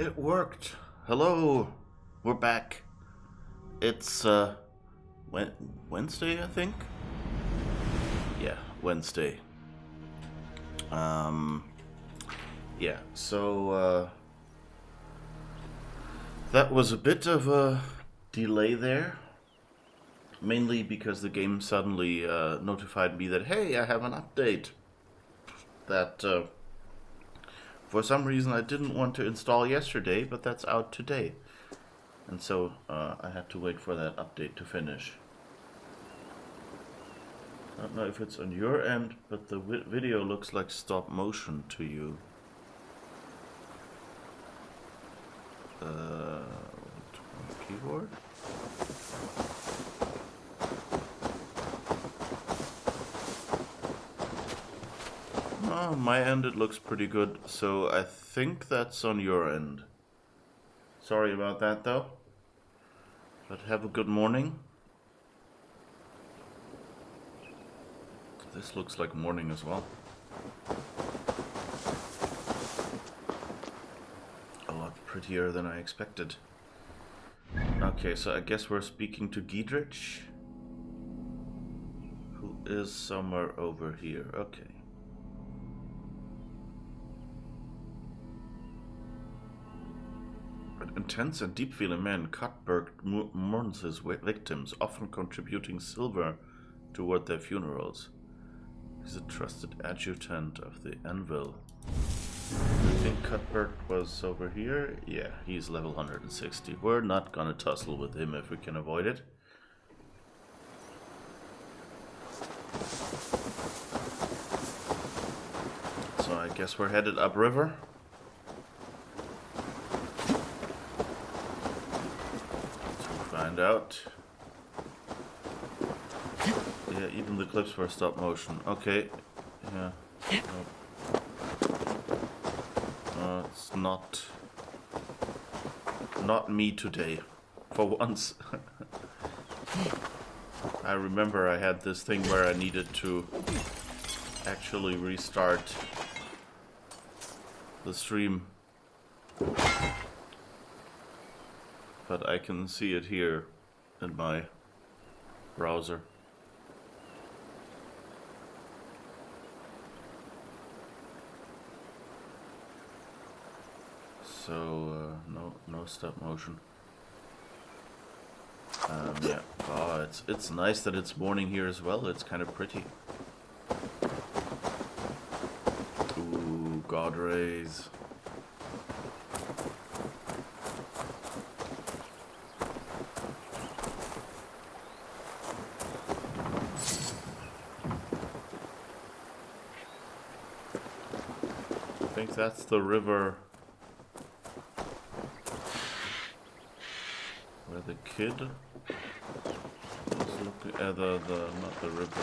It worked. Hello. We're back. It's Wednesday, I think. Yeah, Wednesday. Um yeah, so that was a bit of a delay there, mainly because the game suddenly notified me that hey, I have an update that for some reason I didn't want to install yesterday, but that's out today. And so I had to wait for that update to finish. I don't know if it's on your end, but the video looks like stop motion to you. Keyboard? Oh, my end it looks pretty good, so I think that's on your end. Sorry about that though. But have a good morning. This looks like morning as well. A lot prettier than I expected. Okay, so I guess we're speaking to Giedrich, who is somewhere over here. Okay. An intense and deep-feeling man, Cuthbert mourns his victims, often contributing silver toward their funerals. He's a trusted adjutant of the Anvil. I think Cuthbert was over here. Yeah, he's level 160. We're not gonna tussle with him if we can avoid it. So I guess we're headed upriver. To find out. Yeah, even the clips were stop motion. Okay. Yeah. It's not me today. For once. I remember I had this thing where I needed to actually restart the stream. But I can see it here in my browser. So no stop motion. Yeah. Oh, it's nice that it's morning here as well. It's kind of pretty. Ooh, God rays. I think that's the river where the kid was looking at not the river,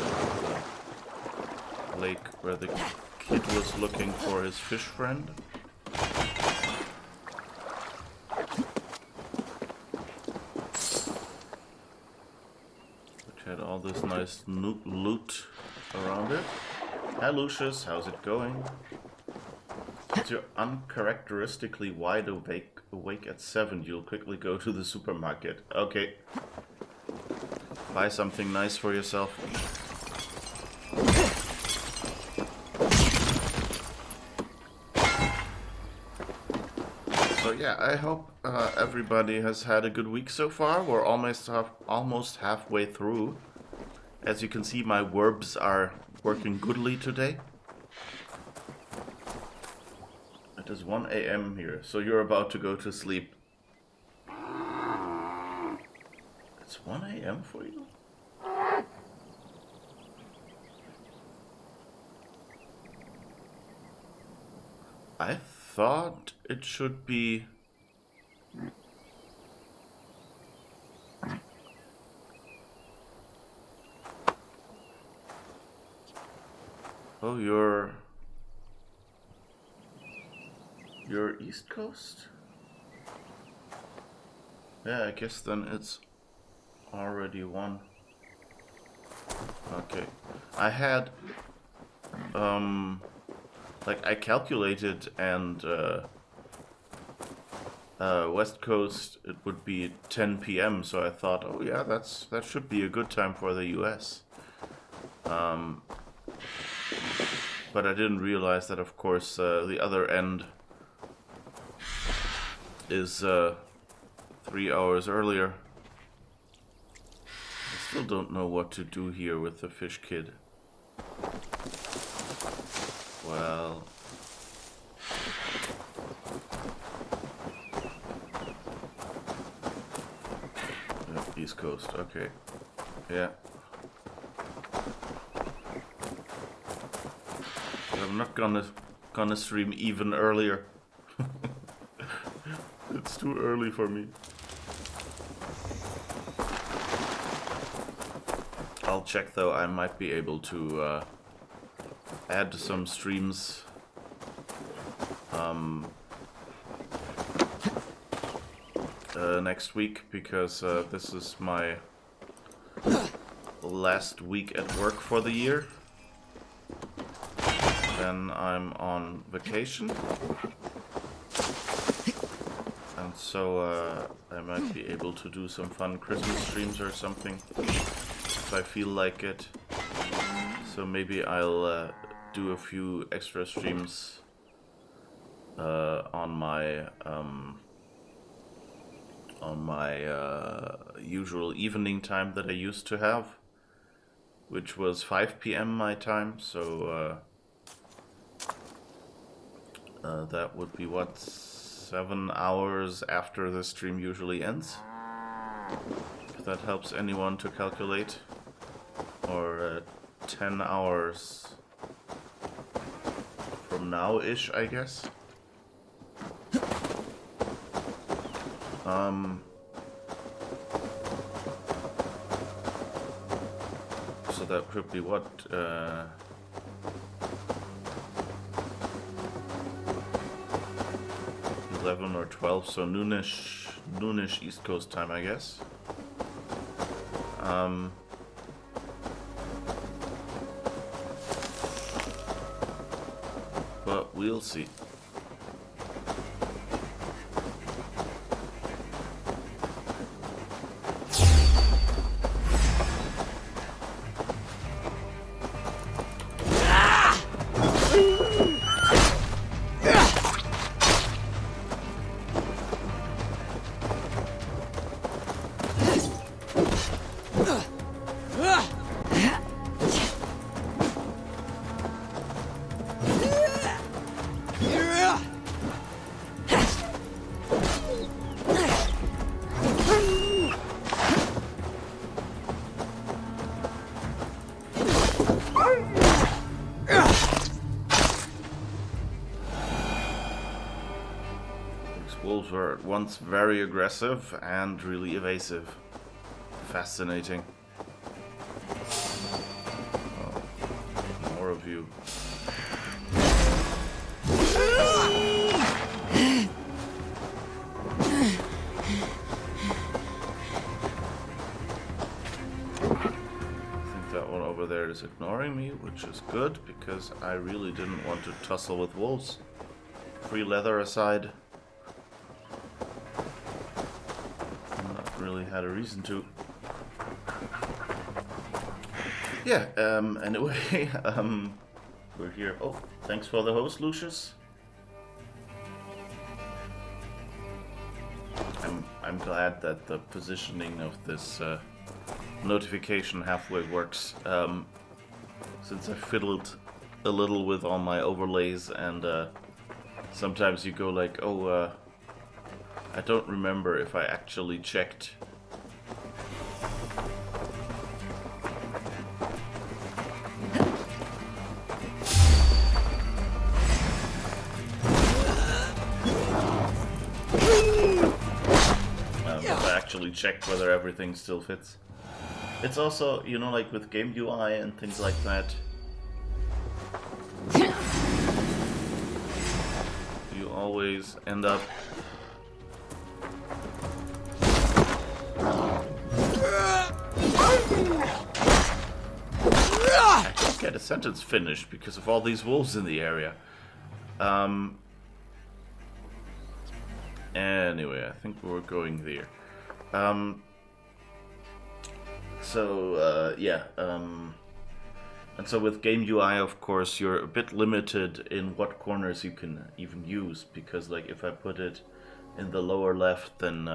the lake where the kid was looking for his fish friend. Which had all this nice loot around it. Hi Lucius, how's it going? If you're uncharacteristically wide awake at 7, you'll quickly go to the supermarket. Okay. Buy something nice for yourself. So yeah, I hope everybody has had a good week so far. We're almost halfway through. As you can see, my verbs are working goodly today. It is 1 a.m. here, so you're about to go to sleep. It's 1 a.m. for you? I thought it should be... Oh, you're East Coast? Yeah, I guess then it's already 1. Okay. I had like I calculated and West Coast, it would be 10 p.m. So I thought, oh yeah, that should be a good time for the U.S. But I didn't realize that, of course, the other end is 3 hours earlier. I still don't know what to do here with the fish kid. Well... East Coast, okay. Yeah. I'm not gonna stream even earlier. It's too early for me. I'll check though, I might be able to add some streams next week, because this is my last week at work for the year. Then I'm on vacation, and so I might be able to do some fun Christmas streams or something if I feel like it. So maybe I'll do a few extra streams on my usual evening time that I used to have, which was 5 p.m. my time. So that would be, what, 7 hours after the stream usually ends? If that helps anyone to calculate. Or 10 hours from now-ish, I guess. So that could be what? 11 or 12, so noonish East Coast time, I guess. But we'll see. Wolves were at once very aggressive and really evasive. Fascinating. Oh, more of you. I think that one over there is ignoring me, which is good, because I really didn't want to tussle with wolves. Free leather aside. Really had a reason to. Yeah, anyway, we're here. Oh, thanks for the host, Lucius. I'm glad that the positioning of this notification halfway works, since I fiddled a little with all my overlays, and sometimes you go like, oh, I don't remember if I actually checked. If I actually checked whether everything still fits. It's also, you know, like with game UI and things like that, you always end up I can't get a sentence finished because of all these wolves in the area. Anyway, I think we were going there. And so with game UI, of course, you're a bit limited in what corners you can even use, because like if I put it in the lower left, then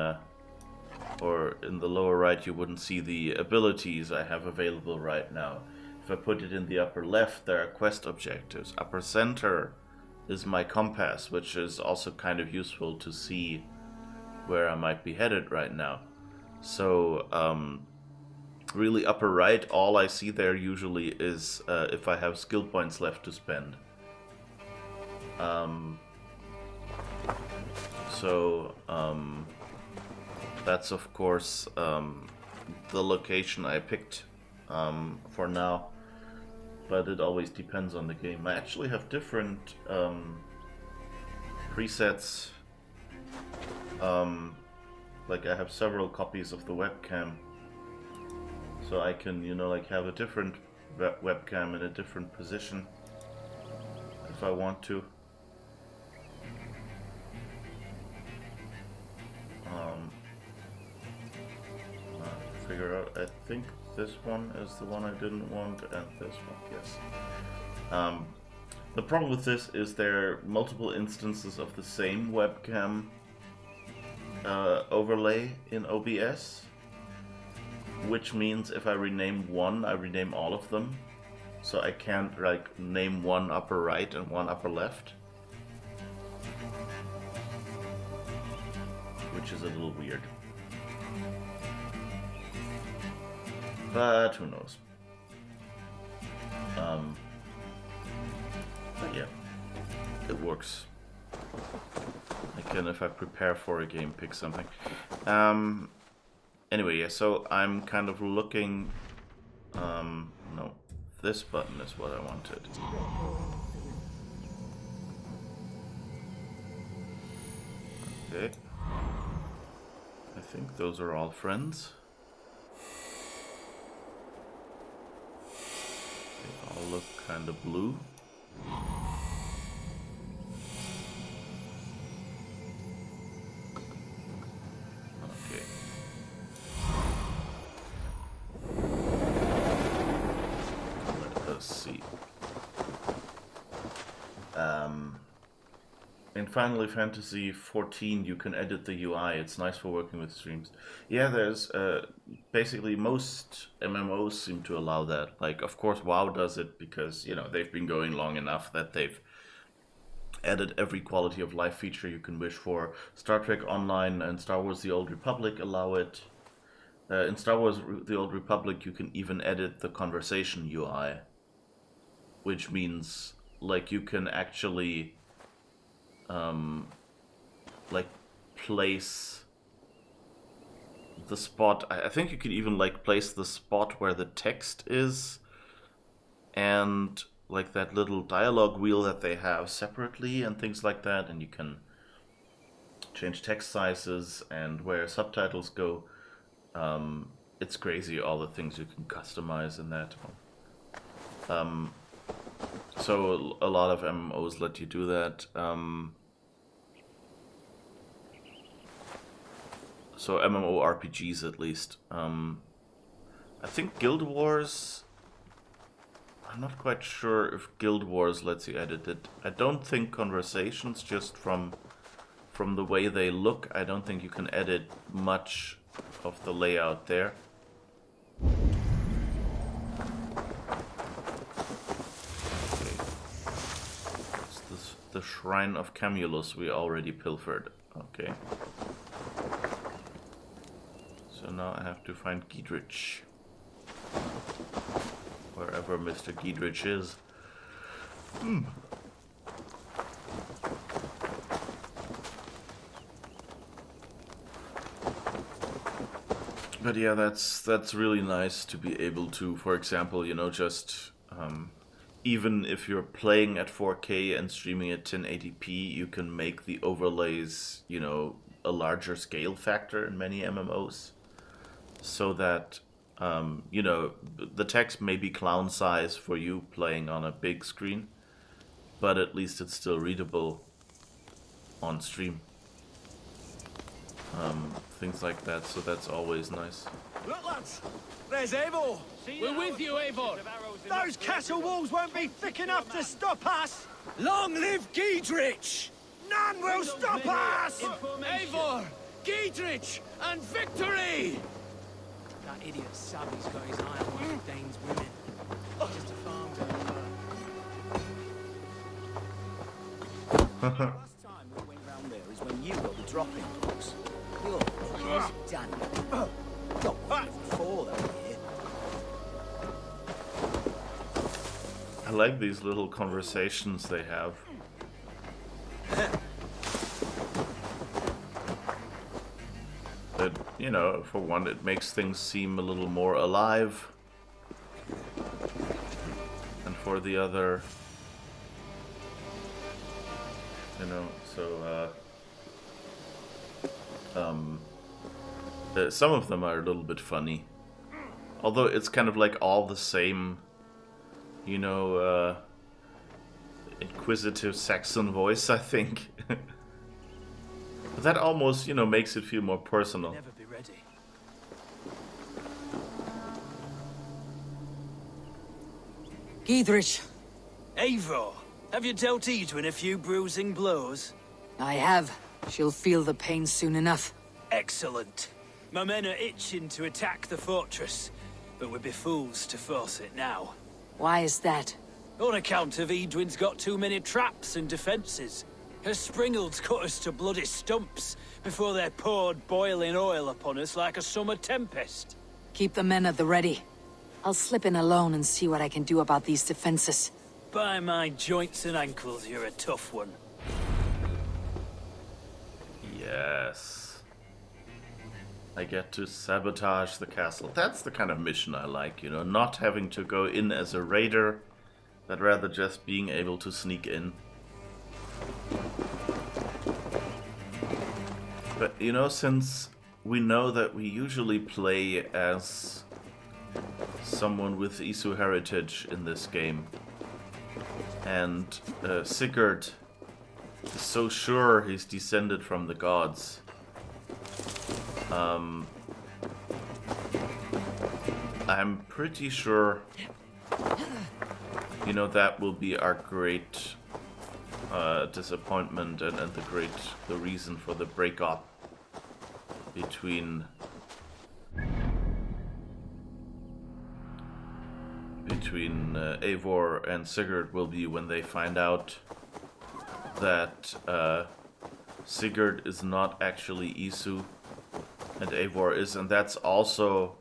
or in the lower right, you wouldn't see the abilities I have available right now. If I put it in the upper left, there are quest objectives. Upper center is my compass, which is also kind of useful to see where I might be headed right now. So really upper right, all I see there usually is if I have skill points left to spend. That's of course the location I picked for now, but it always depends on the game. I actually have different presets. Like I have several copies of the webcam, so I can, you know, like have a different webcam in a different position if I want to. Figure out. I think this one is the one I didn't want, and this one, yes. The problem with this is there are multiple instances of the same webcam overlay in OBS, which means if I rename one, I rename all of them. So I can't like name one upper right and one upper left, which is a little weird. But who knows? But yeah, it works. I can, if I prepare for a game, pick something. Anyway, yeah, so I'm kind of looking... no, this button is what I wanted. Okay. I think those are all friends. They all look kind of blue. Okay. Let us see. In Final Fantasy 14 you can edit the UI. It's nice for working with streams. Yeah, there's basically most MMOs seem to allow that. Like, of course WoW does it because, you know, they've been going long enough that they've added every quality of life feature you can wish for. Star Trek Online and Star Wars The Old Republic allow it. In Star Wars The Old Republic you can even edit the conversation UI, which means like you can actually like place the spot. I think you could even like place the spot where the text is and like that little dialogue wheel that they have separately and things like that, and you can change text sizes and where subtitles go. It's crazy all the things you can customize in that. So a lot of MMOs let you do that. So MMORPGs at least. I think Guild Wars... I'm not quite sure if Guild Wars lets you edit it. I don't think conversations, just from the way they look, I don't think you can edit much of the layout there. Okay. It's the Shrine of Camulus we already pilfered. Okay. So now I have to find Giedrich. Wherever Mr. Giedrich is. But yeah, that's really nice to be able to, for example, you know, just even if you're playing at 4K and streaming at 1080p, you can make the overlays, you know, a larger scale factor in many MMOs. So that, you know, the text may be clown size for you playing on a big screen, but at least it's still readable on stream. things like that. So that's always nice. Look, lads, there's Eivor. We're with you, Eivor. Those castle walls won't be thick enough to stop us. Long live Giedrich! None will stop us! Eivor, Giedrich, and victory! That idiot Savvy's got his eye on one of Dane's women. Just a farm girl. Last time we went round there is when you got the dropping box. Your book is done. Got one before that here. I like these little conversations they have. But, you know, for one, it makes things seem a little more alive. And for the other, you know, so, some of them are a little bit funny. Although it's kind of like all the same, you know, inquisitive Saxon voice, I think. But that almost, you know, makes it feel more personal. Never be ready. Giedrich, Eivor, have you dealt Edwin a few bruising blows? I have. She'll feel the pain soon enough. Excellent. My men are itching to attack the fortress, but we'd be fools to force it now. Why is that? On account of Edwin's got too many traps and defences. Her springalds cut us to bloody stumps before they poured boiling oil upon us like a summer tempest. Keep the men at the ready. I'll slip in alone and see what I can do about these defenses. By my joints and ankles, you're a tough one. Yes. I get to sabotage the castle. That's the kind of mission I like, you know, not having to go in as a raider, but rather just being able to sneak in. But, you know, since we know that we usually play as someone with Isu heritage in this game, and Sigurd is so sure he's descended from the gods, I'm pretty sure, you know, that will be our great disappointment and the reason for the breakup between Eivor and Sigurd will be when they find out that Sigurd is not actually Isu and Eivor is, and that's also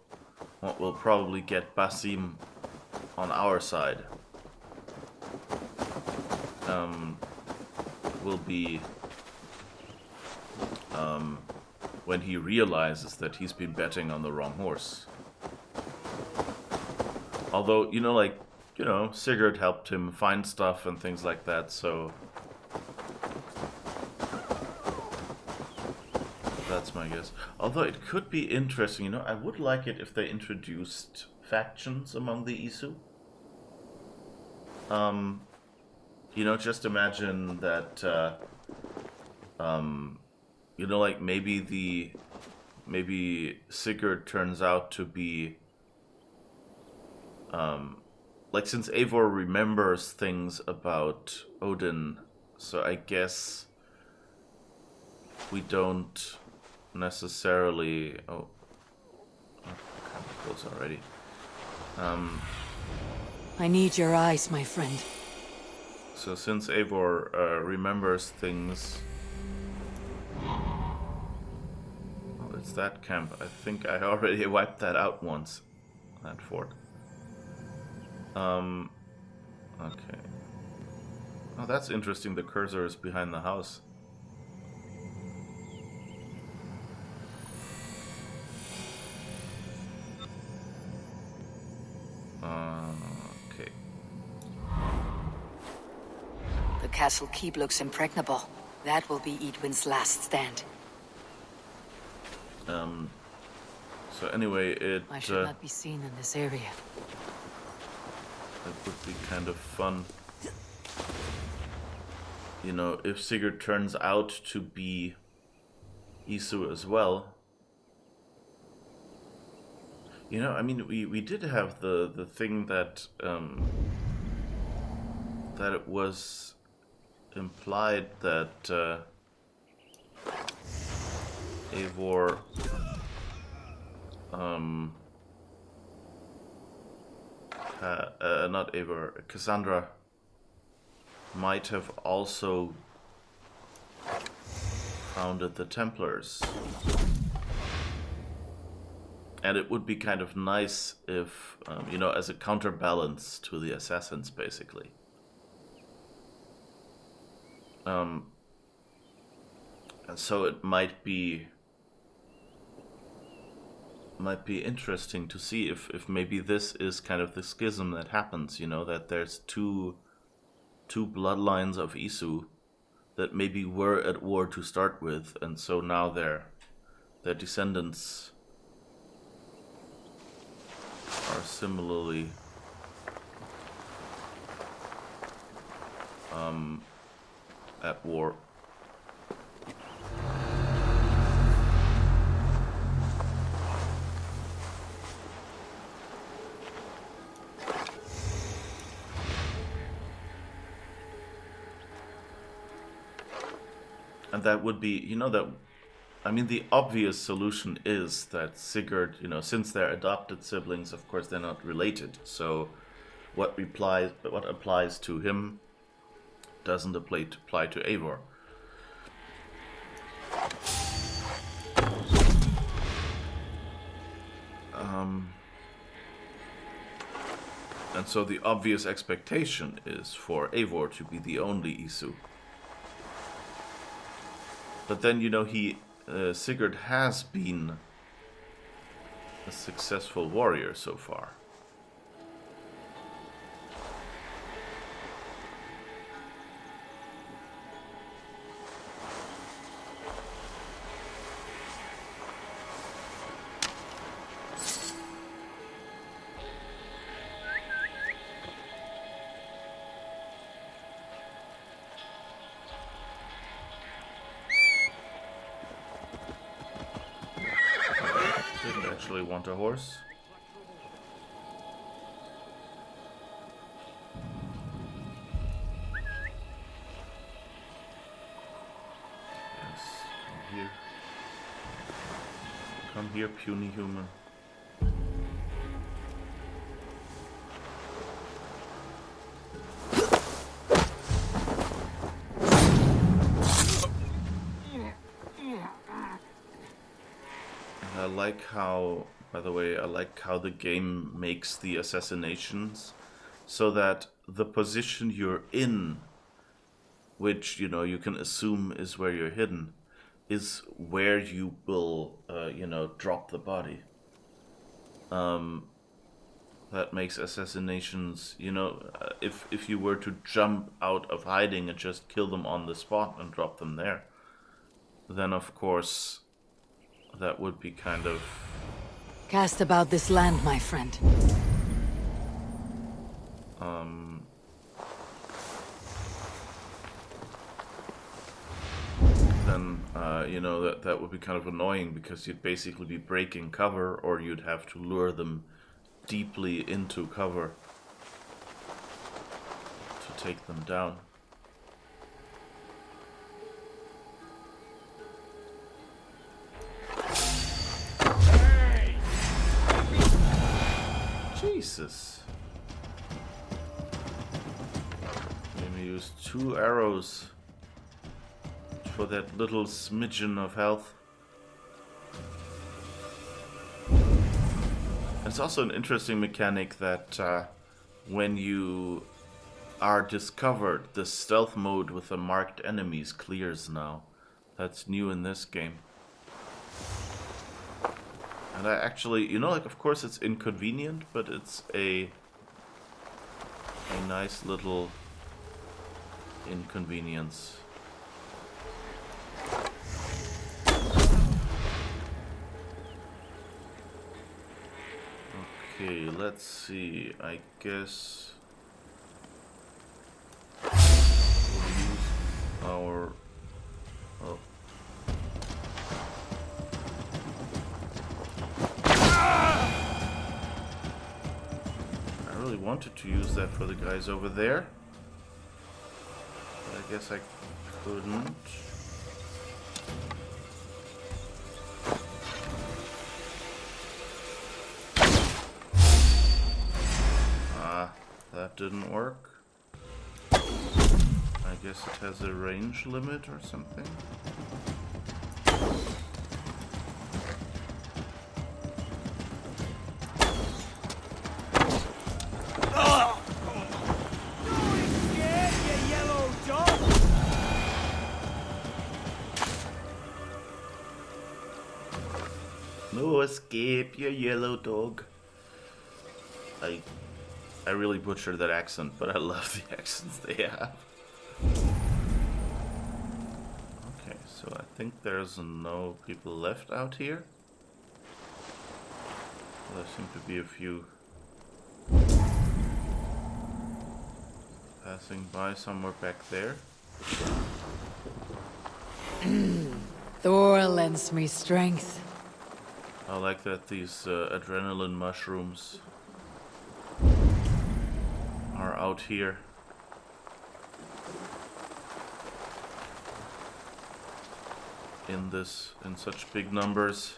what will probably get Basim on our side. Will be when he realizes that he's been betting on the wrong horse. Although, Sigurd helped him find stuff and things like that, so that's my guess. Although it could be interesting, I would like it if they introduced factions among the Isu. Just imagine that, maybe Sigurd turns out to be, since Eivor remembers things about Odin, so I guess we don't necessarily, kind of close already. I need your eyes, my friend. So since Eivor remembers things... Oh, it's that camp. I think I already wiped that out once. That fort. Okay. Oh, that's interesting. The cursor is behind the house. Okay. The castle keep looks impregnable. That will be Edwin's last stand. So anyway, I should not be seen in this area. That would be kind of fun. If Sigurd turns out to be Isu as well. You know, I mean, we did have the thing that that it was implied that Eivor not Eivor, Cassandra might have also founded the Templars. And it would be kind of nice if, you know, as a counterbalance to the assassins, basically. And so it might be interesting to see if maybe this is kind of the schism that happens, you know, that there's two bloodlines of Isu that maybe were at war to start with, and so now their descendants are similarly at war. And that would be, you know, that, I mean, the obvious solution is that Sigurd, you know, since they're adopted siblings, of course they're not related. So what applies to him doesn't apply to Eivor. And so the obvious expectation is for Eivor to be the only Isu. But then, you know, Sigurd has been a successful warrior so far. Want a horse? Yes, come here. Come here, puny human. I like how, by the way, I like how the game makes the assassinations so that the position you're in, which, you know, you can assume is where you're hidden, is where you will, you know, drop the body. That makes assassinations, you know, if you were to jump out of hiding and just kill them on the spot and drop them there, then of course that would be kind of... Cast about this land, my friend. Then, you know, that would be kind of annoying because you'd basically be breaking cover, or you'd have to lure them deeply into cover to take them down. Jesus. Let me use 2 arrows for that little smidgen of health. It's also an interesting mechanic that when you are discovered, the stealth mode with the marked enemies clears now. That's new in this game. And I actually, you know, like, of course it's inconvenient, but it's a nice little inconvenience. Okay, let's see, I guess we'll use our... Oh. really wanted to use that for the guys over there. But I guess I couldn't. Ah, that didn't work. I guess it has a range limit or something. No escape, you yellow dog. I really butchered that accent, but I love the accents they have. Okay, so I think there's no people left out here. There seem to be a few passing by somewhere back there. Thor lends me strength. I like that these adrenaline mushrooms are out here. In such big numbers.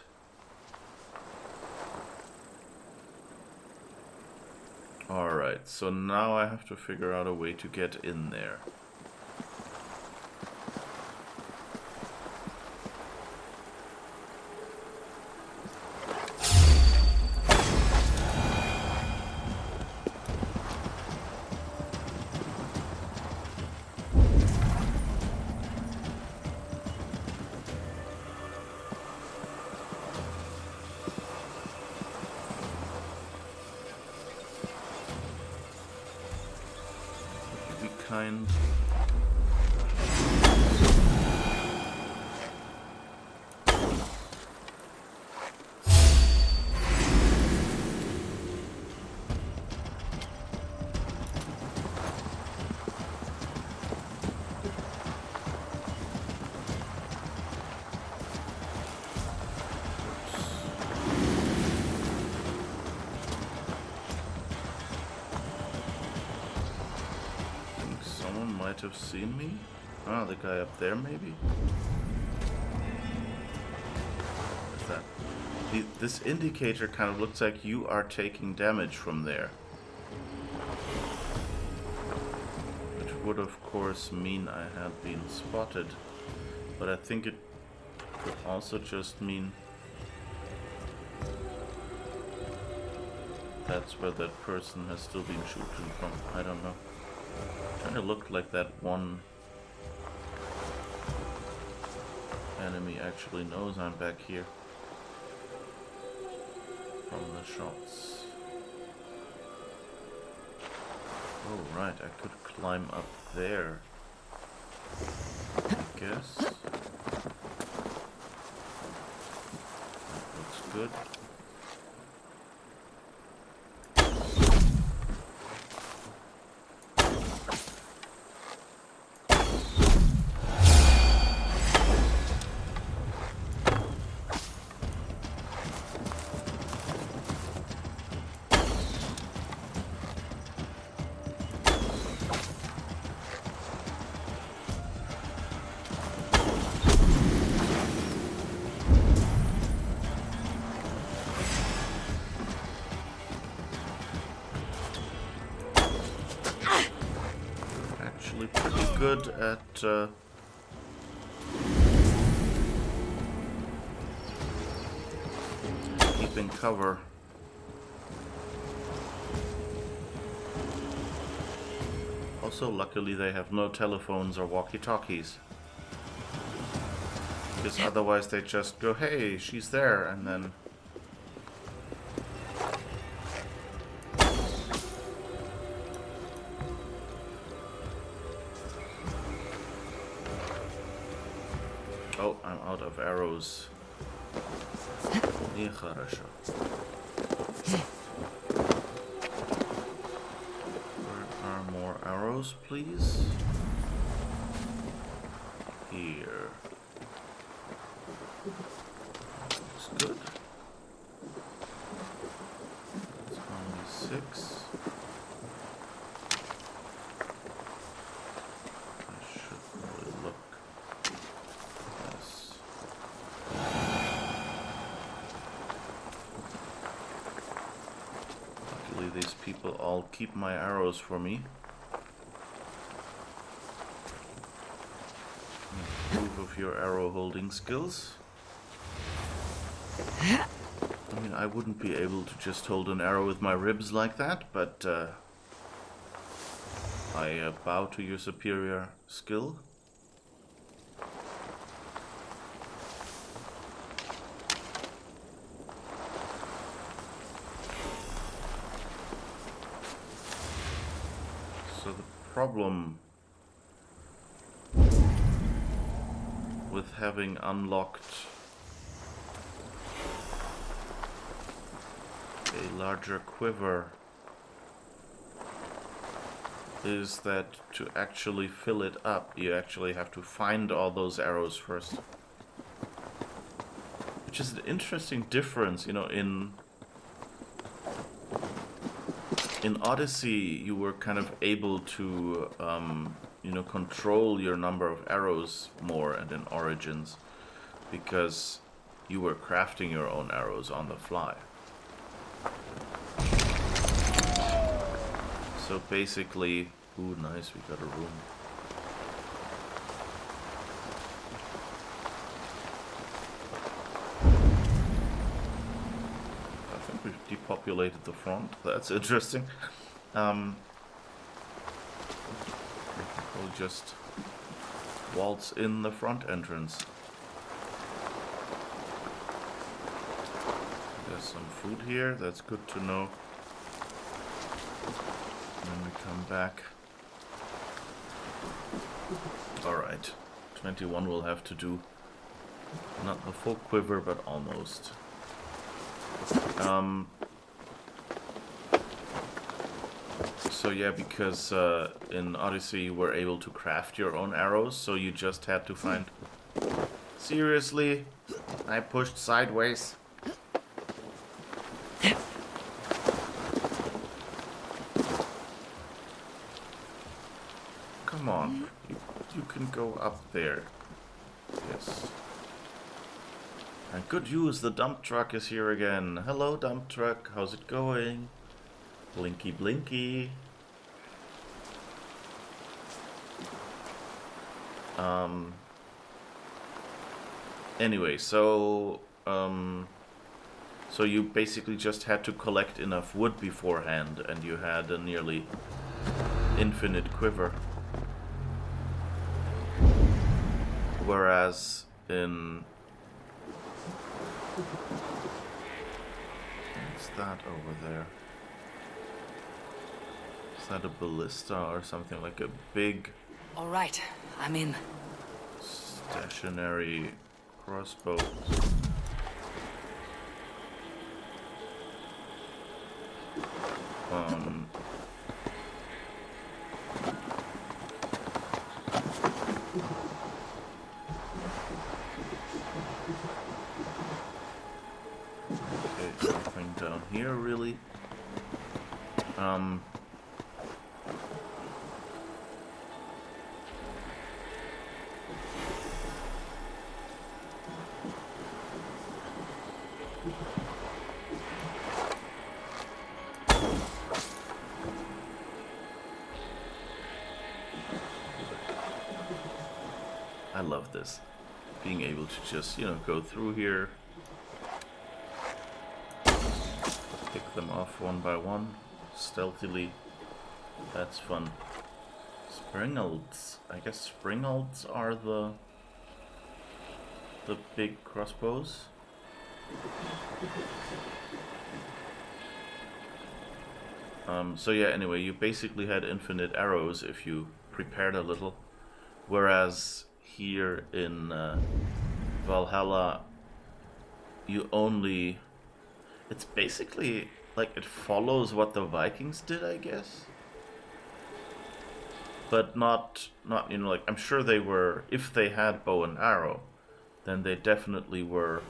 Alright, so now I have to figure out a way to get in there. Kind. Might have seen me. Ah, the guy up there, maybe? What is that? This indicator kind of looks like you are taking damage from there. Which would, of course, mean I had been spotted. But I think it could also just mean that's where that person has still been shooting from. I don't know. Kind of looked like that one enemy actually knows I'm back here from the shots. Oh right, I could climb up there, I guess. That looks good. Pretty good at keeping cover. Also, luckily they have no telephones or walkie-talkies. Because otherwise they just go, hey, she's there, and then oh, I'm out of arrows. Хорошо. Where are more arrows, please? Here. Looks good. It's only 6. I'll keep my arrows for me. Improve of your arrow holding skills. I mean, I wouldn't be able to just hold an arrow with my ribs like that, but I bow to your superior skill. So the problem with having unlocked a larger quiver is that to actually fill it up, you actually have to find all those arrows first. Which is an interesting difference, you know, in Odyssey you were kind of able to, you know, control your number of arrows more, and in Origins, because you were crafting your own arrows on the fly. So basically, ooh, nice, we got a room. I think we've depopulated the front. That's interesting. We'll just waltz in the front entrance. There's some food here, that's good to know. And then we come back. Alright, 21 will have to do. Not the full quiver, but almost. So yeah, because in Odyssey you were able to craft your own arrows, so you just had to find... Seriously? I pushed sideways. Come on, you can go up there. Yes. And good news, the dump truck is here again. Hello, dump truck, how's it going? Blinky blinky. Anyway, so you basically just had to collect enough wood beforehand, and you had a nearly infinite quiver. Whereas in... What's that over there? Is that a ballista or something, like a big... All right, I'm in. Stationary crossbow. Okay, nothing down here really. I love this. Being able to just, you know, go through here. Pick them off one by one. Stealthily. That's fun. Springolds. I guess springolds are the big crossbows. So yeah, anyway, you basically had infinite arrows if you prepared a little. Whereas here in Valhalla, you only... It's basically like it follows what the Vikings did, I guess. But not you know, like, I'm sure they were, if they had bow and arrow, then they definitely were,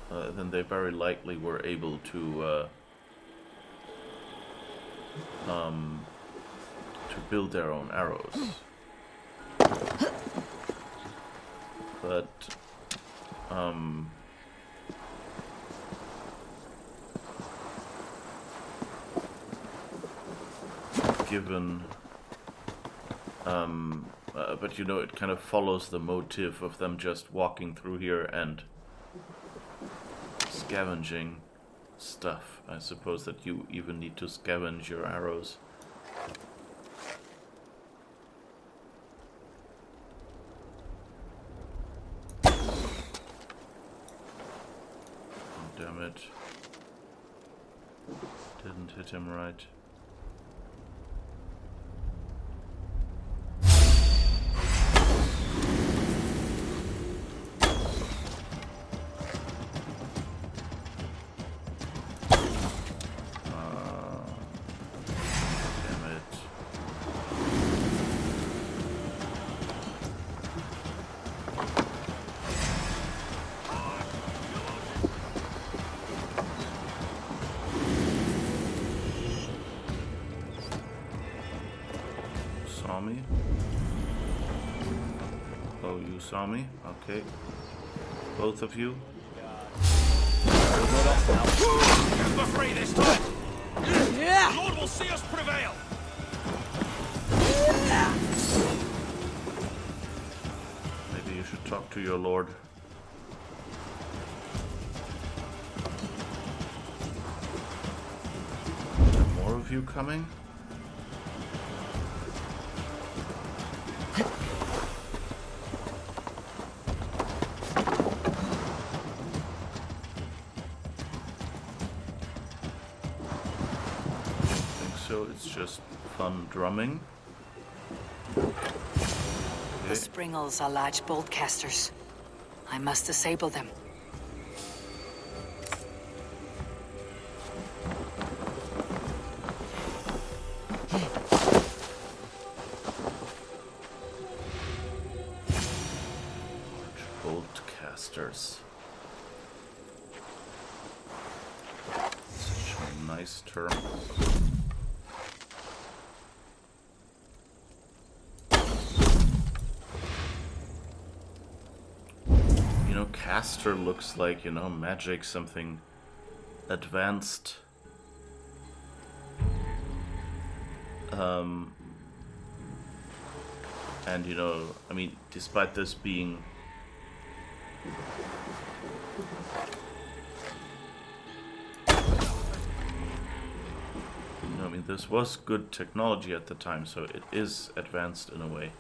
then they very likely were able to build their own arrows. But given, but you know, it kind of follows the motive of them just walking through here and scavenging stuff. I suppose that you even need to scavenge your arrows. Oh, damn it. Didn't hit him right. Oh, you saw me? Okay. Both of you? We're free this time! Yeah! The Lord will see us prevail! Maybe you should talk to your lord. Are there more of you coming? It's just fun drumming. The Springles are large bolt casters. I must disable them. Large bolt casters. Such a nice term. Caster looks like, you know, magic, something advanced. And you know, I mean, despite this being I mean, this was good technology at the time, so it is advanced in a way.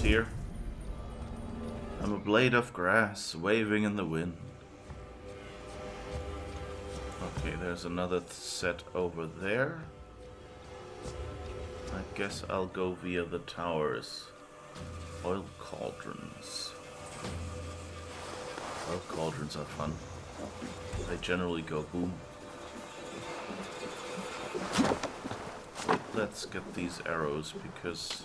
Here. I'm a blade of grass waving in the wind. Okay, there's another set over there. I guess I'll go via the towers. Oil cauldrons. Oil cauldrons are fun. They generally go boom. Wait, let's get these arrows because...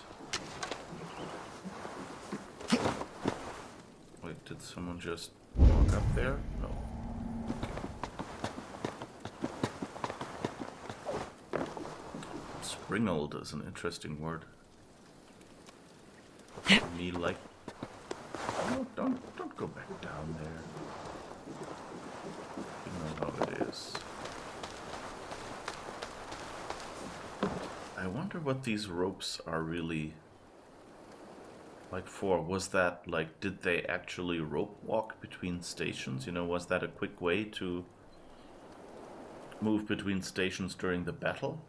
Wait, did someone just walk up there? No. Springled is an interesting word. Me like... No, don't go back down there. You know how it is. I wonder what these ropes are really... like for. Was that like, did they actually rope walk between stations? You know, was that a quick way to move between stations during the battle?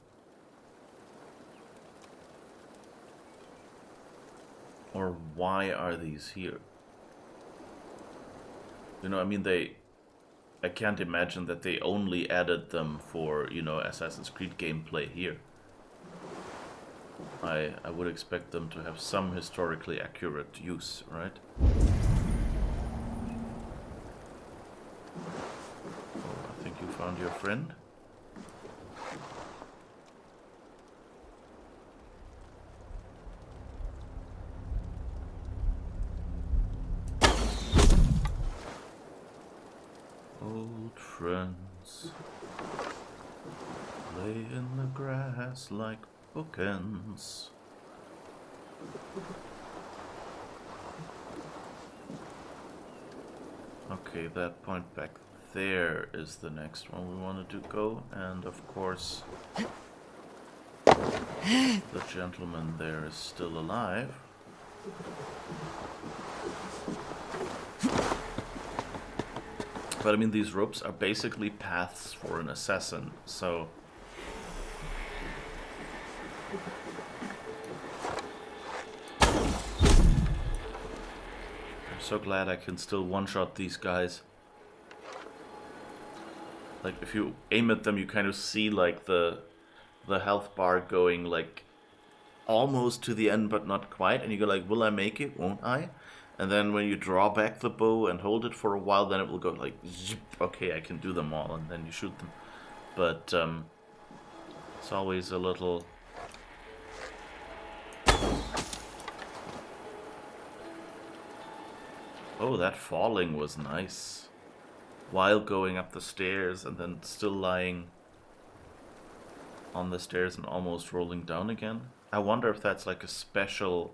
Or why are these here? You know, I mean, I can't imagine that they only added them for, you know, Assassin's Creed gameplay here. I would expect them to have some historically accurate use, right? Oh, I think you found your friend. Old friends lay in the grass like bookends. Okay, that point back there is the next one we wanted to go, and of course the gentleman there is still alive. But I mean, these ropes are basically paths for an assassin, so... I'm so glad I can still one-shot these guys. Like, if you aim at them, you kind of see, like, the health bar going, like, almost to the end, but not quite. And you go like, will I make it? Won't I? And then when you draw back the bow and hold it for a while, then it will go like, zip, okay, I can do them all, and then you shoot them. But it's always a little... Oh, that falling was nice. While going up the stairs and then still lying on the stairs and almost rolling down again. I wonder if that's like a special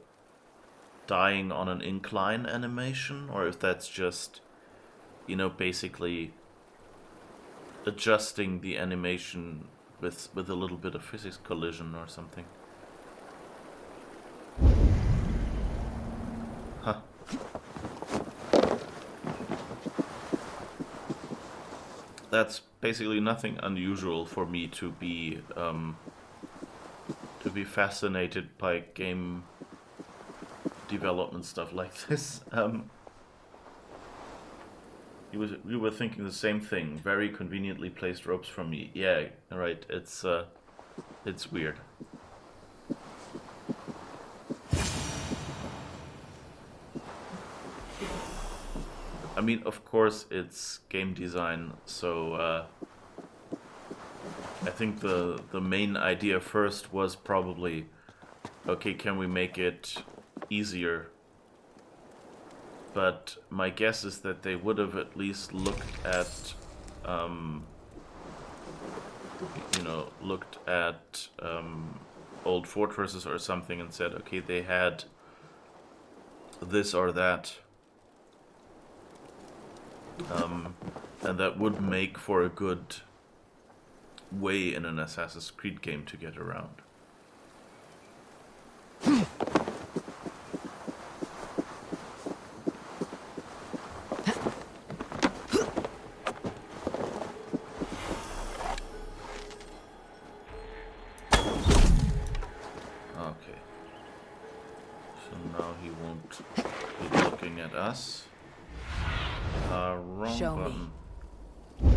dying on an incline animation, or if that's just, you know, basically adjusting the animation with a little bit of physics collision or something. Huh. That's basically nothing unusual for me to be fascinated by game development stuff like this. You were thinking the same thing. Very conveniently placed ropes from me. Yeah, right. It's weird. I mean, of course, it's game design, so I think the main idea first was probably, okay, can we make it easier? But my guess is that they would have at least looked at, old fortresses or something and said, okay, they had this or that. And that would make for a good way in an Assassin's Creed game to get around. Okay. So now he won't be looking at us. Wrong Show button. me.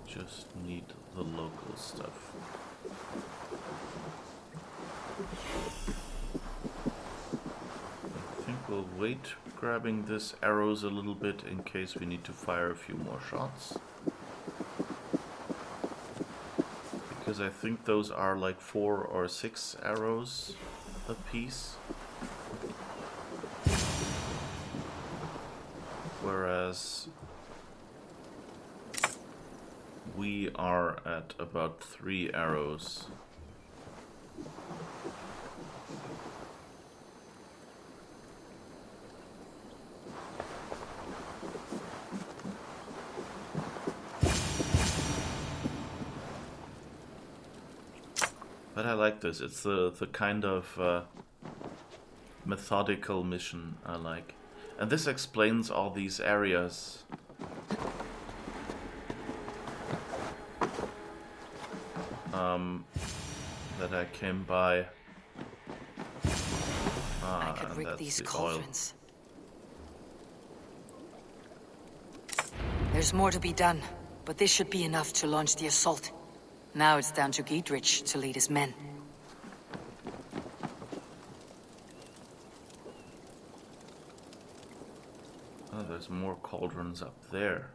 Just need the local stuff. I think we'll wait grabbing this arrows a little bit in case we need to fire a few more shots. Because I think those are like 4 or 6 arrows a piece. Whereas we are at about 3 arrows. But I like this. It's the kind of methodical mission I like. And this explains all these areas. That I came by. I could And rig that's these the oil. cauldrons. There's more to be done, but this should be enough to launch the assault. Now it's down to Giedrich to lead his men. Oh, there's more cauldrons up there.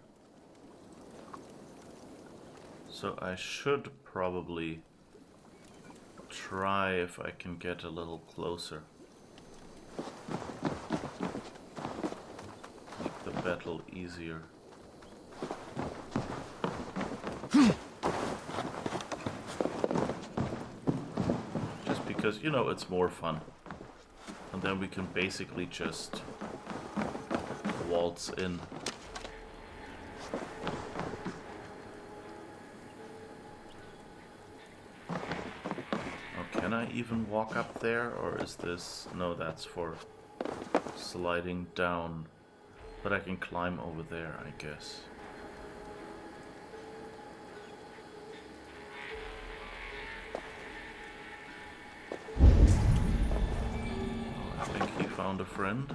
So I should probably try if I can get a little closer. Make the battle easier. Just because, you know, it's more fun. And then we can basically just waltz in. Can I even walk up there, or is this... No, that's for sliding down. But I can climb over there, I guess. Oh, I think he found a friend.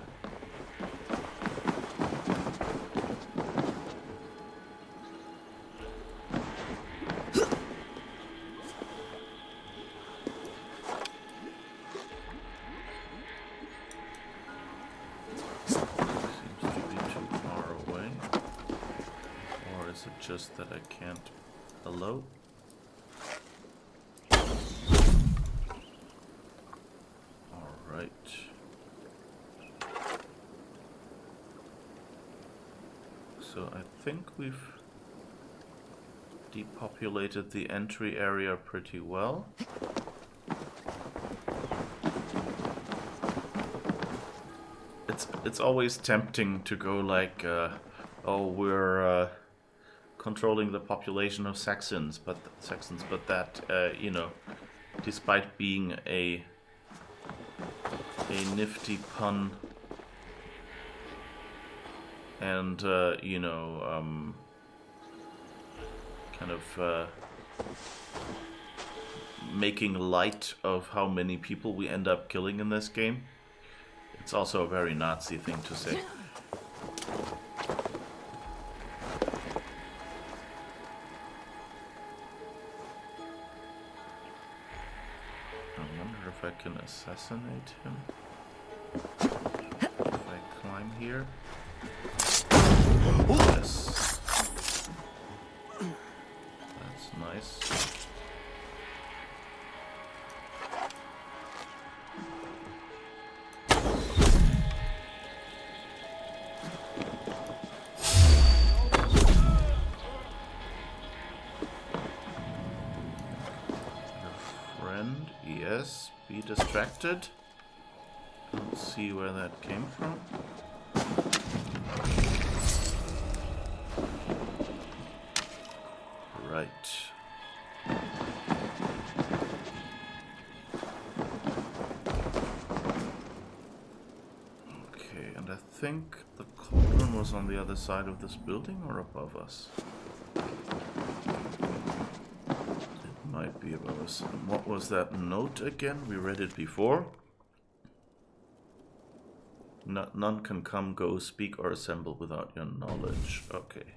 Just that I can't. Hello? Alright. So I think we've depopulated the entry area pretty well. It's always tempting to go like, oh, we're controlling the population of Saxons, but that you know, despite being a nifty pun and you know, kind of making light of how many people we end up killing in this game, it's also a very Nazi thing to say. I can assassinate him if I climb here. Yes. That's nice. Friend, yes. Be distracted. Don't see where that came from. Right. Okay, and I think the cauldron was on the other side of this building or above us. Might be above us. And what was that note again? We read it before. None can come, go, speak, or assemble without your knowledge. Okay.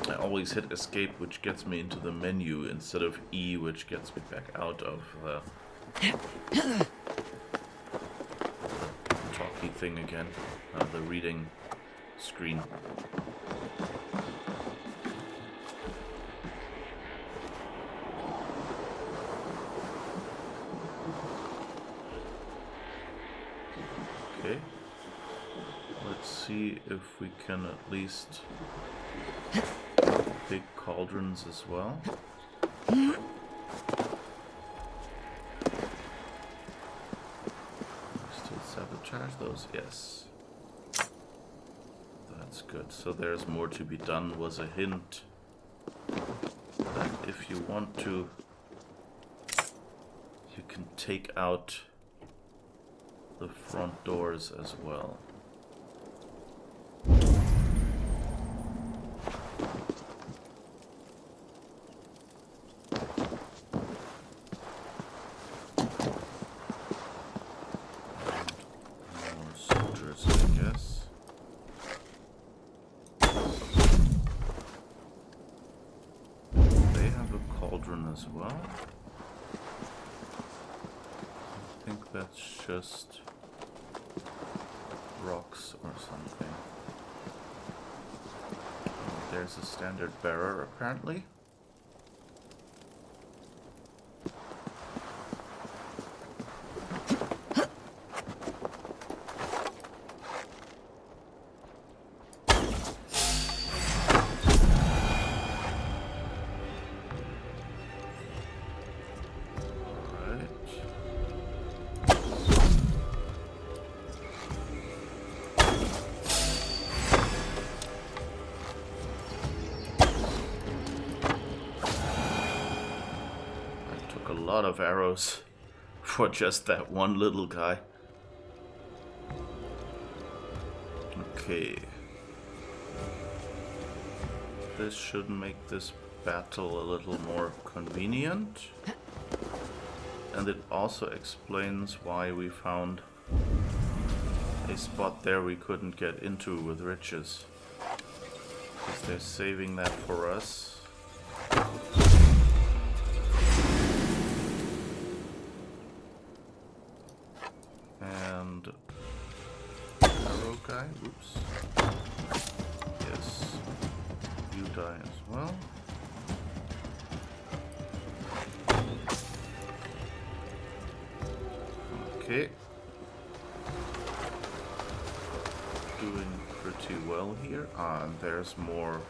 I always hit escape, which gets me into the menu, instead of E, which gets me back out of the talkie thing again. The reading screen. Okay, let's see if we can at least big cauldrons as well. Still sabotage those? Yes. That's good. So there's more to be done, was a hint that if you want to, you can take out the front doors as well. More soldiers, I guess. They have a cauldron as well. I think that's just rocks or something. There's a standard bearer apparently. lot of arrows for just that one little guy. Okay. This should make this battle a little more convenient. And it also explains why we found a spot there we couldn't get into with riches. Because they're saving that for us. And arrow guy, oops. Yes. You die as well. Okay. Doing pretty well here. And there's more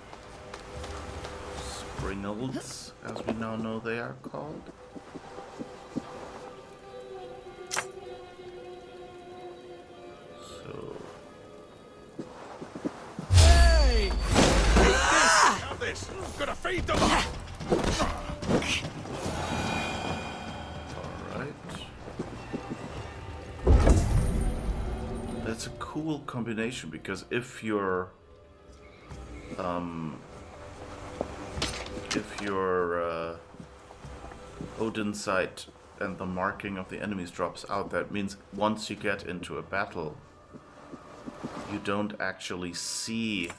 springles, as we now know they are called. So... Hey! Have this! Gotta feed them! Alright. That's a cool combination, because if your Odin sight and the marking of the enemies drops out, that means once you get into a battle, you don't actually see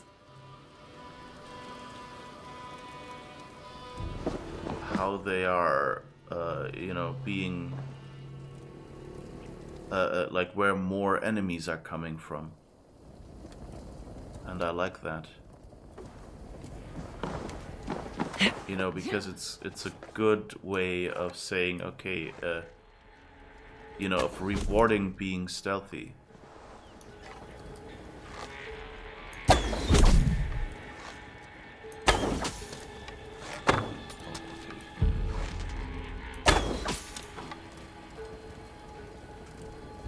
how they are, you know, being like where more enemies are coming from, and I like that. You know, because it's a good way of saying, okay, you know, of rewarding being stealthy.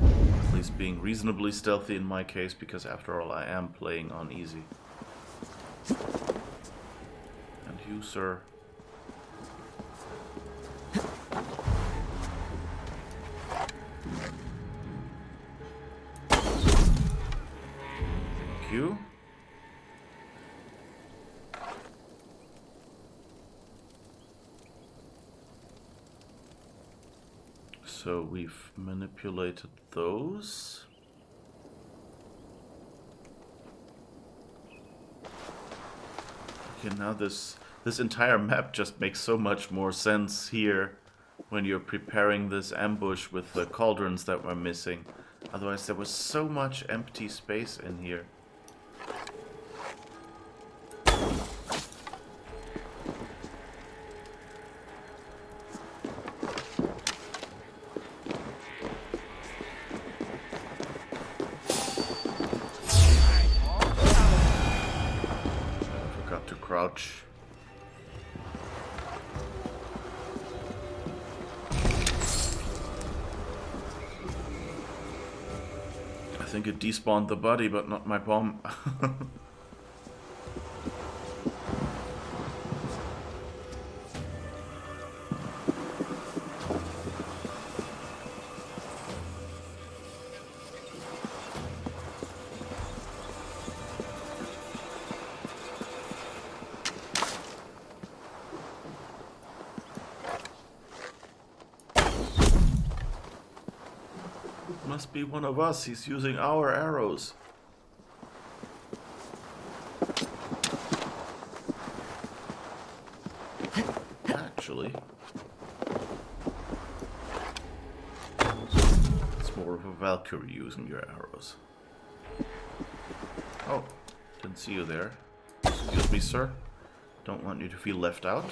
At least being reasonably stealthy in my case, because after all I am playing on easy. And you, sir. Thank you. So we've manipulated those. Okay, now this entire map just makes so much more sense here when you're preparing this ambush with the cauldrons that we're missing. Otherwise there was so much empty space in here. Crouch. I think it despawned the body, but not my bomb. Must be one of us. He's using our arrows. Actually, it's more of a Valkyrie using your arrows. Oh, didn't see you there. Excuse me, sir. Don't want you to feel left out.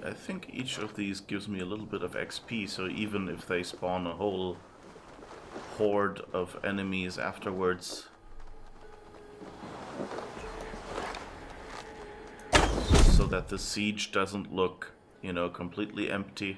I think each of these gives me a little bit of XP, so even if they spawn a whole horde of enemies afterwards, so that the siege doesn't look, you know, completely empty,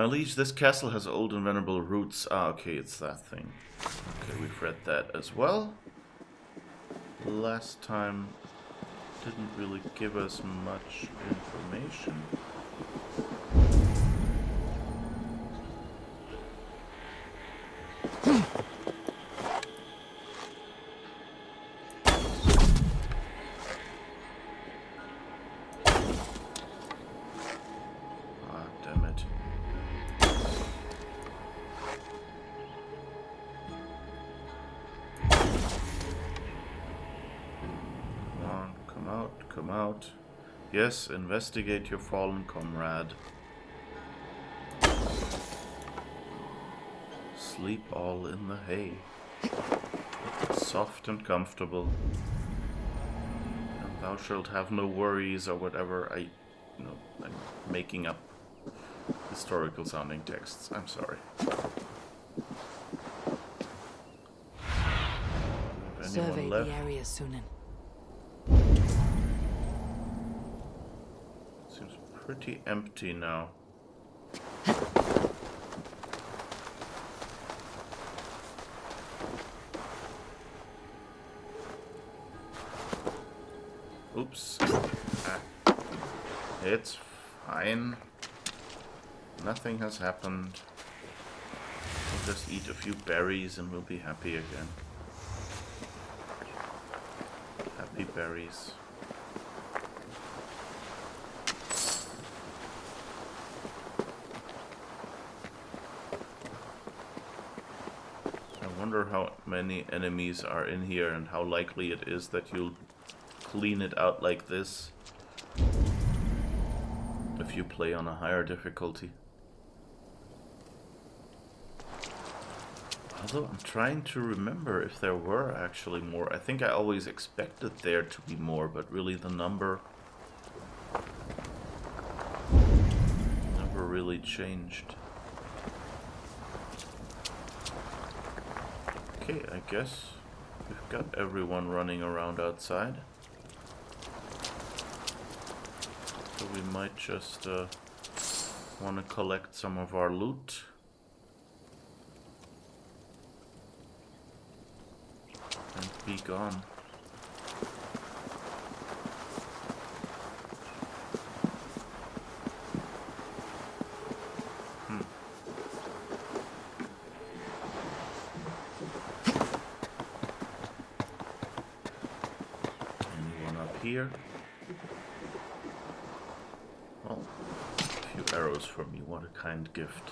My liege, this castle has old and venerable roots. Ah, okay, it's that thing. Okay, we've read that as well. Last time didn't really give us much information. Ah, damn it. Come out. Yes, investigate your fallen comrade. Sleep all in the hay. Soft and comfortable. And thou shalt have no worries or whatever. I'm making up historical sounding texts. I'm sorry. Survey left? the area, Sunan. Seems pretty empty now. Oops. Ah. It's fine. Nothing has happened. We'll just eat a few berries and we'll be happy again. Happy berries. I wonder how many enemies are in here and how likely it is that you'll clean it out like this if you play on a higher difficulty. Although I'm trying to remember if there were actually more. I think I always expected there to be more, but really the number never really changed. Okay, I guess we've got everyone running around outside. So we might just want to collect some of our loot. And be gone. Anyone up here? Well, a few arrows for me. What a kind gift.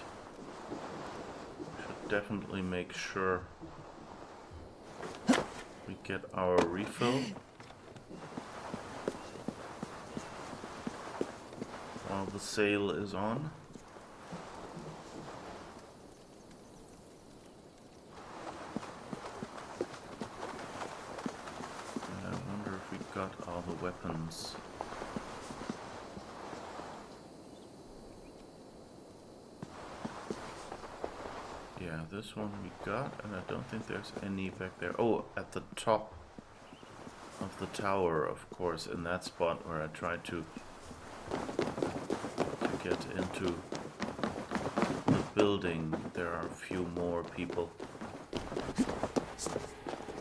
Should definitely make sure we get our refill while the sale is on. And I wonder if we got all the weapons. Yeah, this one we got, and I don't think there's any back there. Oh, at the top of the tower, of course, in that spot where I tried to get into the building, there are a few more people.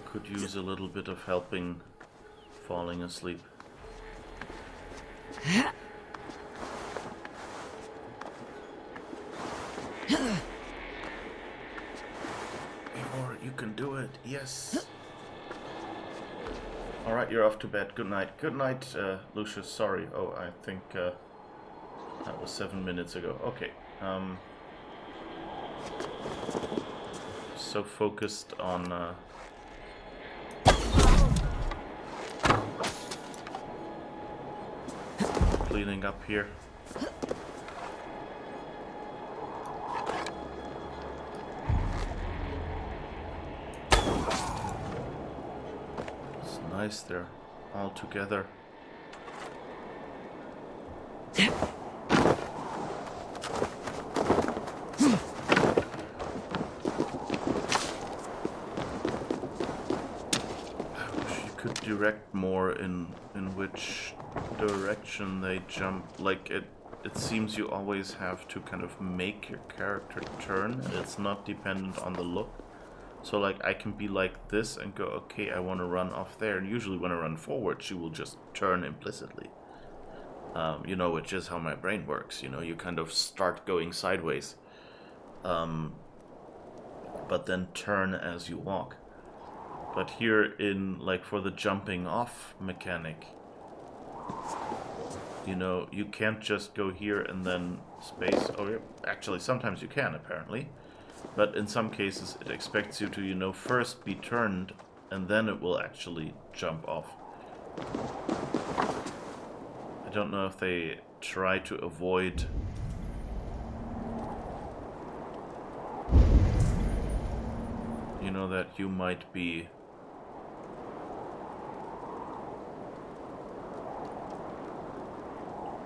Could use a little bit of helping falling asleep. You can do it, yes. Alright, you're off to bed. Good night. Good night, Lucius. Sorry. Oh, I think that was 7 minutes ago. Okay. So focused on cleaning up here. Nice, they're all together. I wish you could direct more in which direction they jump. Like it seems you always have to kind of make your character turn, and it's not dependent on the look. So like I can be like this and go, okay, I want to run off there, and usually when I run forward she will just turn implicitly. You know, which is how my brain works, you know, you kind of start going sideways, but then turn as you walk. But here in, like, for the jumping off mechanic, you know, you can't just go here and then space. Oh, yeah. Actually, sometimes you can, apparently. But in some cases, it expects you to, you know, first be turned, and then it will actually jump off. I don't know if they try to avoid... You know, that you might be...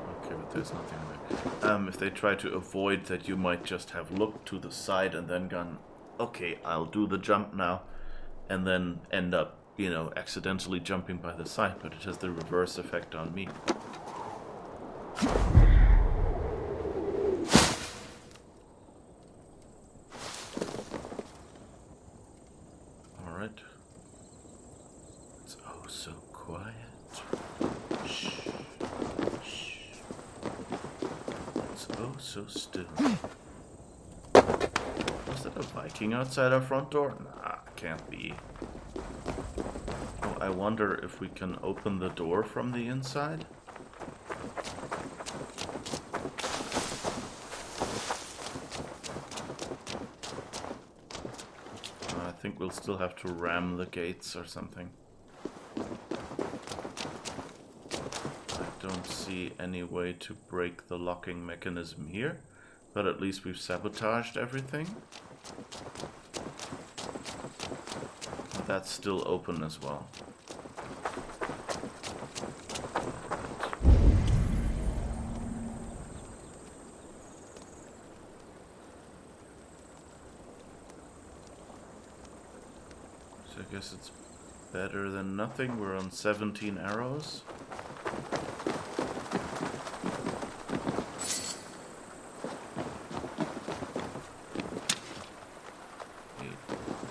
Okay, but there's nothing there. If they try to avoid that you might just have looked to the side and then gone, okay, I'll do the jump now, and then end up, you know, accidentally jumping by the side, but it has the reverse effect on me. Alright. It's oh so quiet. Shh. Shh. It's oh so still. Was that a Viking outside our front door? Nah, can't be. Oh, I wonder if we can open the door from the inside? I think we'll still have to ram the gates or something. I don't see any way to break the locking mechanism here, but at least we've sabotaged everything. That's still open as well. So I guess it's better than nothing. We're on 17 arrows.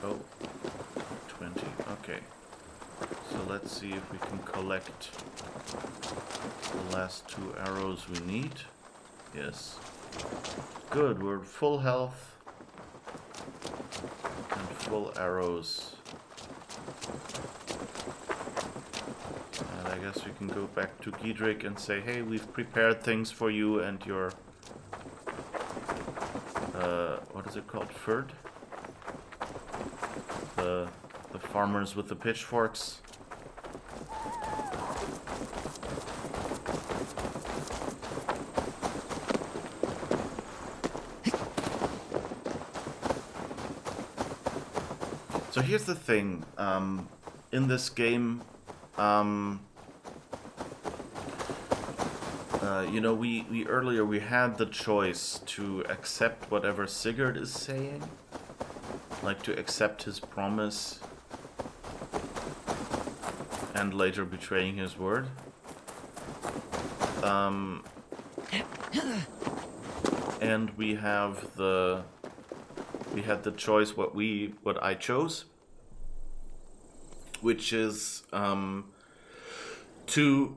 Oh, 20. Okay. So let's see if we can collect the last 2 arrows we need. Yes. Good, we're full health and full arrows. And I guess we can go back to Giedrick and say, hey, we've prepared things for you and your... what is it called? Ferd? The farmers with the pitchforks. So here's the thing, in this game, you know, we earlier we had the choice to accept whatever Sigurd is saying, like to accept his promise and later betraying his word. And we have we had the choice what I chose, which is to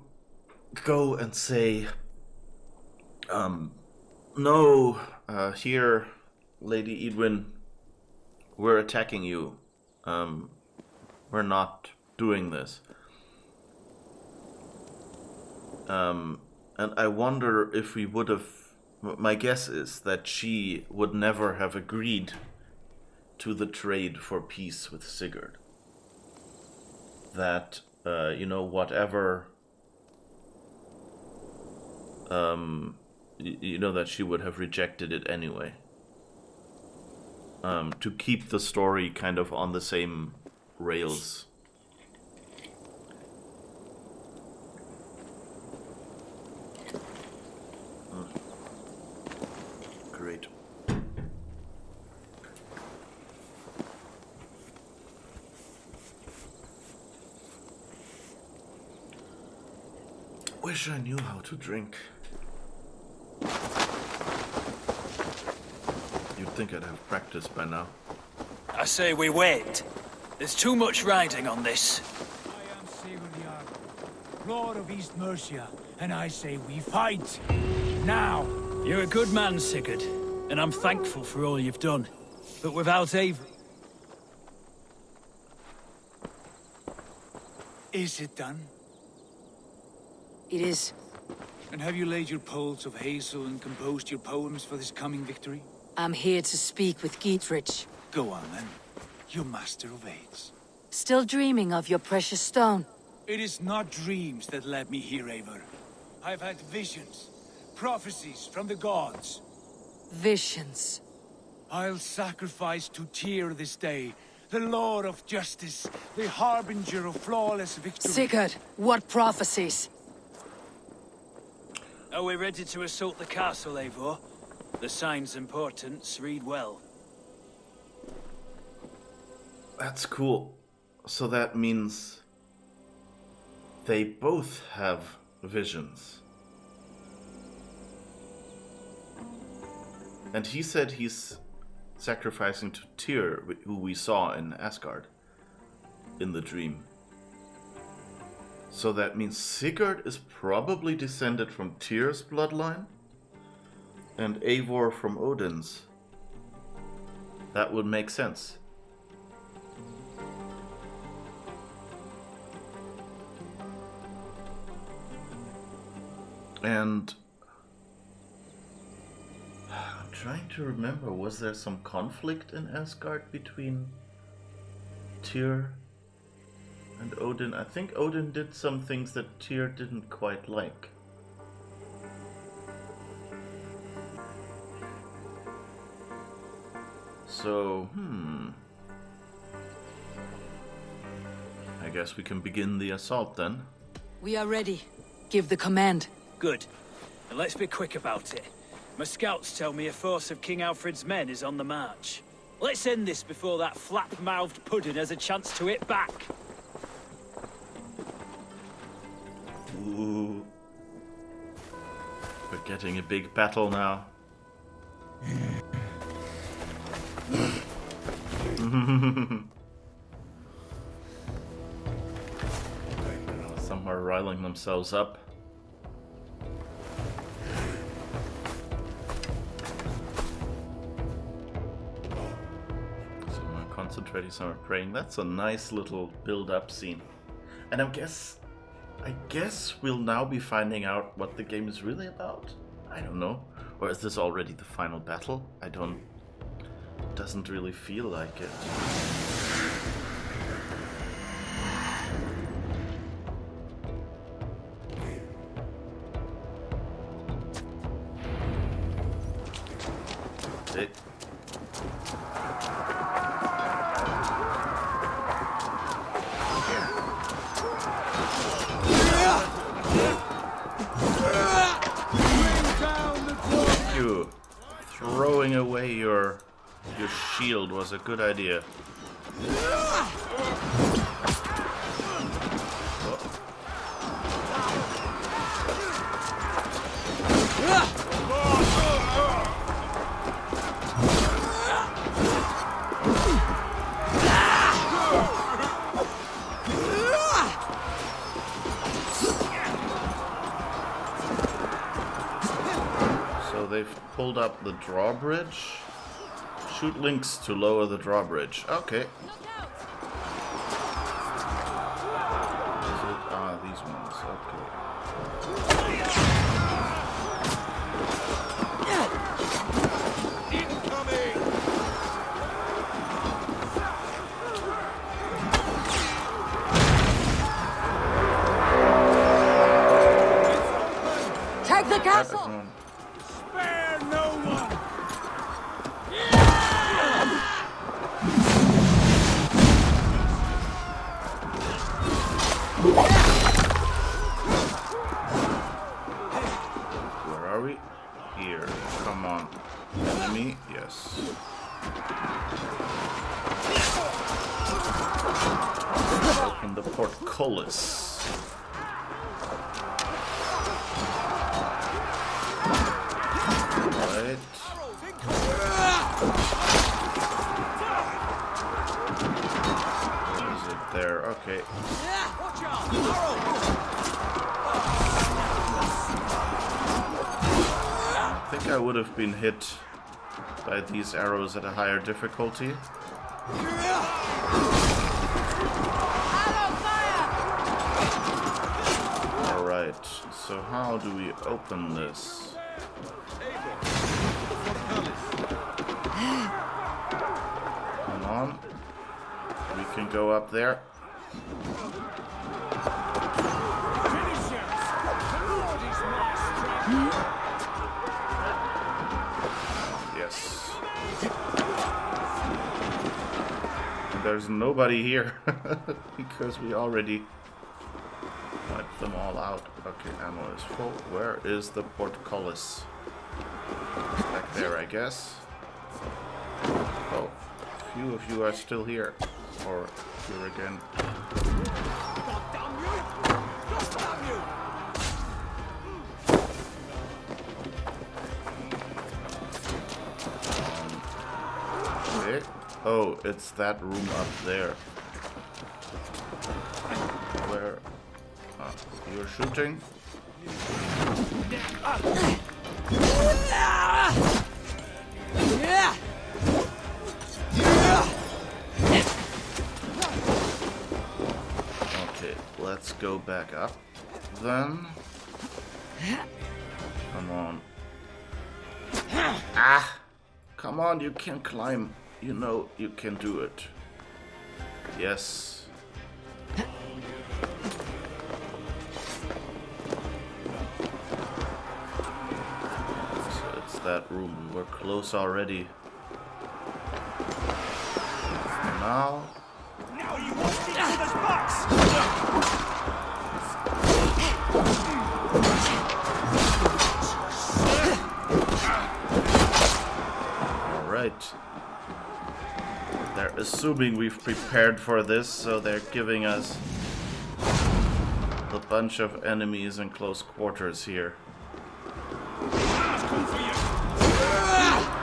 go and say, no, here, Lady Edwin, we're attacking you. We're not doing this. And I wonder if we would have... My guess is that she would never have agreed to the trade for peace with Sigurd. That, you know, whatever... you know, that she would have rejected it anyway. To keep the story kind of on the same rails. Great. Wish I knew how to drink. think I'd have practice by now. I say we wait. There's too much riding on this. I am Sigurd, Lord of East Mercia, and I say we fight. Now! You're a good man, Sigurd, and I'm thankful for all you've done. But without Avery... Is it done? It is. And have you laid your poles of hazel and composed your poems for this coming victory? I'm here to speak with Gietrich. Go on, then. You master of aids. Still dreaming of your precious stone? It is not dreams that led me here, Eivor. I've had visions, prophecies from the gods. Visions. I'll sacrifice to Tyr this day, the Lord of Justice, the harbinger of flawless victory. Sigurd, what prophecies? Are we ready to assault the castle, Eivor? The signs and portents read well. That's cool. So that means they both have visions. And he said he's sacrificing to Tyr, who we saw in Asgard, in the dream. So that means Sigurd is probably descended from Tyr's bloodline, and Eivor from Odin's. That would make sense. And I'm trying to remember, was there some conflict in Asgard between Tyr and Odin? I think Odin did some things that Tyr didn't quite like. So, I guess we can begin the assault then. We are ready. Give the command. Good. And let's be quick about it. My scouts tell me a force of King Alfred's men is on the march. Let's end this before that flap-mouthed pudding has a chance to hit back. Ooh. We're getting a big battle now. Some are riling themselves up. Some are concentrating, some are praying. That's a nice little build-up scene. And I guess we'll now be finding out what the game is really about. I don't know. Or is this already the final battle? Doesn't really feel like it. It. You throwing away your shield was a good idea. So they've pulled up the drawbridge. Shoot links to lower the drawbridge. Okay. Is it? Ah, these ones. Incoming! Take the castle! Spare no one! Where are we? Here. Come on. Enemy? Yes. Open the portcullis. Right. there. Okay. Watch out! I think I would have been hit by these arrows at a higher difficulty. Alright, so how do we open this? Come on. We can go up there. Yes. There's nobody here because we already wiped them all out. Okay, ammo is full. Where is the portcullis? Back there, I guess. Oh, a few of you are still here. Or here again. Okay. Oh, it's that room up there. Where? You're shooting? Okay, let's go back up then. Come on. Ah! Come on, you can climb. You know you can do it. Yes. So it's that room. We're close already. Now. Now you won't get into this box! Alright. They're assuming we've prepared for this, so they're giving us a bunch of enemies in close quarters here.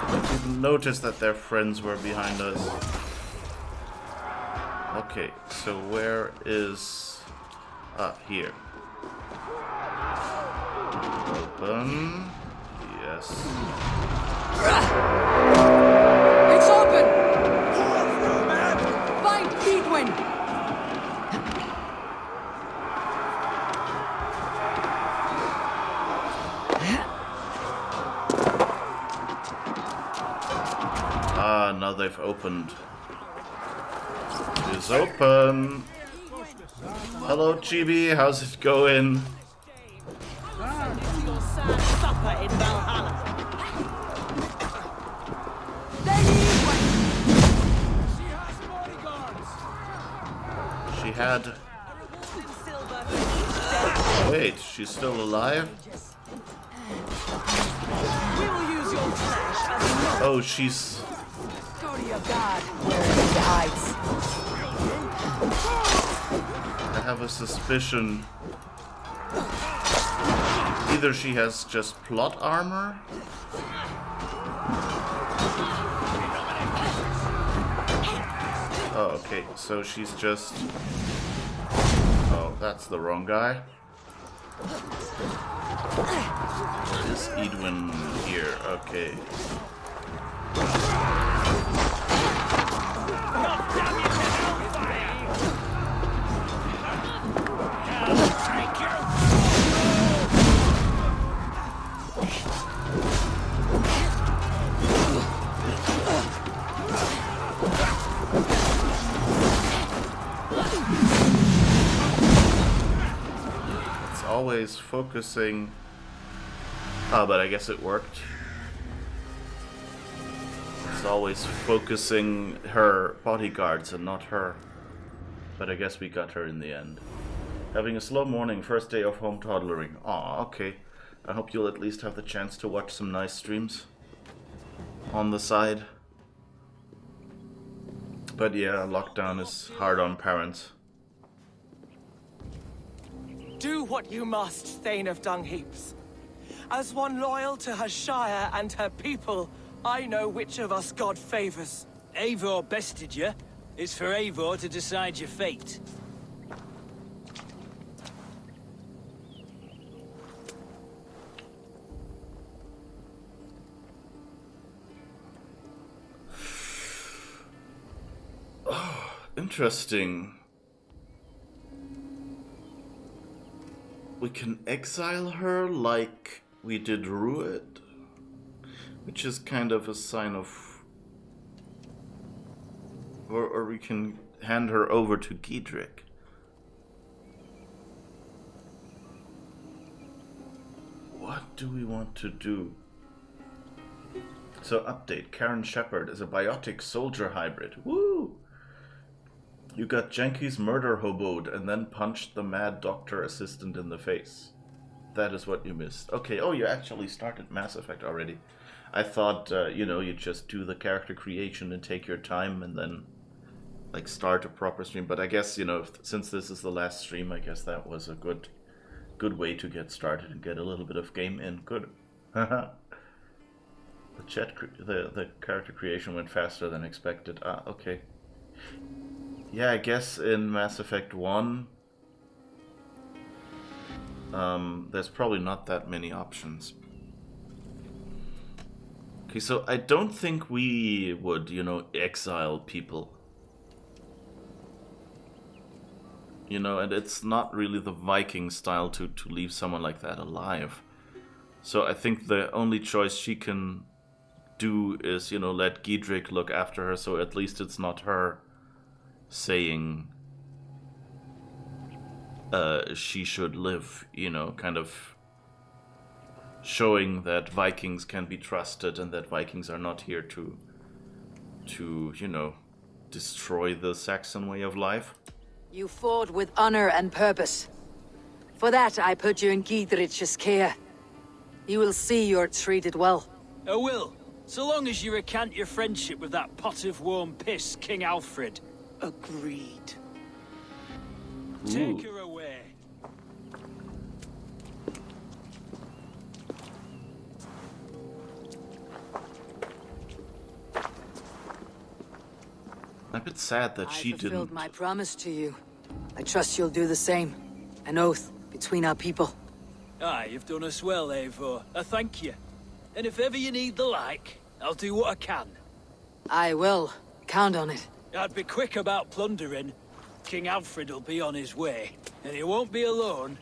I didn't notice that their friends were behind us. Okay, so where is... Ah, here. Open. Yes. It's open! Find Edwin! Ah, now they've opened. It's open. Hello, Chibi. How's it going? Your sad supper in Valhalla. She had... Wait, she's still alive? We will use your flesh as a Oh, she's... go to your god where he hides. I have a suspicion. Either she has just plot armor? Oh, okay, so she's just... Oh, that's the wrong guy. Where is Edwin here? Okay. Always focusing. Ah, but I guess it worked. It's always focusing her bodyguards and not her. But I guess we got her in the end. Having a slow morning, first day of home toddlering. Aw, okay. I hope you'll at least have the chance to watch some nice streams on the side. But yeah, lockdown is hard on parents. Do what you must, Thane of Dung Heaps. As one loyal to her shire and her people, I know which of us God favors. Eivor bested you. It's for Eivor to decide your fate. Interesting. We can exile her like we did Rued, which is kind of a sign of... Or we can hand her over to Giedrick. What do we want to do? So update, Karen Shepard is a biotic soldier hybrid. Woo! You got Jenki's murder hoboed and then punched the mad doctor assistant in the face. That is what you missed. Okay, oh, you actually started Mass Effect already. I thought, you know, you'd just do the character creation and take your time and then, like, start a proper stream. But I guess, you know, since this is the last stream, I guess that was a good way to get started and get a little bit of game in. Good. The the character creation went faster than expected. Ah, okay. Yeah, I guess in Mass Effect 1, there's probably not that many options. Okay, so I don't think we would, you know, exile people. You know, and it's not really the Viking style to leave someone like that alive. So I think the only choice she can do is, you know, let Giedrick look after her, so at least it's not her saying she should live, you know, kind of showing that Vikings can be trusted and that Vikings are not here to you know, destroy the Saxon way of life. You fought with honor and purpose. For that, I put you in Giedrich's care. You will see you're treated well. I will, so long as you recant your friendship with that pot of warm piss, King Alfred. Agreed. Take her away. I'm a bit sad that she I fulfilled didn't. my promise to you. I trust you'll do the same. An oath between our people. Aye, you've done us well, Eivor. I thank you. And if ever you need the like, I'll do what I can. I will. Count on it. I'd be quick about plundering. King Alfred will be on his way, and he won't be alone.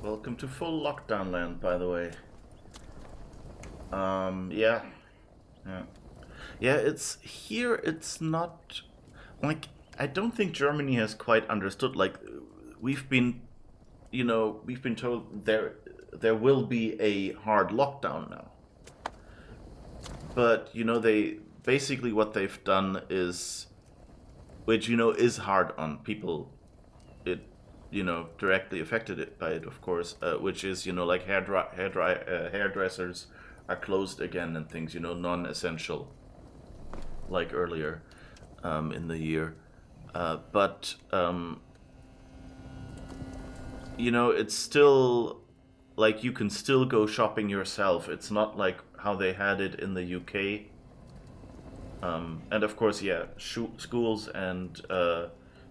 Welcome to full lockdown land, by the way. Yeah. It's here. It's not like, I don't think Germany has quite understood. Like, we've been, you know, we've been told there will be a hard lockdown now. But, you know, they basically, what they've done is, which, you know, is hard on people, it, you know, directly affected by it, of course, which is, you know, like hairdressers are closed again and things, you know, non-essential, like earlier in the year. But, you know, it's still, like, you can still go shopping yourself. It's not like how they had it in the UK. And of course, yeah, schools and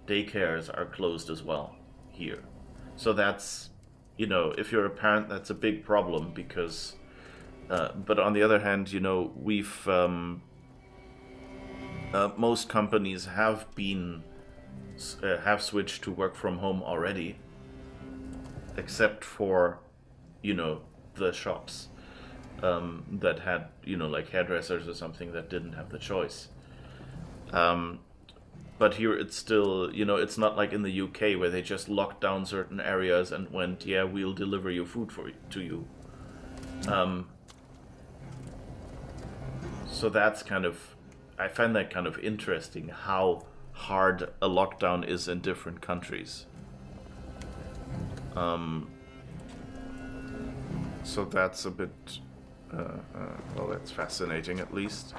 daycares are closed as well here. So that's, you know, if you're a parent, that's a big problem because... but on the other hand, you know, we've... most companies have switched to work from home already. Except for, you know, the shops that had, you know, like hairdressers or something that didn't have the choice. But here it's still, you know, it's not like in the UK where they just locked down certain areas and went, yeah, we'll deliver your food to you. So that's kind of, I find that kind of interesting how hard a lockdown is in different countries. So that's a bit, well, that's fascinating at least.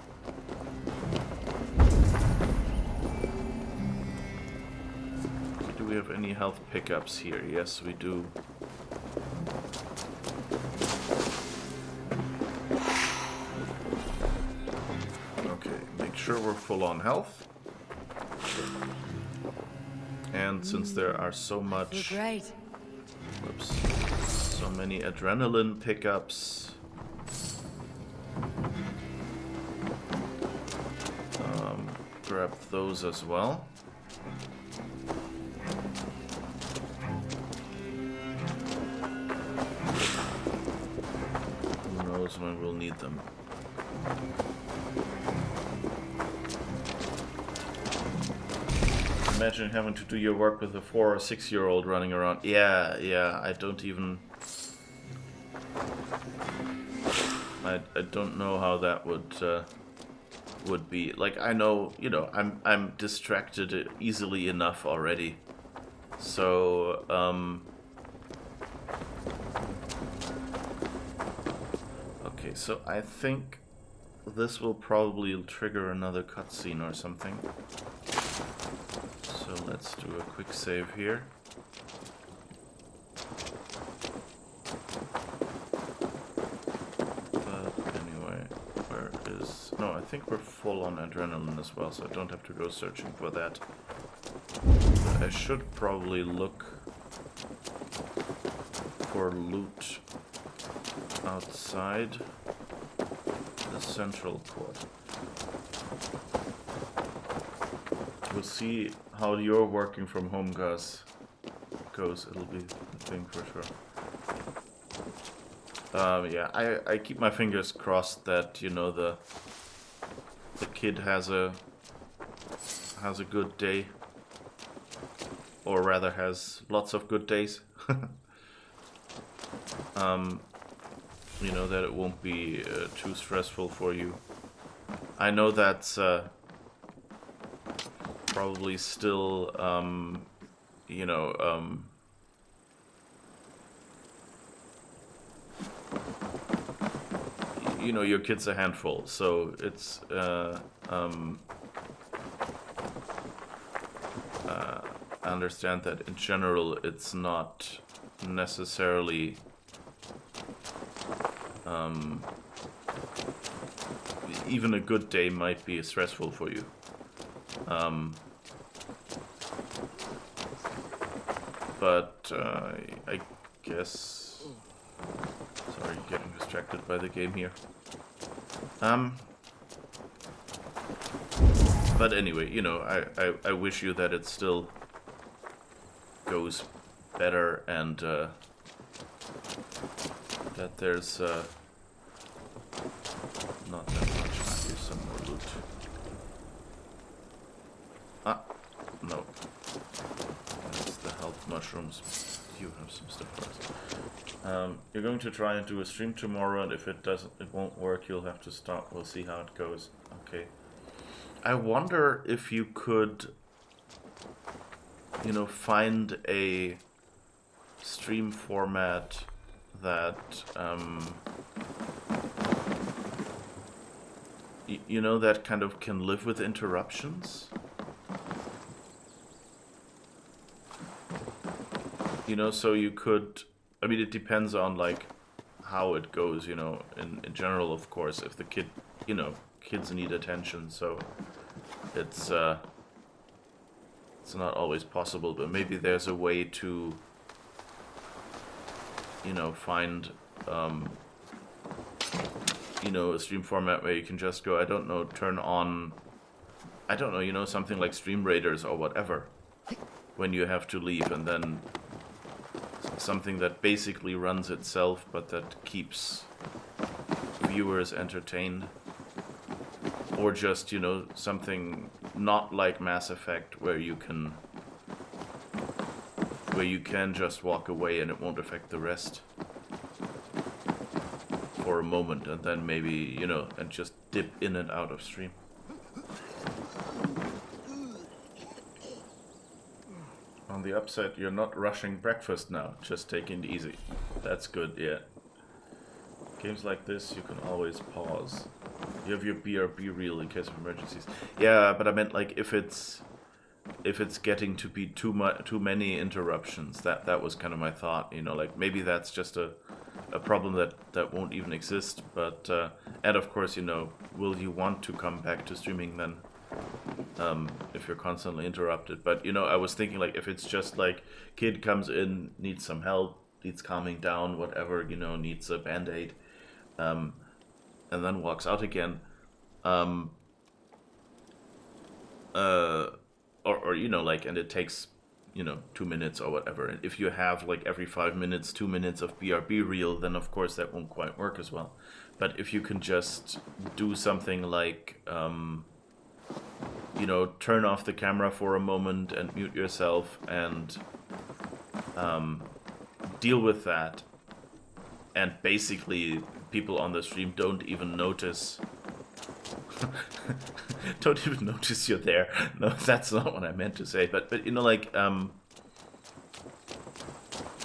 Do we have any health pickups here? Yes, we do. sure we're full on health. And since there are so much... Great. Oops. So many adrenaline pickups. Grab those as well. Who knows when we'll need them. Imagine having to do your work with a 4 or 6-year-old running around. Yeah, I don't even... I don't know how that would be. Like, I know, you know, I'm distracted easily enough already. So, okay, so I think this will probably trigger another cutscene or something. So let's do a quick save here. But anyway, where is... No, I think we're full on adrenaline as well, so I don't have to go searching for that. But I should probably look for loot outside the central court. We'll see how your working from home goes. It'll be a thing for sure. Yeah, I keep my fingers crossed that, you know, the kid has a good day, or rather has lots of good days. You know, that it won't be too stressful for you. I know that's probably still, you know, you know, your kid's a handful, so it's, I understand that in general it's not necessarily, even a good day might be stressful for you. But I guess... Sorry, getting distracted by the game here. But anyway, you know, I wish you that it still goes better and that there's not that much. Here's some more loot. Ah, no. That's the health mushrooms. You have some stuff for us. You're going to try and do a stream tomorrow, and if it won't work, you'll have to stop. We'll see how it goes. Okay. I wonder if you could, you know, find a stream format that, you know, that kind of can live with interruptions. You know, so you could, I mean, it depends on, like, how it goes, you know, in general, of course, if the kid, you know, kids need attention, so it's not always possible, but maybe there's a way to, you know, find, you know, a stream format where you can just go, I don't know, turn on, I don't know, you know, something like Stream Raiders or whatever, when you have to leave, and then something that basically runs itself, but that keeps viewers entertained. Or just, you know, something not like Mass Effect where you can just walk away and it won't affect the rest for a moment, and then maybe, you know, and just dip in and out of stream. On the upside, you're not rushing breakfast now, just taking it easy. That's good, yeah. Games like this, you can always pause. You have your BRB reel in case of emergencies. Yeah, but I meant, like, if it's getting to be too many interruptions, that was kind of my thought, you know, like maybe that's just a problem that won't even exist, but And of course, you know, will you want to come back to streaming then? If you're constantly interrupted. But, you know, I was thinking, like, if it's just like kid comes in, needs some help, needs calming down, whatever, you know, needs a band-aid, and then walks out again, or you know, like, and it takes, you know, 2 minutes or whatever. And if you have like every 5 minutes 2 minutes of BRB reel, then of course that won't quite work as well. But if you can just do something like you know, turn off the camera for a moment and mute yourself and deal with that, and basically people on the stream don't even notice don't even notice you're there. No, that's not what I meant to say. But you know, like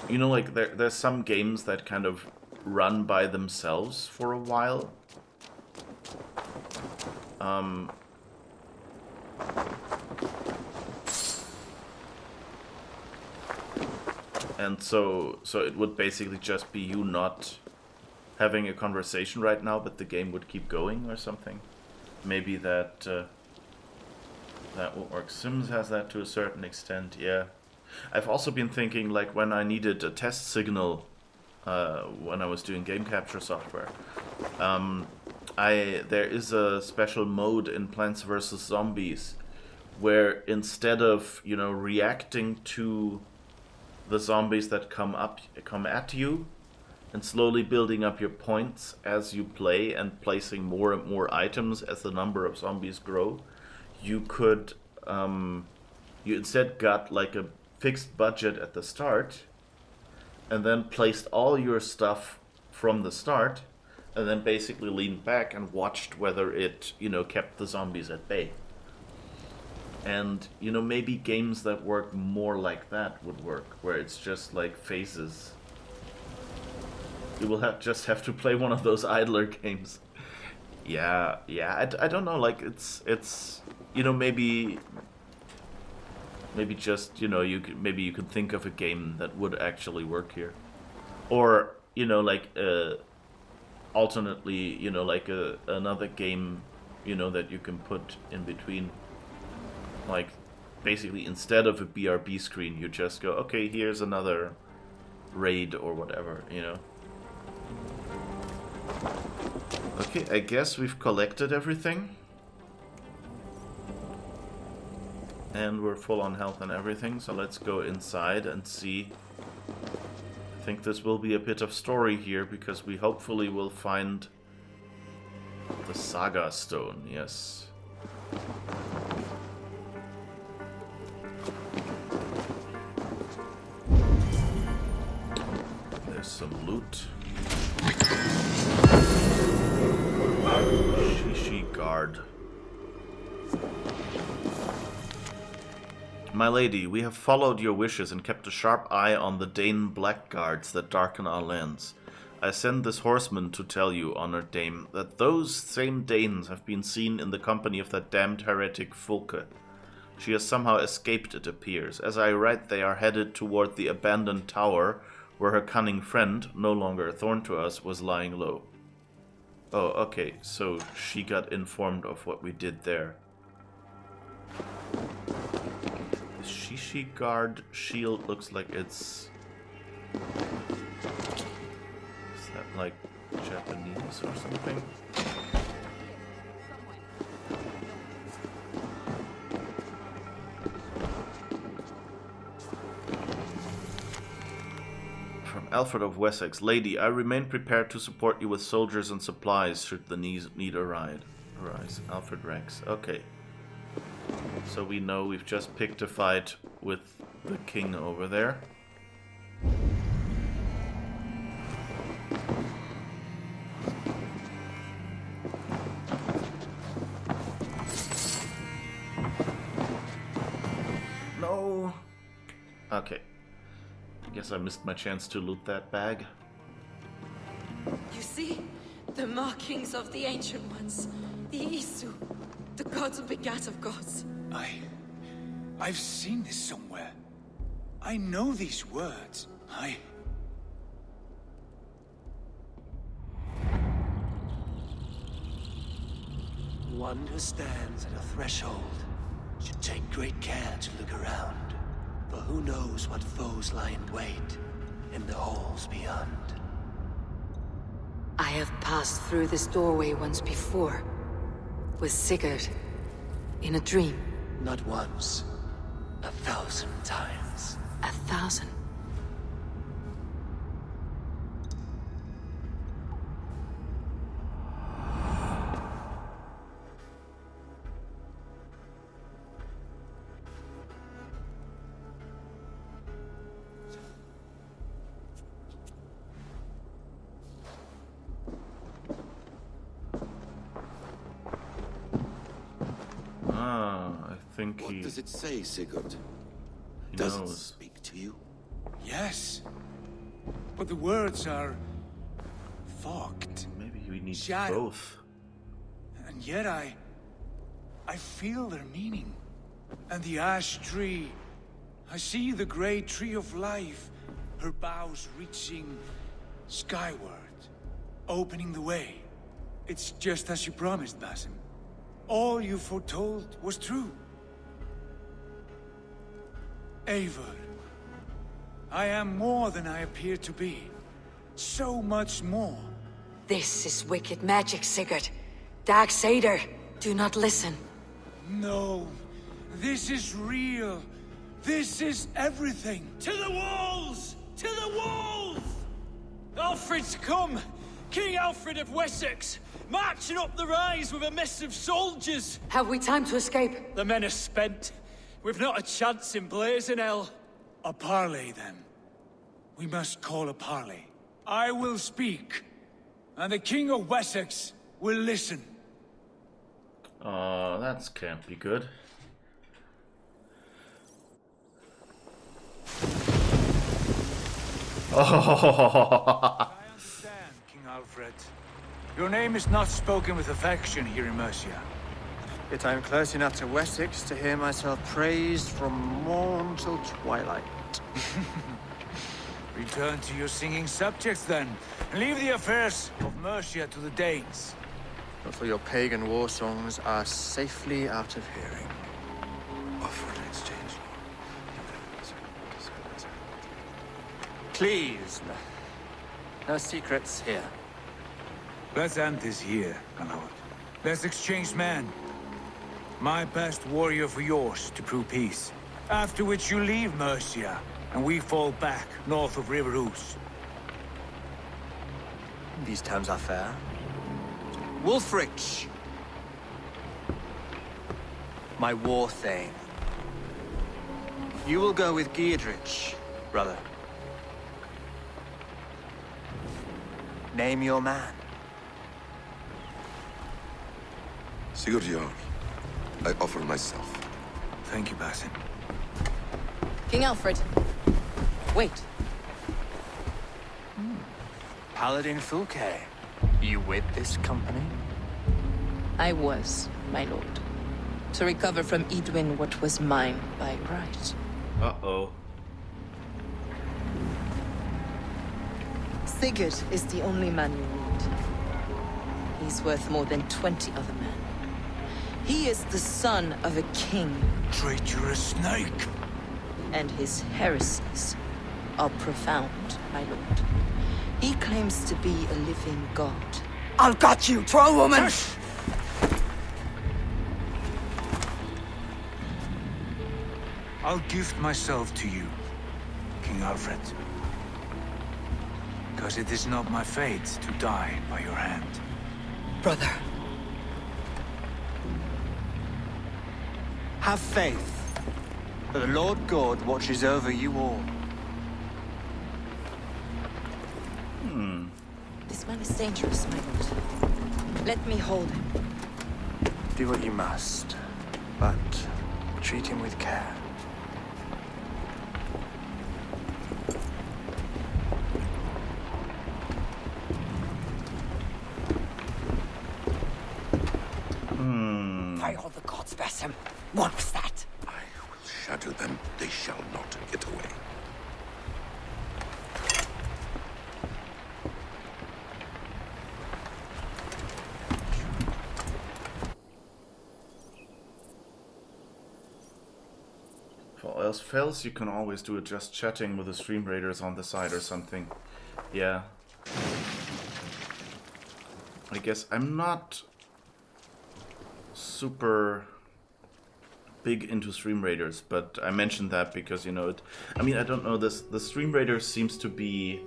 you know, like there's some games that kind of run by themselves for a while. And so it would basically just be you not having a conversation right now, but the game would keep going or something. Maybe that that will work. Sims has that to a certain extent, yeah. I've also been thinking, like, when I needed a test signal when I was doing game capture software, there is a special mode in Plants vs. Zombies where instead of, you know, reacting to the zombies that come at you and slowly building up your points as you play and placing more and more items as the number of zombies grow, you could you instead got like a fixed budget at the start and then placed all your stuff from the start and then basically leaned back and watched whether it, you know, kept the zombies at bay. And, you know, maybe games that work more like that would work, where it's just like phases. You will just have to play one of those idler games. Yeah, I don't know, like, it's you know, maybe just, you know, maybe you can think of a game that would actually work here. Or, you know, like, alternately, you know, like another game, you know, that you can put in between. Like, basically, instead of a BRB screen, you just go, okay, here's another raid or whatever, you know. Okay, I guess we've collected everything. And we're full on health and everything, so let's go inside and see. I think this will be a bit of story here, because we hopefully will find the Saga Stone, yes. There's some loot. Shishi guard. My lady, we have followed your wishes and kept a sharp eye on the Dane blackguards that darken our lands. I send this horseman to tell you, honored dame, that those same Danes have been seen in the company of that damned heretic Fulke. She has somehow escaped, it appears. As I write, they are headed toward the abandoned tower where her cunning friend, no longer a thorn to us, was lying low. Oh, okay, so she got informed of what we did there. The Shishi Guard shield looks like it's... Is that like Japanese or something? Alfred of Wessex. Lady, I remain prepared to support you with soldiers and supplies should the need arise. Alfred Rex. Okay. So we know we've just picked a fight with the king over there. No. Okay. Guess I missed my chance to loot that bag. You see? The markings of the Ancient Ones. The Isu. The gods begat of gods. I've seen this somewhere. I know these words. One who stands at a threshold should take great care to look around, for who knows what foes lie in wait in the halls beyond. I have passed through this doorway once before. With Sigurd. In a dream. Not once, 1,000 times. 1,000. I think What does it say, Sigurd? he Does it knows. speak to you? Yes. But the words are... fogged. Maybe we need Shadow. both. And yet I feel their meaning. And the ash tree. I see the great tree of life. Her boughs reaching skyward. Opening the way. It's just as you promised, Basim. All you foretold was true. Eivor. I am more than I appear to be. So much more. This is wicked magic, Sigurd. Darksader, do not listen. No. This is real. This is everything. To the walls! To the walls! Alfred's come! King Alfred of Wessex! Marching up the rise with a mess of soldiers! Have we time to escape? The men are spent. We've not a chance in blazing hell. A parley, then. We must call a parley. I will speak, and the King of Wessex will listen. That can't be good. I understand, King Alfred. Your name is not spoken with affection here in Mercia. Yet I am close enough to Wessex to hear myself praised from morn till twilight. Return to your singing subjects, then, and leave the affairs of Mercia to the Danes. But for your pagan war songs are safely out of hearing. Offer an exchange. Please, no secrets here. Let's end this here, my lord. Let's exchange men. My best warrior for yours to prove peace. After which you leave Mercia, and we fall back north of River Ouse. These terms are fair. Wulfrich! My war thane. You will go with Giedrich, brother. Name your man. Sigurd Jarl, I offer myself. Thank you, Basim. King Alfred. Wait. Paladin Fulke. You with this company? I was, my lord. To recover from Edwin what was mine by right. Uh-oh. Sigurd is the only man you need. He's worth more than 20 other men. He is the son of a king, Traitorous snake! and his heresies are profound, my lord. He claims to be a living god. I'll got you, troll woman! I'll gift myself to you, King Alfred. Because it is not my fate to die by your hand. Brother. Have faith, for the Lord God watches over you all. This man is dangerous, my lord. Let me hold him. Do what you must, but treat him with care. By all the gods, Basim. What was that? I will shadow them. They shall not get away. else fails, you can always do it just chatting with the stream raiders on the side or something. Yeah. I guess I'm not super big into stream raiders, but I mentioned that because, you know, it, I mean, I don't know, this, the stream raider seems to be,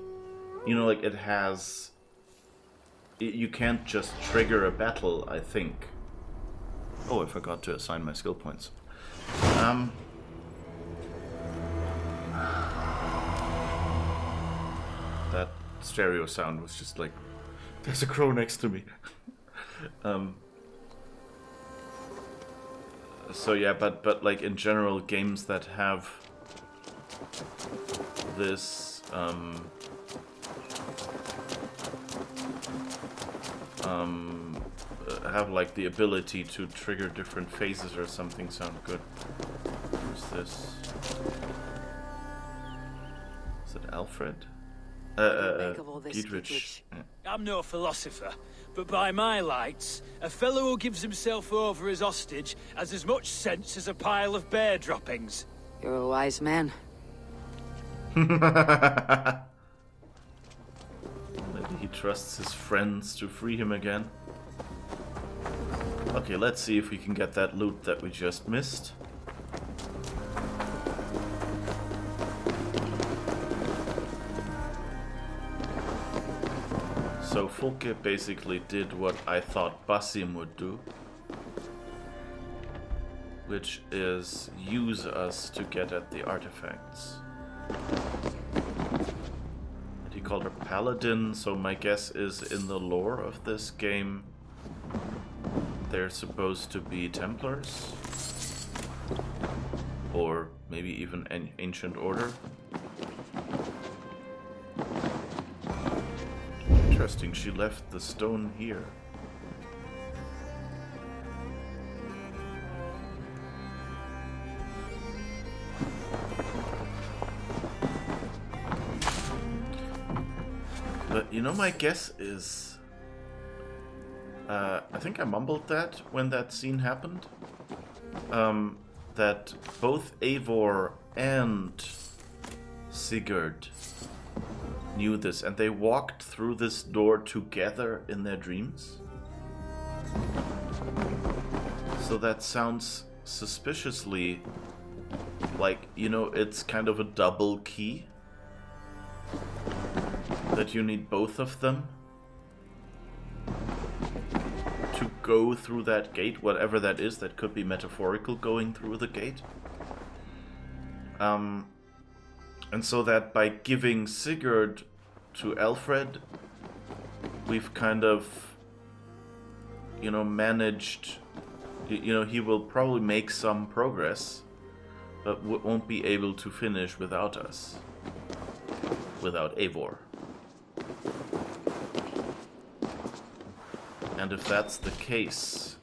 you know, like it has, you can't just trigger a battle, I think. Oh, I forgot to assign my skill points. That stereo sound was just like, there's a crow next to me. So yeah, but like in general, games that have this have like the ability to trigger different phases or something sound good. Who's this? Is it Alfred? Giedrich. I'm no philosopher, but by my lights, a fellow who gives himself over as hostage has as much sense as a pile of bear droppings. You're a wise man. Maybe he trusts his friends to free him again. Okay, let's see if we can get that loot that we just missed. So Folke basically did what I thought Basim would do, which is use us to get at the artifacts. And he called her Paladin, so my guess is in the lore of this game they're supposed to be Templars, or maybe even an ancient order. Interesting, she left the stone here. But you know, my guess is I think I mumbled that when that scene happened. That both Eivor and Sigurd knew this, and they walked through this door together in their dreams. So that sounds suspiciously like, you know, it's kind of a double key. That you need both of them to go through that gate, whatever that is. That could be metaphorical, going through the gate. And so that by giving Sigurd to Alfred, we've kind of, you know, managed, you know, he will probably make some progress, but won't be able to finish without us, without Eivor. And if that's the case,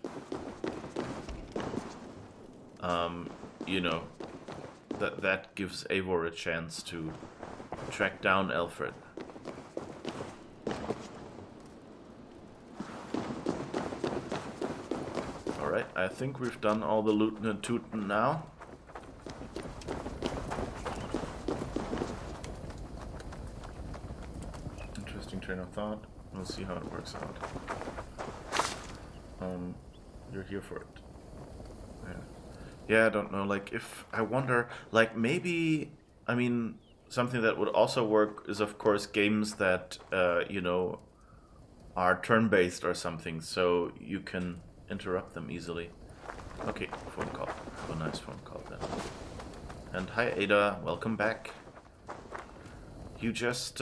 you know, that gives Eivor a chance to track down Alfred. Alright, I think we've done all the lootin' and tootin' now. Interesting train of thought. We'll see how it works out. You're here for it. Yeah, I don't know, like, if, I wonder, like, maybe, I mean, something that would also work is, of course, games that, you know, are turn-based or something, so you can interrupt them easily. Okay, phone call. Have a nice phone call then. And hi, Ada, welcome back. You just,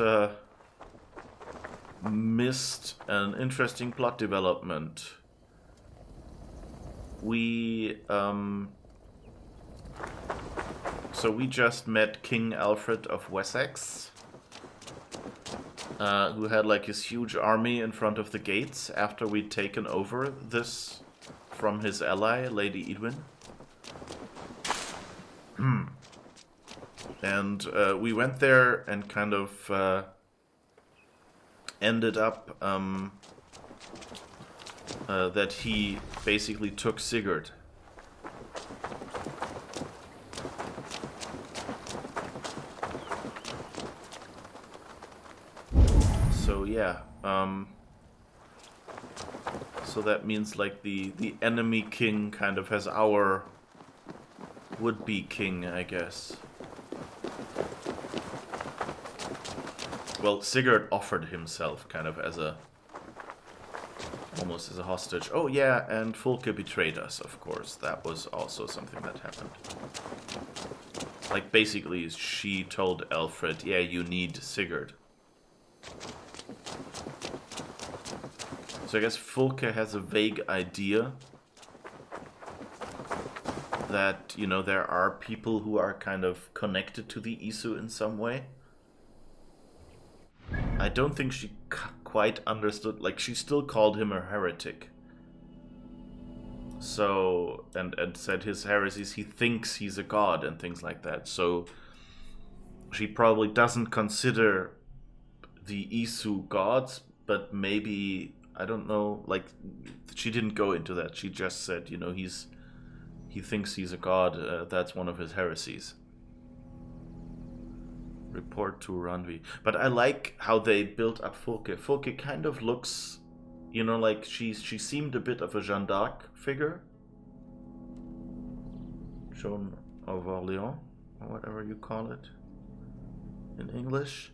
missed an interesting plot development. We, so we just met King Alfred of Wessex, who had like his huge army in front of the gates after we'd taken over this from his ally, Lady Edwin. And we went there and kind of ended up that he basically took Sigurd. so yeah. So that means like the enemy king kind of has our would-be king, I guess. Well, Sigurd offered himself kind of as a almost as a hostage. Oh yeah, and Fulke betrayed us, of course. That was also something that happened. Like basically she told Alfred, yeah, you need Sigurd. So I guess Fulke has a vague idea that, you know, there are people who are kind of connected to the Isu in some way. I don't think she quite understood, like she still called him a heretic. So, and said his heresies, he thinks he's a god and things like that. So she probably doesn't consider the Isu gods, but maybe, I don't know, like she didn't go into that. She just said, you know, he thinks he's a god, that's one of his heresies. Report to Ranvi. But I like how they built up Fulke. Fulke kind of looks, you know, like she seemed a bit of a Jeanne d'Arc figure. Joan of Orleans, or whatever you call it in English.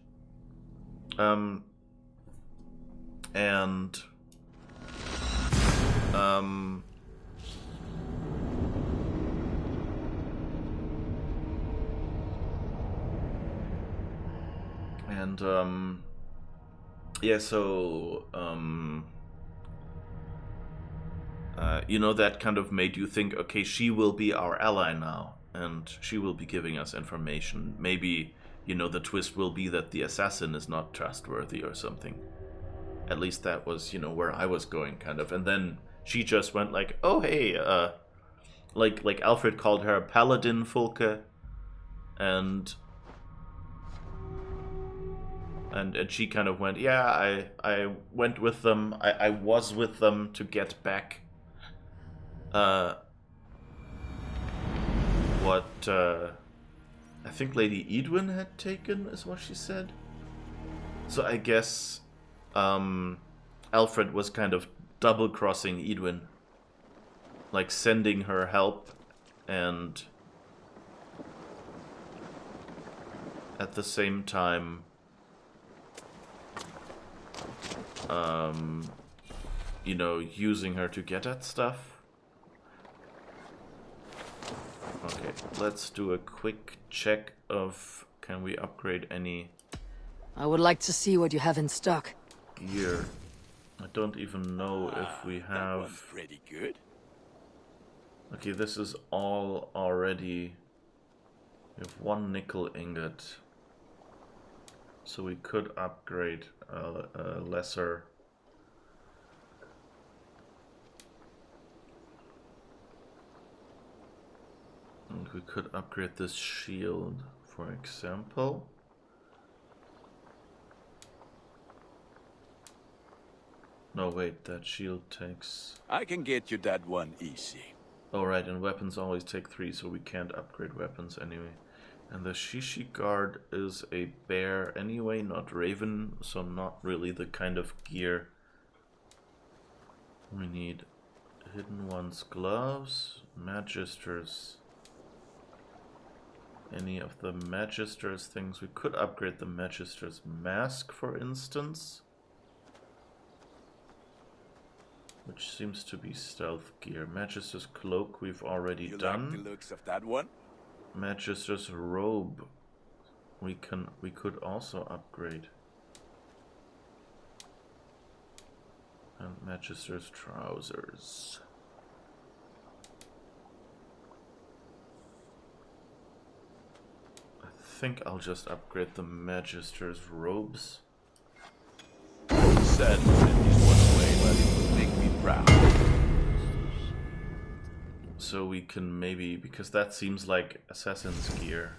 Yeah, so you know, that kind of made you think, okay, she will be our ally now, and she will be giving us information. Maybe, you know, the twist will be that the assassin is not trustworthy or something. At least that was, you know, where I was going, kind of. And then she just went like, oh, hey, like Alfred called her Paladin Fulke, and she kind of went, yeah, I went with them, I was with them to get back what I think Lady Edwin had taken, is what she said. So I guess Alfred was kind of double-crossing Edwin, like sending her help and at the same time you know, using her to get at stuff. Okay, let's do a quick check of, can we upgrade any I would like to see what you have in stock. gear? I don't even know if we That one's have... pretty good. Okay, this is all already... We have one nickel ingot. So we could upgrade a lesser... And we could upgrade this shield, for example. No, wait, that shield takes... I can get you that one easy. Oh, right, and weapons always take 3, so we can't upgrade weapons anyway. And the Shishi guard is a bear anyway, not raven, so not really the kind of gear we need. Hidden One's gloves, Magister's... Any of the Magister's things. We could upgrade the Magister's mask, for instance. Which seems to be stealth gear. Magister's cloak we've already done. Like the looks of that one? Magister's robe we could also upgrade. And Magister's trousers. I think I'll just upgrade the Magister's robes. Sad to send this one away, but it would make me proud. So we can maybe, because that seems like assassin's gear.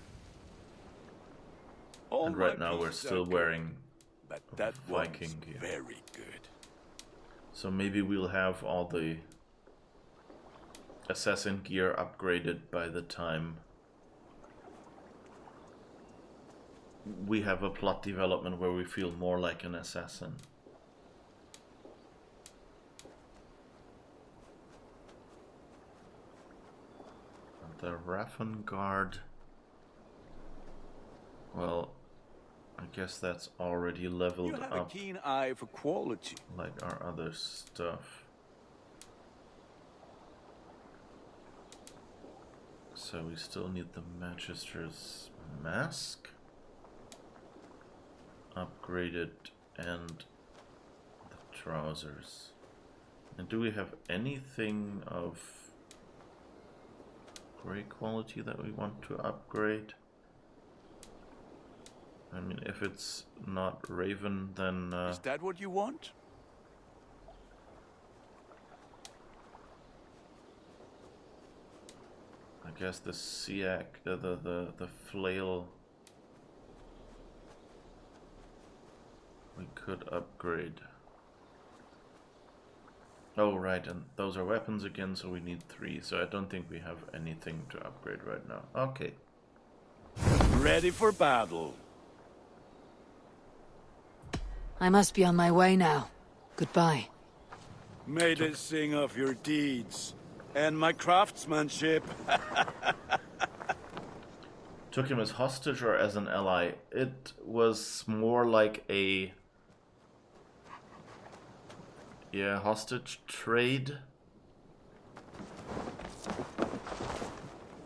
All And right my now we're pieces still are good, wearing but that Viking one's gear. very good. So maybe we'll have all the assassin gear upgraded by the time we have a plot development where we feel more like an assassin. The Raffen Guard. Well, I guess that's already leveled up. You have a keen eye for quality. Like our other stuff. So we still need the Magister's Mask upgraded and the trousers. And do we have anything of great quality that we want to upgrade? I mean, if it's not Raven, then Is that what you want? I guess the Siak, the flail, we could upgrade. Oh right, and those are weapons again, so we need 3. So I don't think we have anything to upgrade right now. Okay. Ready for battle. I must be on my way now. Goodbye. May they sing of your deeds and my craftsmanship. Took him as hostage or as an ally? It was more like a hostage trade.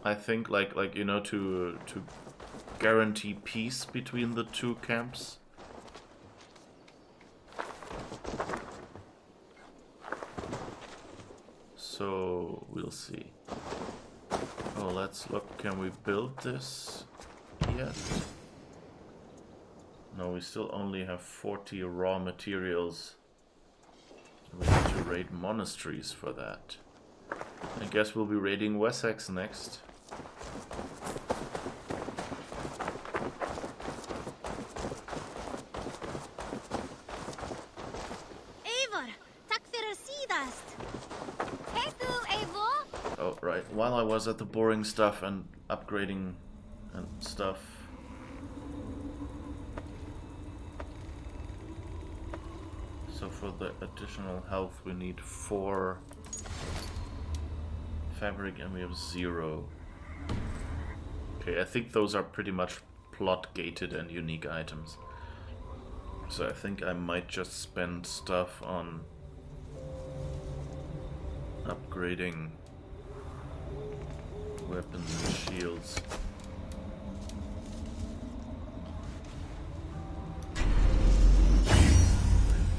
I think like you know, to guarantee peace between the two camps. So we'll see. Oh, let's look. Can we build this yet? No, we still only have 40 raw materials. We need to raid monasteries for that. I guess we'll be raiding Wessex next. Oh, right. While I was at the boring stuff and upgrading and stuff. So for the additional health we need 4 fabric and we have 0. Okay, I think those are pretty much plot gated and unique items. So I think I might just spend stuff on upgrading weapons and shields.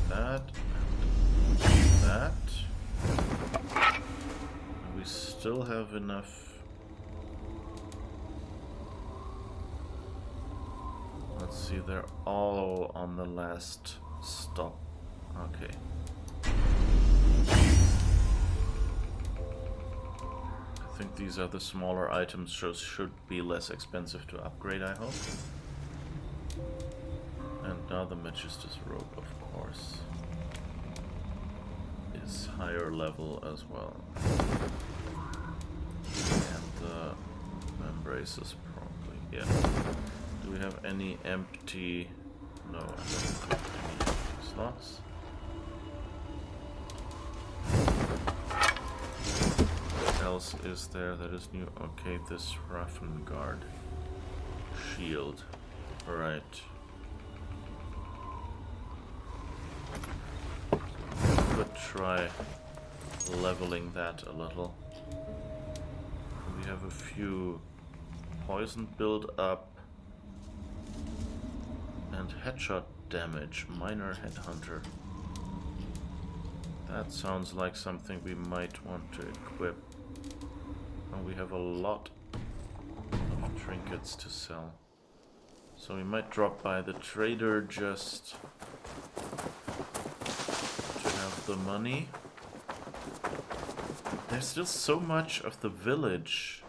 That and that. And we still have enough. Let's see, they're all on the last stop. Okay. I think these are the smaller items, so should be less expensive to upgrade, I hope. And now the Magister's robe, of course, is higher level as well. And the embraces probably, yeah. Do we have any empty? No, I don't have any empty slots. What else is there that is new? Okay, this Raffen Guard shield. Right. Could try leveling that a little. We have a few poison build up and headshot damage, minor headhunter. That sounds like something we might want to equip. And we have a lot of trinkets to sell. So we might drop by the trader just to have the money. There's still so much of the village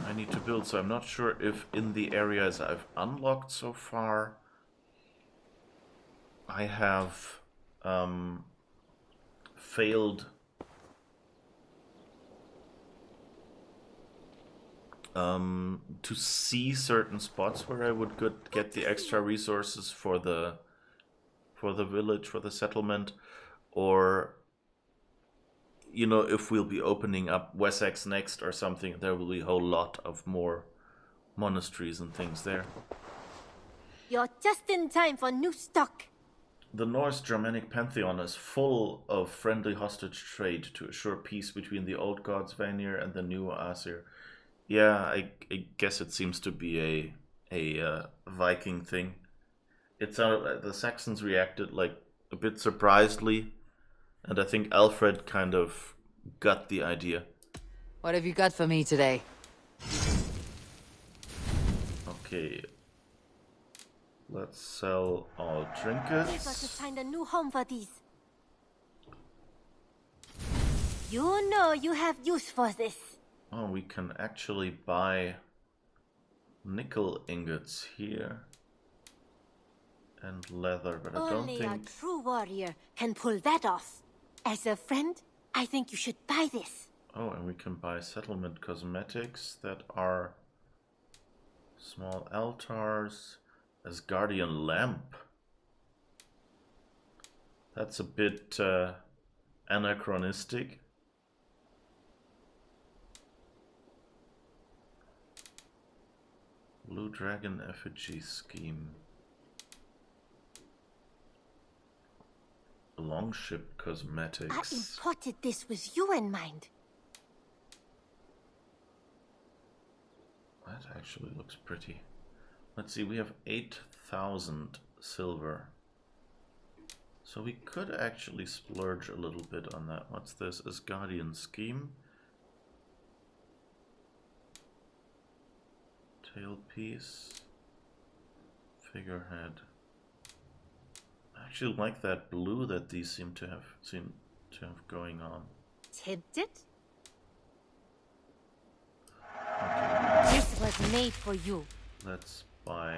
I need to build, so I'm not sure if in the areas I've unlocked so far I have failed to see certain spots where I would get the extra resources for the village, for the settlement, or you know, if we'll be opening up Wessex next or something, there will be a whole lot of more monasteries and things there. You're just in time for new stock. The Norse Germanic pantheon is full of friendly hostage trade to assure peace between the old gods Vanir and the new Aesir. Yeah, I guess it seems to be a Viking thing. It sounded the Saxons reacted like a bit surprisedly, and I think Alfred kind of got the idea. What have you got for me today? Okay. Let's sell all We've got to trinkets. find a new home for these. You know you have use for this. Oh, we can actually buy nickel ingots here. And leather, but I don't Only a think... true warrior can pull that off. As a friend, I think you should buy this. Oh, and we can buy settlement cosmetics that are small altars, Asgardian lamp. That's a bit anachronistic. Blue Dragon effigy scheme. Longship I cosmetics. imported this with you in mind. That actually looks pretty. Let's see, we have 8,000 silver. So we could actually splurge a little bit on that. What's this? Asgardian scheme. Tailpiece. Figurehead. I actually like that blue that these seem to have going on. Tempted? Okay, This was made for you. let's buy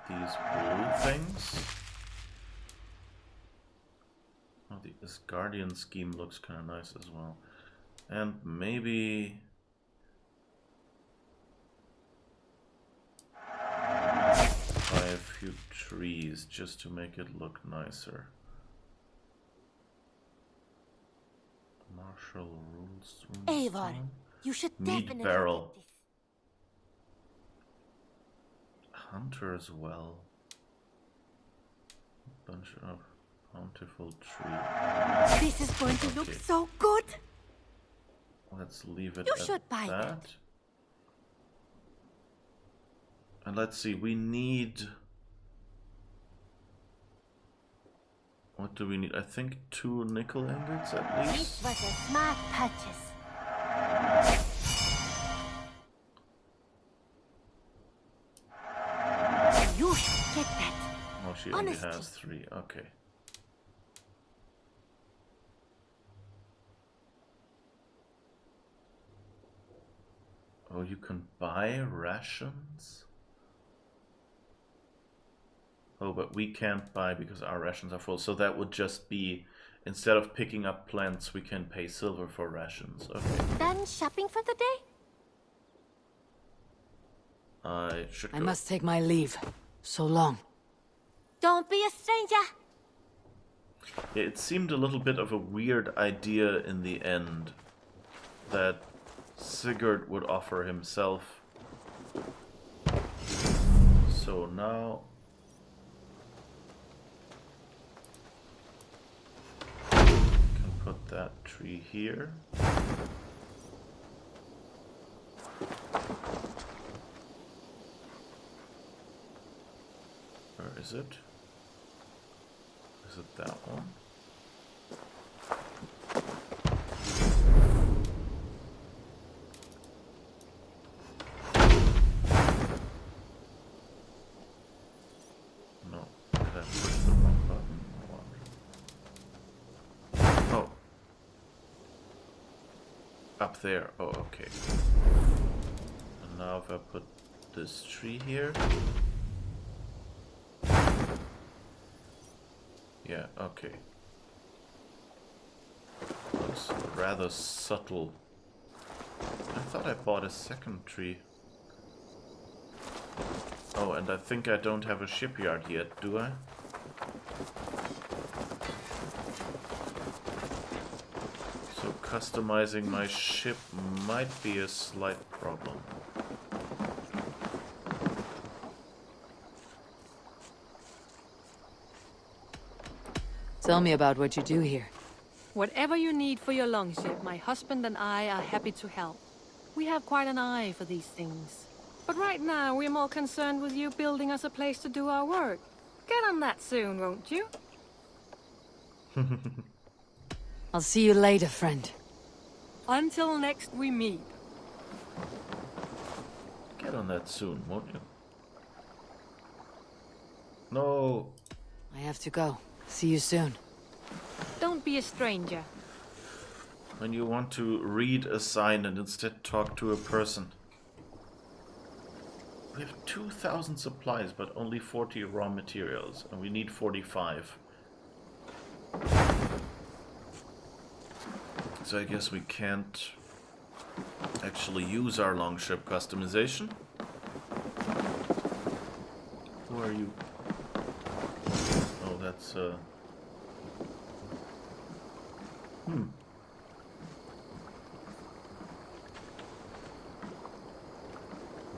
these blue things. Oh, the Asgardian scheme looks kind of nice as well. And maybe... buy a few trees just to make it look nicer. Martial rules. Eivor, you should Meat definitely barrel. get this. Hunter's well. Bunch of bountiful tree. This is going to look Okay. so good. Let's leave it You at should buy that. that. And let's see, we need... What do we need? I think 2 nickel ingots at This least. was a smart purchase. You should get that. Oh, she only Honestly. has 3. Okay. Oh, you can buy rations? Oh, but we can't buy because our rations are full. So that would just be, instead of picking up plants, we can pay silver for rations. Okay. Done shopping for the day? I should I go. must take my leave. So long. Don't be a stranger. Yeah, it seemed a little bit of a weird idea in the end that Sigurd would offer himself. So now... can put that tree here. Where is it? Is it that one? No, did I push the wrong button? I wonder. Oh. Up there. Oh, okay. And now if I put this tree here. Yeah, okay. Looks rather subtle. I thought I bought a second tree. Oh, and I think I don't have a shipyard yet, do I? So customizing my ship might be a slight problem. Tell me about what you do here. Whatever you need for your longship, my husband and I are happy to help. We have quite an eye for these things. But right now, we're more concerned with you building us a place to do our work. Get on that soon, won't you? I'll see you later, friend. Until next we meet. Get on that soon, won't you? No. I have to go. See you soon. Don't be a stranger. When you want to read a sign and instead talk to a person. We have 2,000 supplies, but only 40 raw materials, and we need 45. So I guess we can't actually use our longship customization. Who are you? Oh, that's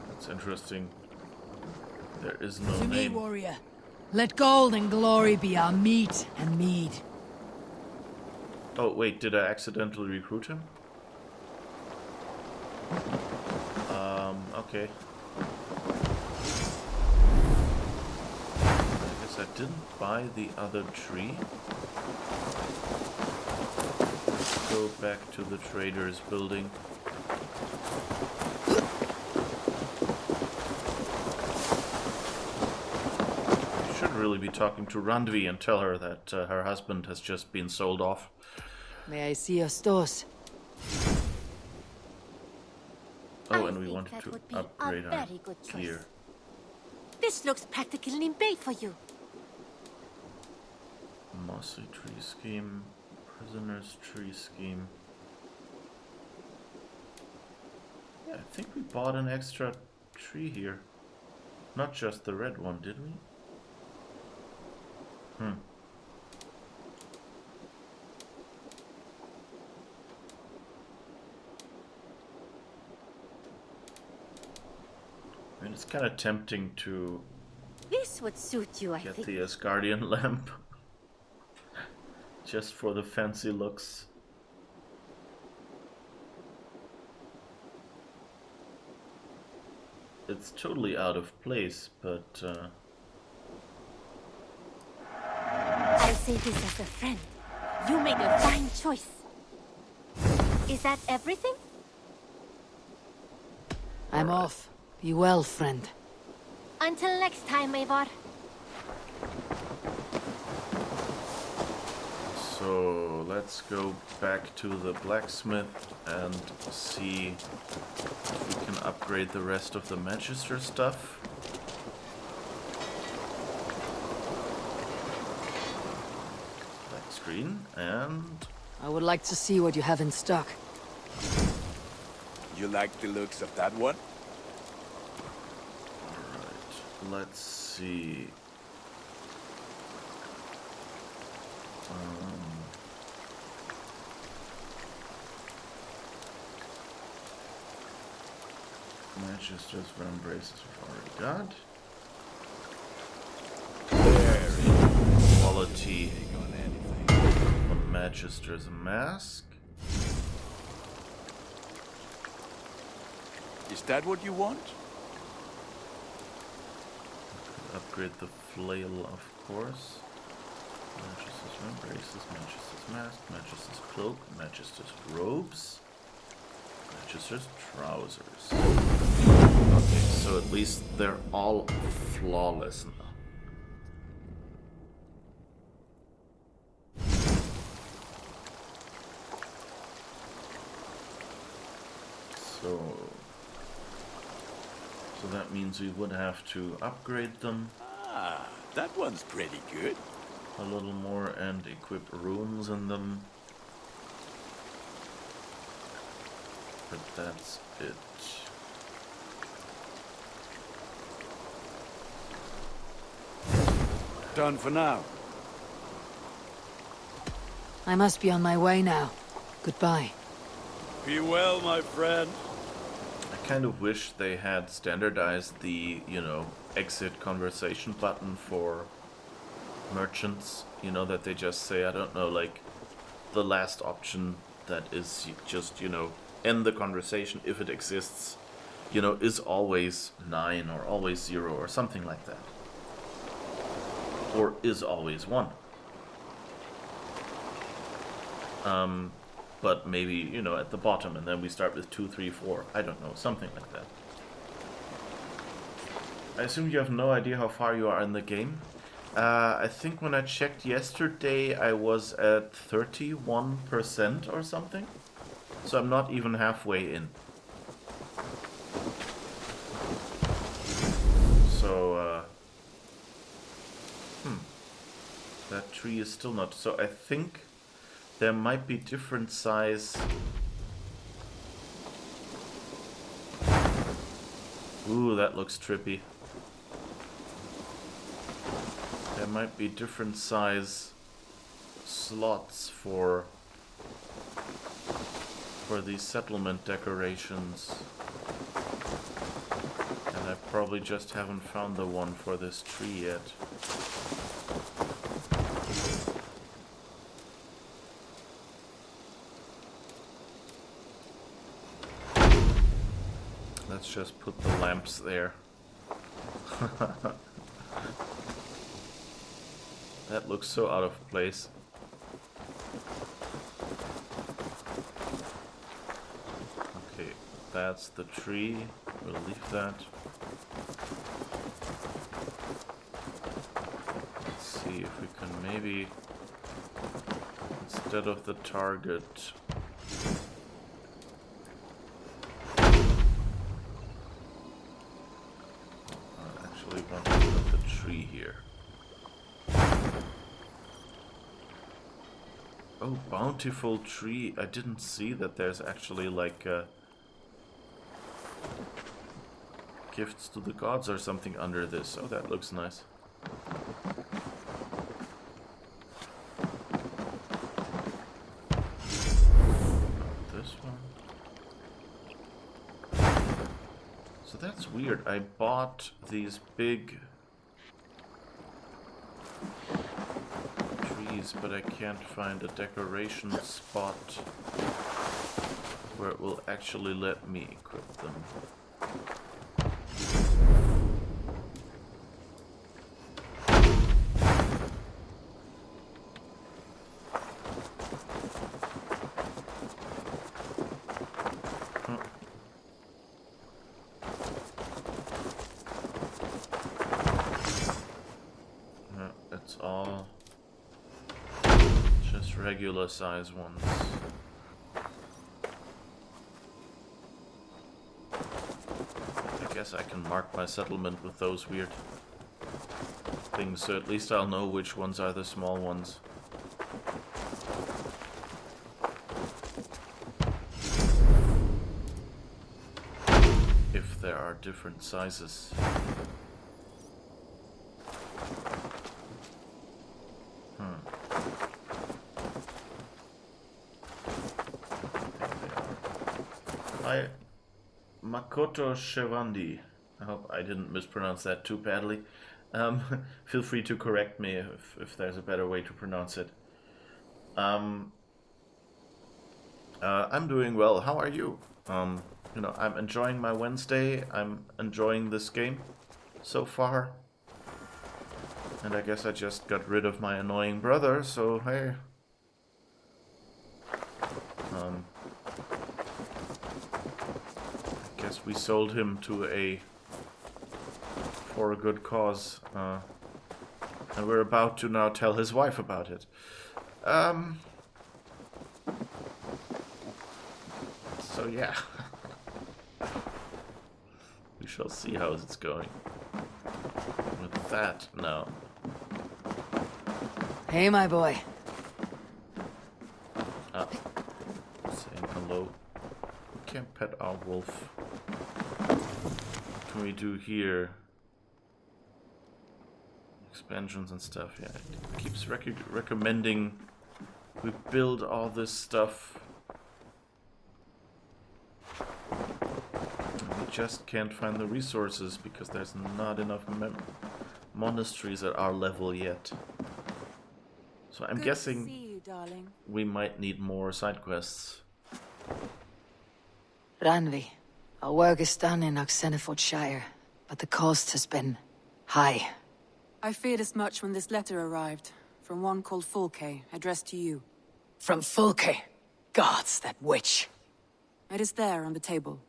That's interesting. There is no To me, name. warrior. Let gold and glory be our meat and mead. Oh, wait, did I accidentally recruit him? Okay. I guess I didn't buy the other tree. Go back to the trader's building. I should really be talking to Randvi and tell her that her husband has just been sold off. May I see your stores? Oh, and we wanted to upgrade our gear. This looks practically made for you. Mossy tree scheme, prisoners tree scheme. Yeah, I think we bought an extra tree here. Not just the red one, did we? I mean, it's kind of tempting to This would suit you, I get think. the Asgardian lamp. Just for the fancy looks. It's totally out of place, but I say this as a friend. You made a fine choice. Is that everything? I'm off. Be well, friend. Until next time, Eivor. so let's go back to the blacksmith and see if we can upgrade the rest of the Manchester stuff. Black screen, and I would like to see what you have in stock. You like the looks of that one? alright, let's see. Manchester's van braces we've already got. Quality on Manchester's mask. Is that what you want? Upgrade the flail, of course. Manchester's van braces, Manchester's mask, Manchester's cloak, Manchester's robes, Manchester's trousers. Okay, so at least they're all flawless now. So that means we would have to upgrade them Ah, that one's pretty good. a little more and equip runes in them. but that's it. Done for now. I must be on my way now. Goodbye. Be well, my friend. I kind of wish they had standardized the, exit conversation button for merchants. That they just say, I don't know, like, the last option that is just, end the conversation if it exists, is always 9 or always 0 or something like that. Or is always 1. But maybe, at the bottom, and then we start with 2, 3, 4. I don't know, something like that. I assume you have no idea how far you are in the game. I think when I checked yesterday, I was at 31% or something. So I'm not even halfway in. So, that tree is still not... So I think there might be different size... Ooh, that looks trippy. There might be different size slots for these settlement decorations. And I probably just haven't found the one for this tree yet. Let's just put the lamps there. That looks so out of place. Okay, that's the tree. We'll leave that. Let's see if we can maybe, instead of the target, I actually want to put the tree here. Oh, bountiful tree. I didn't see that there's actually like gifts to the gods or something under this. Oh, that looks nice. This one. So that's weird. I bought these big but I can't find a decoration spot where it will actually let me equip them. It's all just regular size ones. I guess I can mark my settlement with those weird things, so at least I'll know which ones are the small ones. If there are different sizes. Hi, Makoto Shevandi. I hope I didn't mispronounce that too badly. Feel free to correct me if there's a better way to pronounce it. I'm doing well. How are you? I'm enjoying my Wednesday. I'm enjoying this game so far. And I guess I just got rid of my annoying brother, so hey. I guess we sold him for a good cause, and we're about to now tell his wife about it. So yeah, we shall see how it's going. With that, no. Hey, my boy. Saying hello. can't pet our wolf. What can we do here? Expansions and stuff, yeah. It keeps recommending we build all this stuff. We just can't find the resources because there's not enough monasteries at our level yet. So I'm guessing to see you, darling. we might need more side quests. Ranvi, our work is done in Oxenfordshire, but the cost has been high. I feared as much when this letter arrived, from one called Fulke, addressed to you. From Fulke? Gods, that witch. It is there on the table.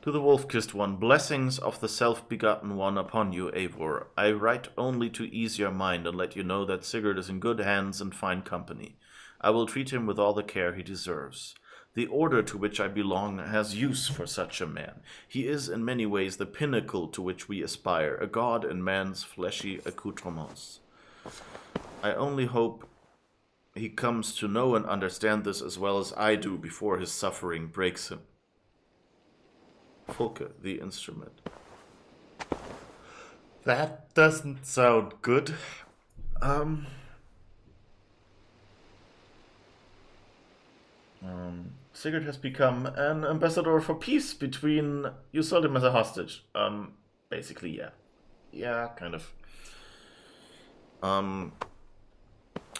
To the Wolf-Kissed One, blessings of the Self-Begotten One upon you, Eivor. I write only to ease your mind and let you know that Sigurd is in good hands and fine company. I will treat him with all the care he deserves. The order to which I belong has use for such a man. He is in many ways the pinnacle to which we aspire, a god in man's fleshy accoutrements. I only hope he comes to know and understand this as well as I do before his suffering breaks him. Fulke, the instrument. That doesn't sound good. Sigurd has become an ambassador for peace between... You sold him as a hostage. Basically, yeah. Yeah, kind of.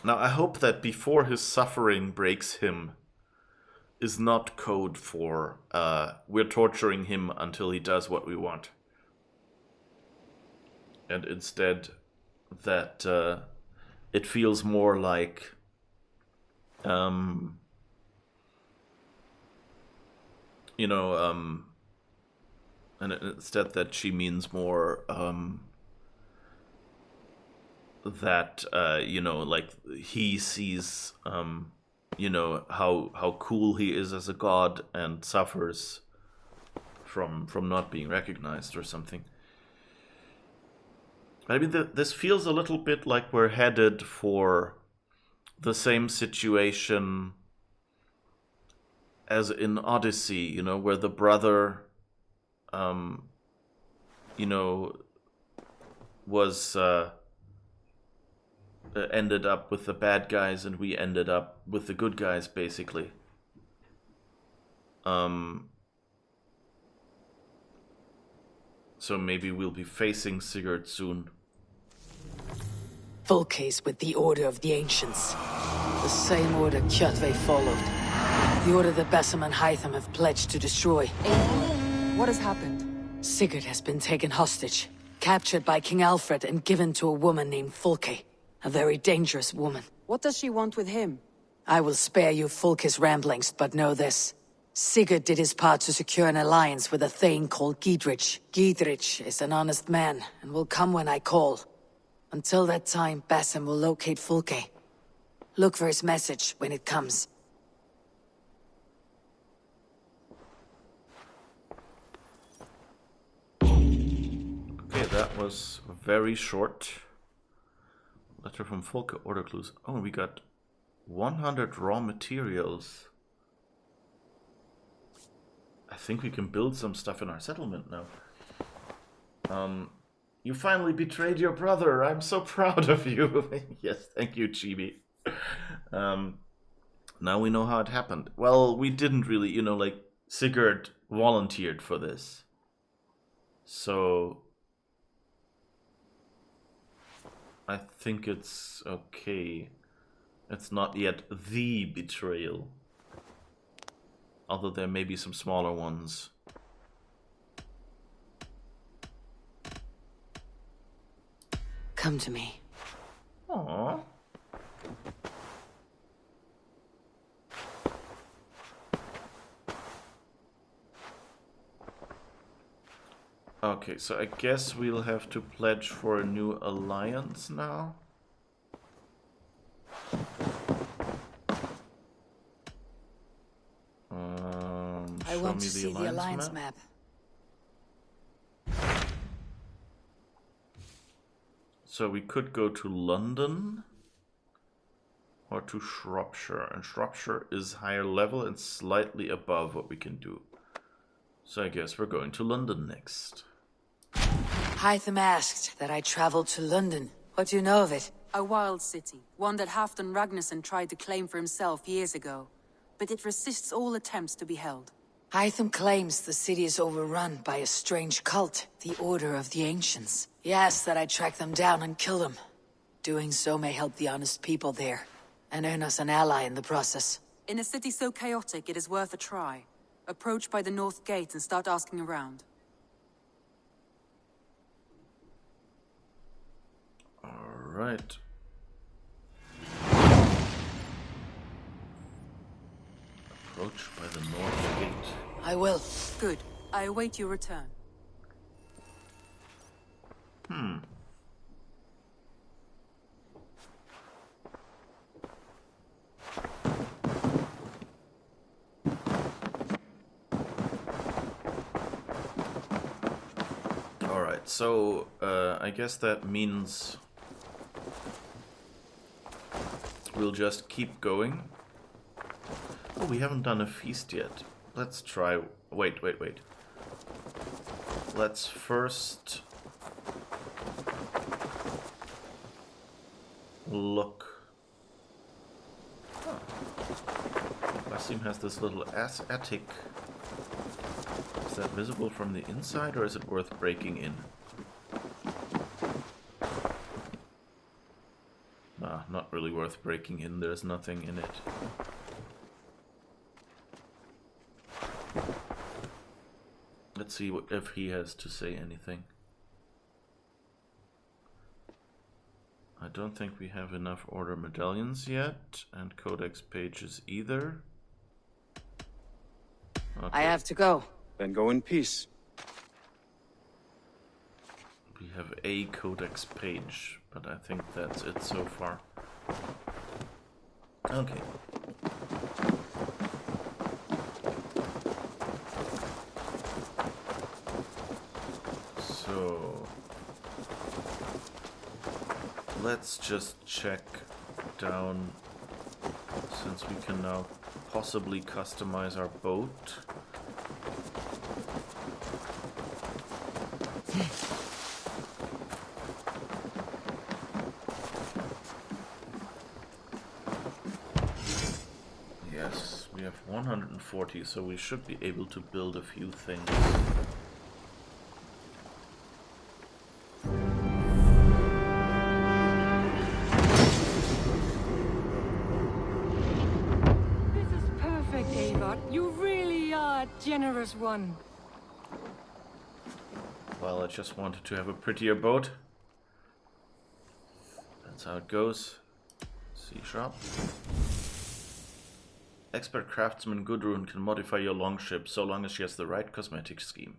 Now, I hope that before his suffering breaks him is not code for we're torturing him until he does what we want. And instead that it feels more like and instead that she means more that like he sees how cool he is as a god and suffers from not being recognized or something. I mean, this feels a little bit like we're headed for the same situation as in Odyssey, where the brother, was ended up with the bad guys and we ended up with the good guys, basically. So maybe we'll be facing Sigurd soon. Fulke's with the Order of the Ancients. The same order Kjotve followed. The order that Basim and Hytham have pledged to destroy. What has happened? Sigurd has been taken hostage, captured by King Alfred and given to a woman named Fulke. A very dangerous woman. What does she want with him? I will spare you Fulke's ramblings, but know this. Sigurd did his part to secure an alliance with a thane called Gidrich. Gidrich is an honest man, and will come when I call. Until that time, Basim will locate Fulke. Look for his message when it comes. Okay, that was very short. Letter from Fulke, order clues. Oh, we got 100 raw materials. I think we can build some stuff in our settlement now. You finally betrayed your brother. I'm so proud of you. Yes, thank you, Chibi. Now we know how it happened. Well, we didn't really, Sigurd volunteered for this. So I think it's okay. It's not yet the betrayal. Although there may be some smaller ones. Come to me. Aww. Okay, so I guess we'll have to pledge for a new alliance now. I want to see the alliance map. So we could go to London, or to Shropshire. And Shropshire is higher level and slightly above what we can do. So I guess we're going to London next. Hytham asked that I travel to London. What do you know of it? A wild city, one that Halfdan Ragnarsson tried to claim for himself years ago. But it resists all attempts to be held. Hytham claims the city is overrun by a strange cult, the Order of the Ancients. He asks that I track them down and kill them. Doing so may help the honest people there, and earn us an ally in the process. In a city so chaotic, it is worth a try. Approach by the North Gate and start asking around. Alright. Approach by the North Gate. I will. Good. I await your return. Alright, so I guess that means we'll just keep going. Oh, we haven't done a feast yet. Let's try... Wait. Let's first look. Oh. Basim has this little attic. Is that visible from the inside, or is it worth breaking in? Nah, not really worth breaking in. There's nothing in it. Let's see if he has to say anything. I don't think we have enough order medallions yet, and codex pages either. Okay. I have to go. Then go in peace. We have a codex page, but I think that's it so far. Okay. So let's just check down, since we can now possibly customize our boat. Yes, we have 140, so we should be able to build a few things. Generous one. Well, I just wanted to have a prettier boat. That's how it goes. C#. Expert craftsman Gudrun can modify your longship so long as she has the right cosmetic scheme.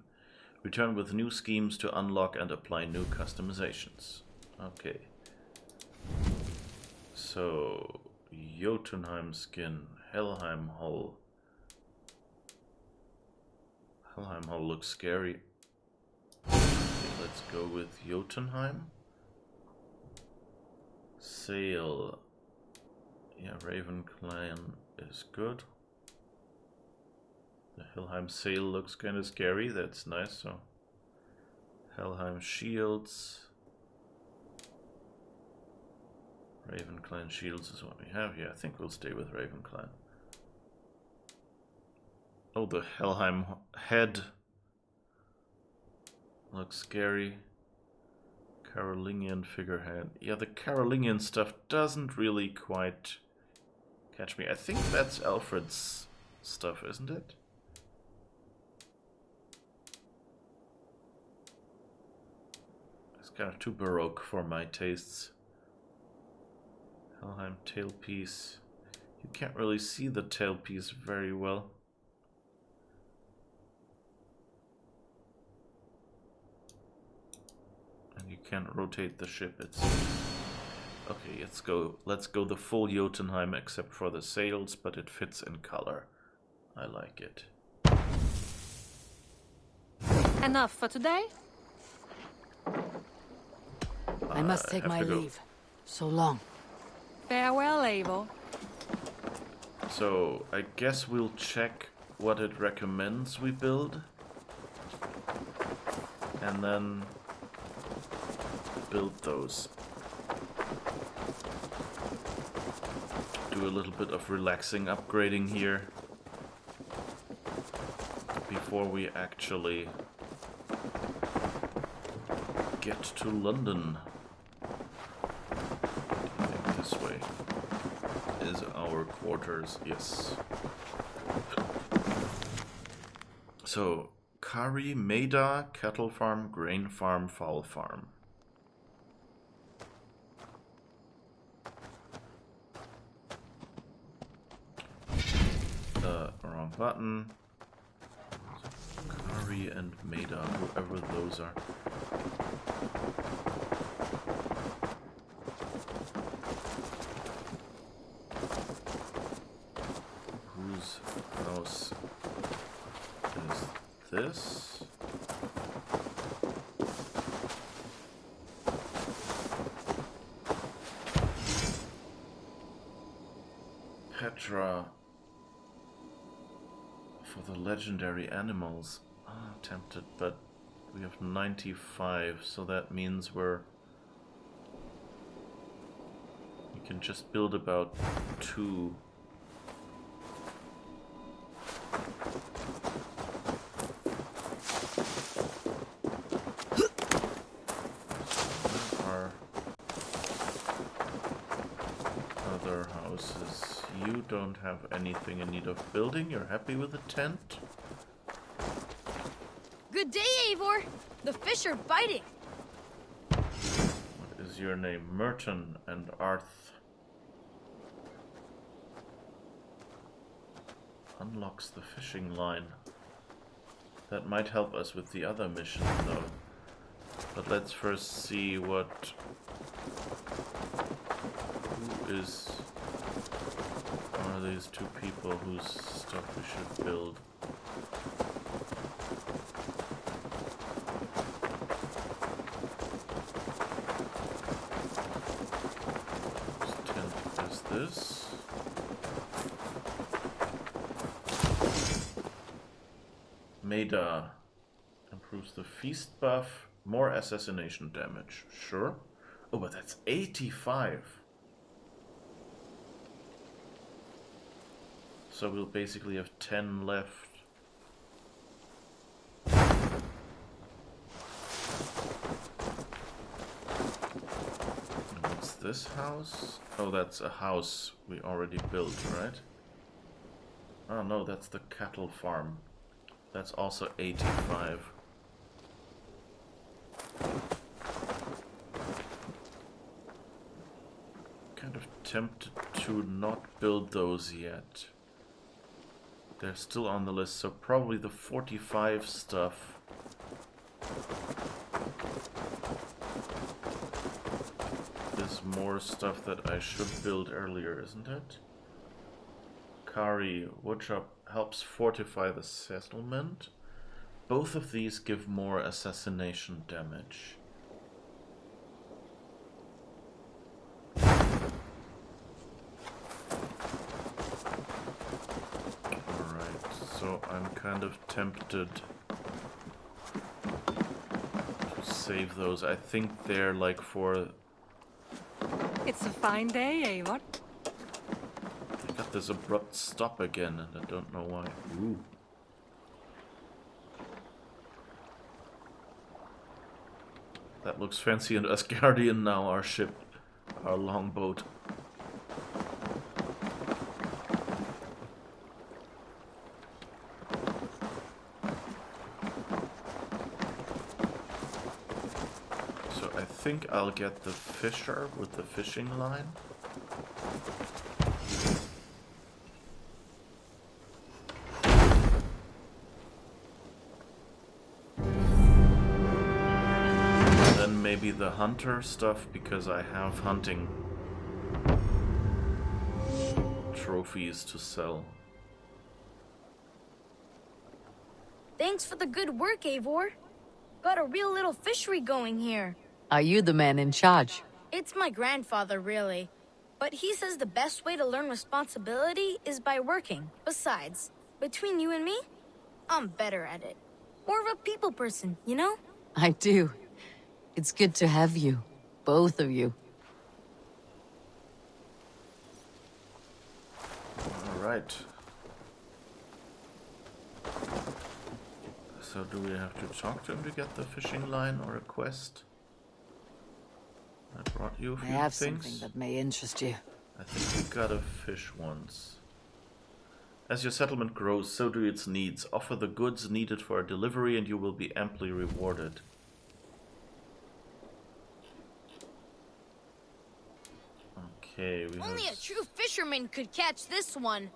Return with new schemes to unlock and apply new customizations. Okay. So, Jotunheim skin, Helheim hull. Helheim hull looks scary. Okay, let's go with Jotunheim. Sail. Yeah, Raven Clan is good. The Helheim sail looks kind of scary. That's nice. So, Helheim shields. Raven Clan shields is what we have here. I think we'll stay with Raven Clan. Oh, the Helheim head looks scary. Carolingian figurehead. Yeah, the Carolingian stuff doesn't really quite catch me. I think that's Alfred's stuff, isn't it? It's kind of too baroque for my tastes. Helheim tailpiece. You can't really see the tailpiece very well. And you can't rotate the ship itself. Okay, let's go the full Jotunheim except for the sails, but it fits in color. I like it. Enough for today? I must take my leave. So long. Farewell, Eivor. So I guess we'll check what it recommends we build. And then build those. Do a little bit of relaxing upgrading here before we actually get to London. I think this way is our quarters, yes. So, Kari, Maida, cattle farm, grain farm, fowl farm. Wrong button. Kari and Maida, whoever those are. Whose house is this? Petra for the legendary animals. Tempted, but we have 95, so that means we can just build about 2. Our other houses. You don't have anything in need of building. You're happy with a tent? Good day, Eivor. The fish are biting. What is your name? Merton and Arth. Unlocks the fishing line. That might help us with the other mission, though. But let's first see what... Who is... Are these two people whose stuff we should build? This. Maida improves the feast buff, more assassination damage. Sure. Oh, but that's 85. So we'll basically have 10 left. What's this house? Oh, that's a house we already built, right? Oh no, that's the cattle farm. That's also 85. Kind of tempted to not build those yet. They're still on the list, so probably the 45 stuff. Is more stuff that I should build earlier, isn't it? Kari, woodshop helps fortify the settlement. Both of these give more assassination damage. Alright, so I'm kind of tempted to save those. I think they're like for... It's a fine day, Eivor. I got this abrupt stop again, and I don't know why. Ooh. That looks fancy and Asgardian now, our ship, our longboat. So I think I'll get the fisher with the fishing line. Maybe the hunter stuff, because I have hunting trophies to sell. Thanks for the good work, Eivor. Got a real little fishery going here. Are you the man in charge? It's my grandfather, really. But he says the best way to learn responsibility is by working. Besides, between you and me, I'm better at it. More of a people person, you know? I do. It's good to have you. Both of you. All right. So do we have to talk to him to get the fishing line or a quest? I brought you a few I have things. something that may interest you. I think we got a fish once. As your settlement grows, so do its needs. Offer the goods needed for a delivery and you will be amply rewarded. Okay, we Only have... a true fisherman could catch this one.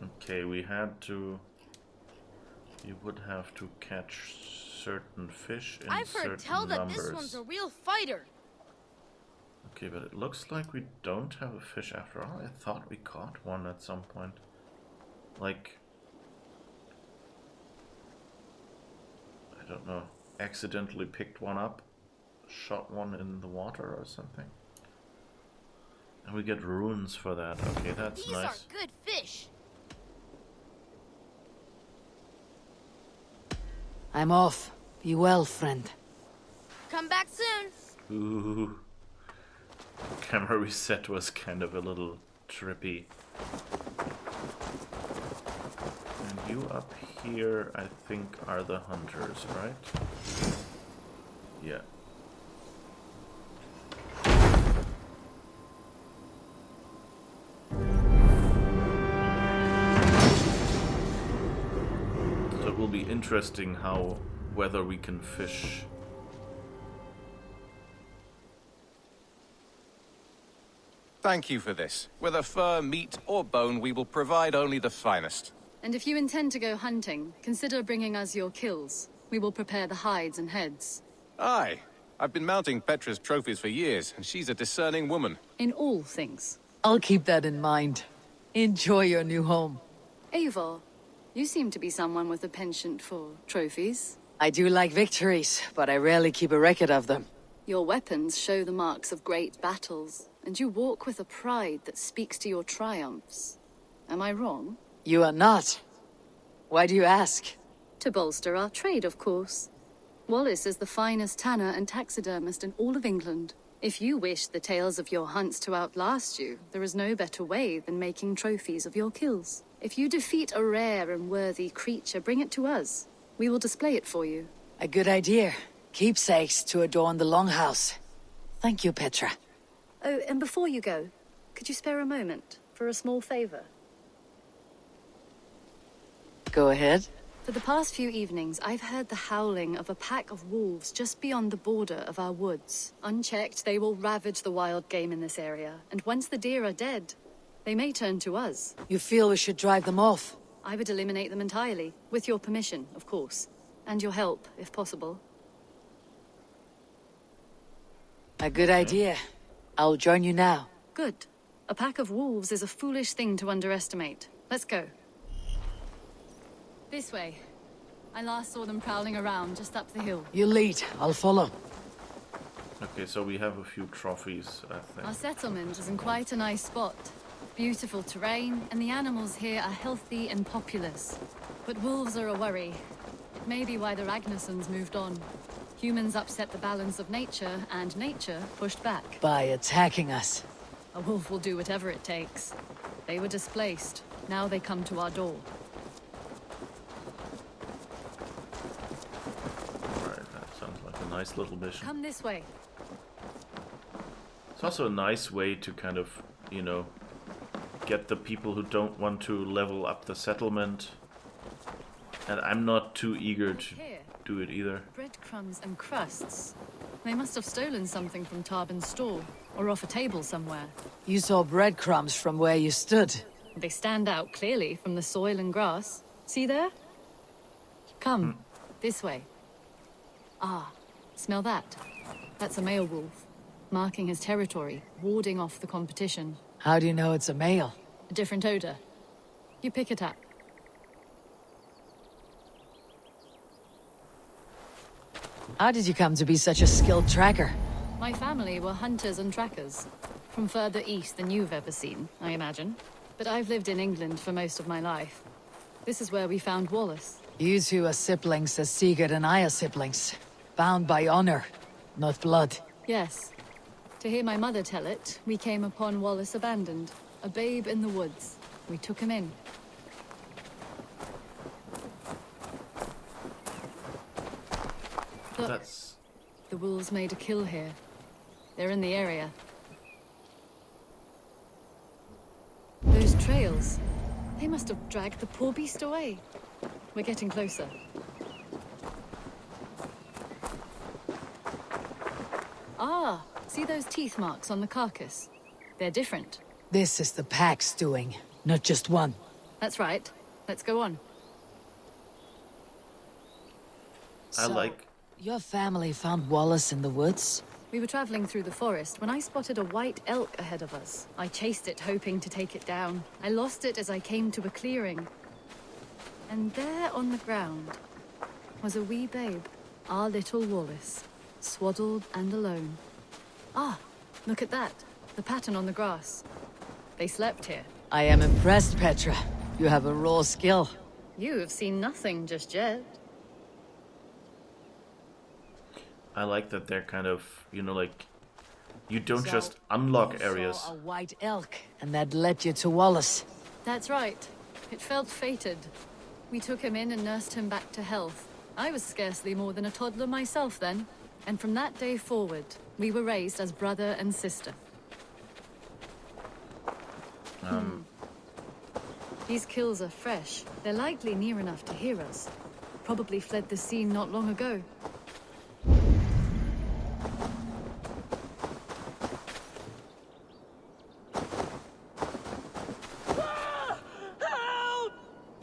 Okay, we had to... You would have to catch certain fish in I've certain heard tell that numbers. this one's a real fighter. Okay, but it looks like we don't have a fish after all. I thought we caught one at some point. Like... I don't know. Accidentally picked one up. Shot one in the water or something. And we get runes for that. Okay, that's These nice. are good fish. I'm off. Be well, friend. Come back soon. Ooh. Camera reset was kind of a little trippy. And you up here, I think, are the hunters, right? Yeah. So it will be interesting how whether we can fish. Thank you for this. Whether fur, meat, or bone, we will provide only the finest. And if you intend to go hunting, consider bringing us your kills. We will prepare the hides and heads. Aye. I've been mounting Petra's trophies for years, and she's a discerning woman. In all things. I'll keep that in mind. Enjoy your new home. Eivor, you seem to be someone with a penchant for trophies. I do like victories, but I rarely keep a record of them. Your weapons show the marks of great battles, and you walk with a pride that speaks to your triumphs. Am I wrong? You are not. Why do you ask? To bolster our trade, of course. Wallace is the finest tanner and taxidermist in all of England. If you wish the tales of your hunts to outlast you, there is no better way than making trophies of your kills. If you defeat a rare and worthy creature, bring it to us. We will display it for you. A good idea. Keepsakes to adorn the longhouse. Thank you, Petra. Oh, and before you go, could you spare a moment for a small favor? Go ahead. For the past few evenings, I've heard the howling of a pack of wolves just beyond the border of our woods. Unchecked, they will ravage the wild game in this area, and once the deer are dead, they may turn to us. You feel we should drive them off? I would eliminate them entirely, with your permission, of course. And your help, if possible. A good idea. I'll join you now. Good. A pack of wolves is a foolish thing to underestimate. Let's go. This way. I last saw them prowling around just up the hill. You lead. I'll follow. Okay, so we have a few trophies, I think. Our settlement is in quite a nice spot. Beautiful terrain, and the animals here are healthy and populous. But wolves are a worry. It may be why the Ragnarsons moved on. Humans upset the balance of nature, and nature pushed back. By attacking us. A wolf will do whatever it takes. They were displaced. Now they come to our door. Alright, that sounds like a nice little mission. Come this way. It's also a nice way to kind of, you know, get the people who don't want to level up the settlement. And I'm not too eager to do it either. Breadcrumbs and crusts. They must have stolen something from Tarbin's store, or off a table somewhere. You saw breadcrumbs from where you stood. They stand out clearly from the soil and grass. See there? Come, this way. Ah, smell that? That's a male wolf, marking his territory, warding off the competition. How do you know it's a male? A different odor. You pick it up. How did you come to be such a skilled tracker? My family were hunters and trackers. From further east than you've ever seen, I imagine. But I've lived in England for most of my life. This is where we found Wallace. You two are siblings as Sigurd and I are siblings. Bound by honor, not blood. Yes. To hear my mother tell it, we came upon Wallace abandoned. A babe in the woods. We took him in. Look, That's... the wolves made a kill here. They're in the area. Those trails. They must have dragged the poor beast away. We're getting closer. Ah, see those teeth marks on the carcass? They're different. This is the pack's doing, not just one. That's right. Let's go on. Your family found Wallace in the woods? We were traveling through the forest when I spotted a white elk ahead of us. I chased it, hoping to take it down. I lost it as I came to a clearing. And there on the ground was a wee babe, our little Wallace, swaddled and alone. Ah, look at that. The pattern on the grass. They slept here. I am impressed, Petra. You have a raw skill. You have seen nothing just yet. I like that they're kind of, you know, like, you don't So, just unlock you areas. saw a white elk, and that led you to Wallace. That's right. It felt fated. We took him in and nursed him back to health. I was scarcely more than a toddler myself then. And from that day forward, we were raised as brother and sister. These kills are fresh. They're likely near enough to hear us. Probably fled the scene not long ago.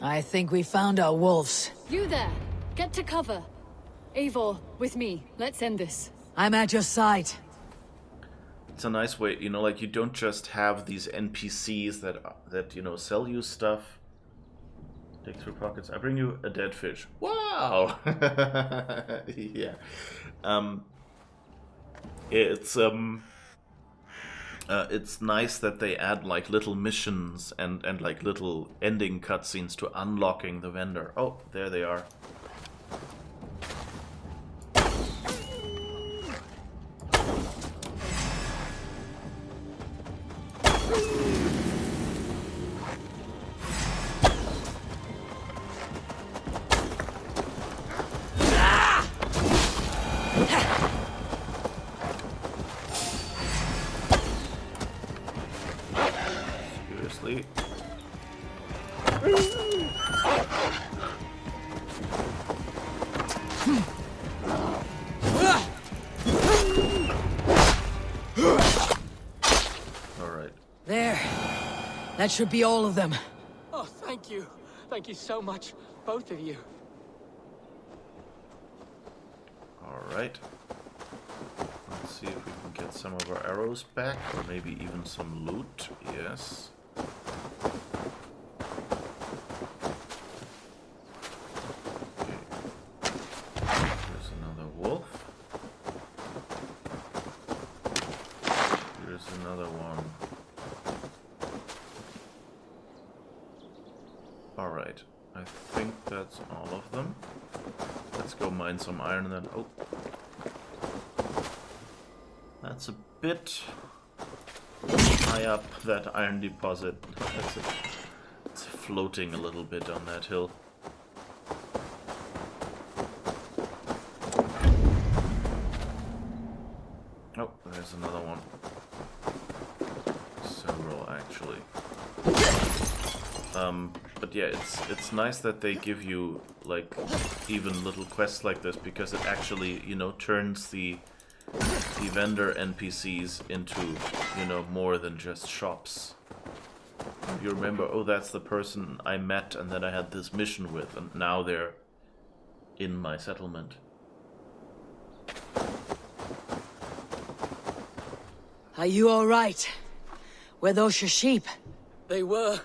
I think we found our wolves. You there! Get to cover! Eivor, with me. Let's end this. I'm at your side. It's a nice way, you know, like, you don't just have these NPCs that you know, sell you stuff. Dig through pockets. I bring you a dead fish. Wow! Yeah. It's nice that they add, like, little missions and like, little ending cutscenes to unlocking the vendor. Oh, there they are. Seriously? Alright. There. That should be all of them. Oh, thank you. Thank you so much, both of you. Alright. Let's see if we can get some of our arrows back, or maybe even some loot. Yes. Okay. Here's another wolf. Here's another one. Alright. I think that's all of them. Let's go mine some iron then. Oh. That's a bit high up, that iron deposit. It's floating a little bit on that hill. Oh, there's another one. Several, actually. But yeah, it's nice that they give you, like, even little quests like this, because it actually, you know, turns the vendor NPCs into, you know, more than just shops. You remember, oh, that's the person I met and that I had this mission with, and now they're in my settlement. Are you all right? Were those your sheep? They were.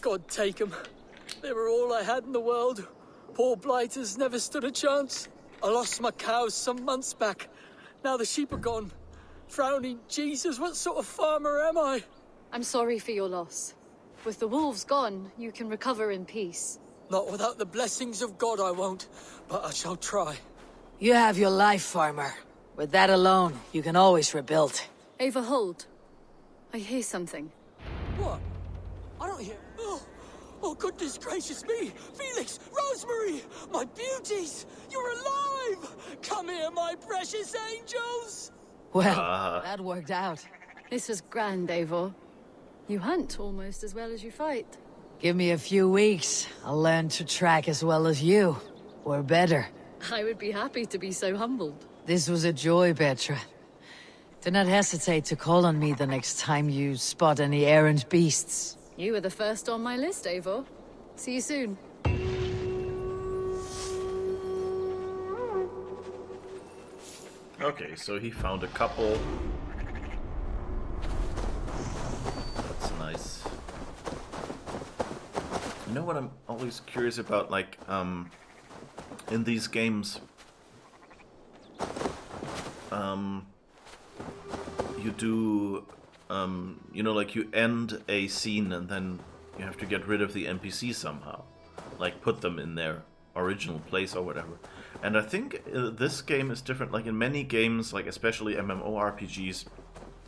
God take them. They were all I had in the world. Poor blighters never stood a chance. I lost my cows some months back. Now the sheep are gone. frowning Jesus, what sort of farmer am I? I'm sorry for your loss. With the wolves gone, you can recover in peace. Not without the blessings of God I won't, but I shall try. You have your life, farmer. With that alone, you can always rebuild. Ava, hold. I hear something. What? I don't hear... Oh, goodness gracious me! Felix! Rosemary! My beauties! You're alive! Come here, my precious angels! Well, that worked out. This is grand, Eivor. You hunt almost as well as you fight. Give me a few weeks. I'll learn to track as well as you. Or better. I would be happy to be so humbled. This was a joy, Petra. Do not hesitate to call on me the next time you spot any errant beasts. You were the first on my list, Eivor. See you soon. Okay, so he found a couple. That's nice. You know what I'm always curious about, like, in these games, you do, you know, like you end a scene and then you have to get rid of the NPC somehow. Like, put them in their original place or whatever. And I think this game is different. Like in many games, like especially MMORPGs,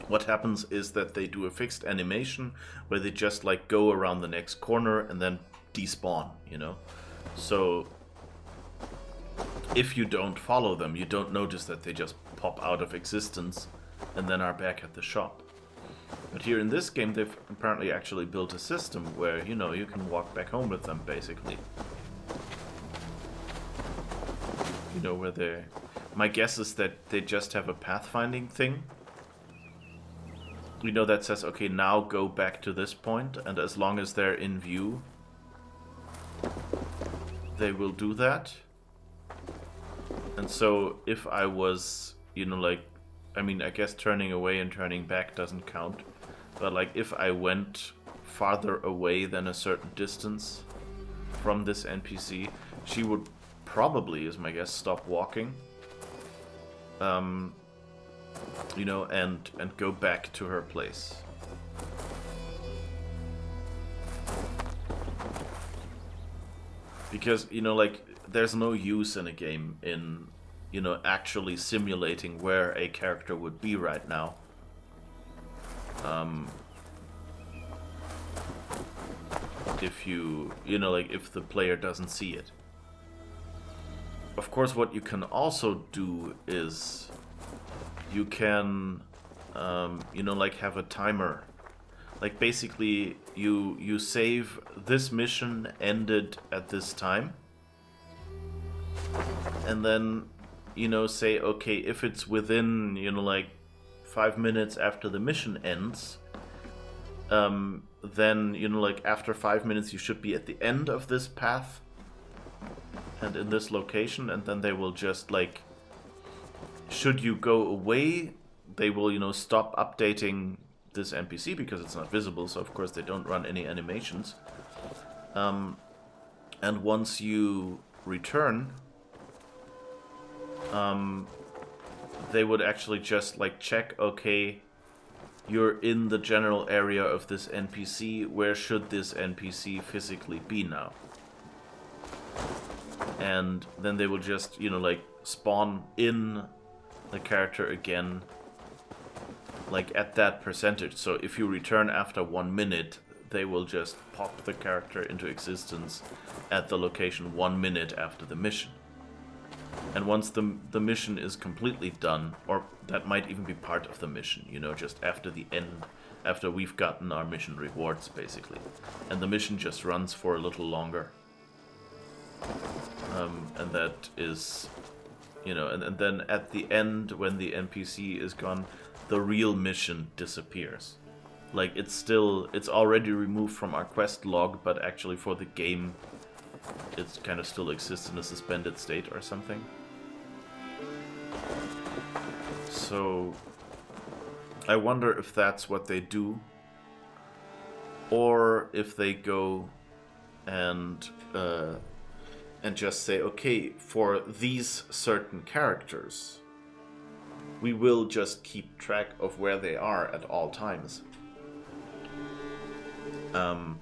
what happens is that they do a fixed animation where they just like go around the next corner and then despawn, you know? So if you don't follow them, you don't notice that they just pop out of existence and then are back at the shop. But here in this game, they've apparently actually built a system where, you know, you can walk back home with them, basically. You know, where they're... My guess is that they just have a pathfinding thing. You know, that says, okay, now go back to this point, and as long as they're in view, they will do that. And so, if I was, you know, like... I mean, I guess turning away and turning back doesn't count. But, like, if I went farther away than a certain distance from this NPC, she would probably, is my guess, stop walking. You know, and go back to her place. Because, you know, like, there's no use in a game in, you know, actually simulating where a character would be right now. If you know, like, if the player doesn't see it. Of course, what you can also do is you can, you know, like, have a timer. Like, basically, you save this mission ended at this time. And then, you know, say, okay, if it's within, you know, like 5 minutes after the mission ends, then, you know, like after 5 minutes you should be at the end of this path and in this location, and then they will just, like, should you go away, they will, you know, stop updating this NPC because it's not visible, so of course they don't run any animations. And once you return, they would actually just, like, check, okay, you're in the general area of this NPC, where should this NPC physically be now? And then they will just, you know, like, spawn in the character again, like, at that percentage. So if you return after 1 minute, they will just pop the character into existence at the location 1 minute after the mission. And once the mission is completely done, or that might even be part of the mission, you know, just after the end, after we've gotten our mission rewards, basically. And the mission just runs for a little longer. And that is, you know, and then at the end, when the NPC is gone, the real mission disappears. Like, it's already removed from our quest log, but actually for the game, it kind of still exists in a suspended state or something. So I wonder if that's what they do, or if they go and just say, okay, for these certain characters, we will just keep track of where they are at all times. And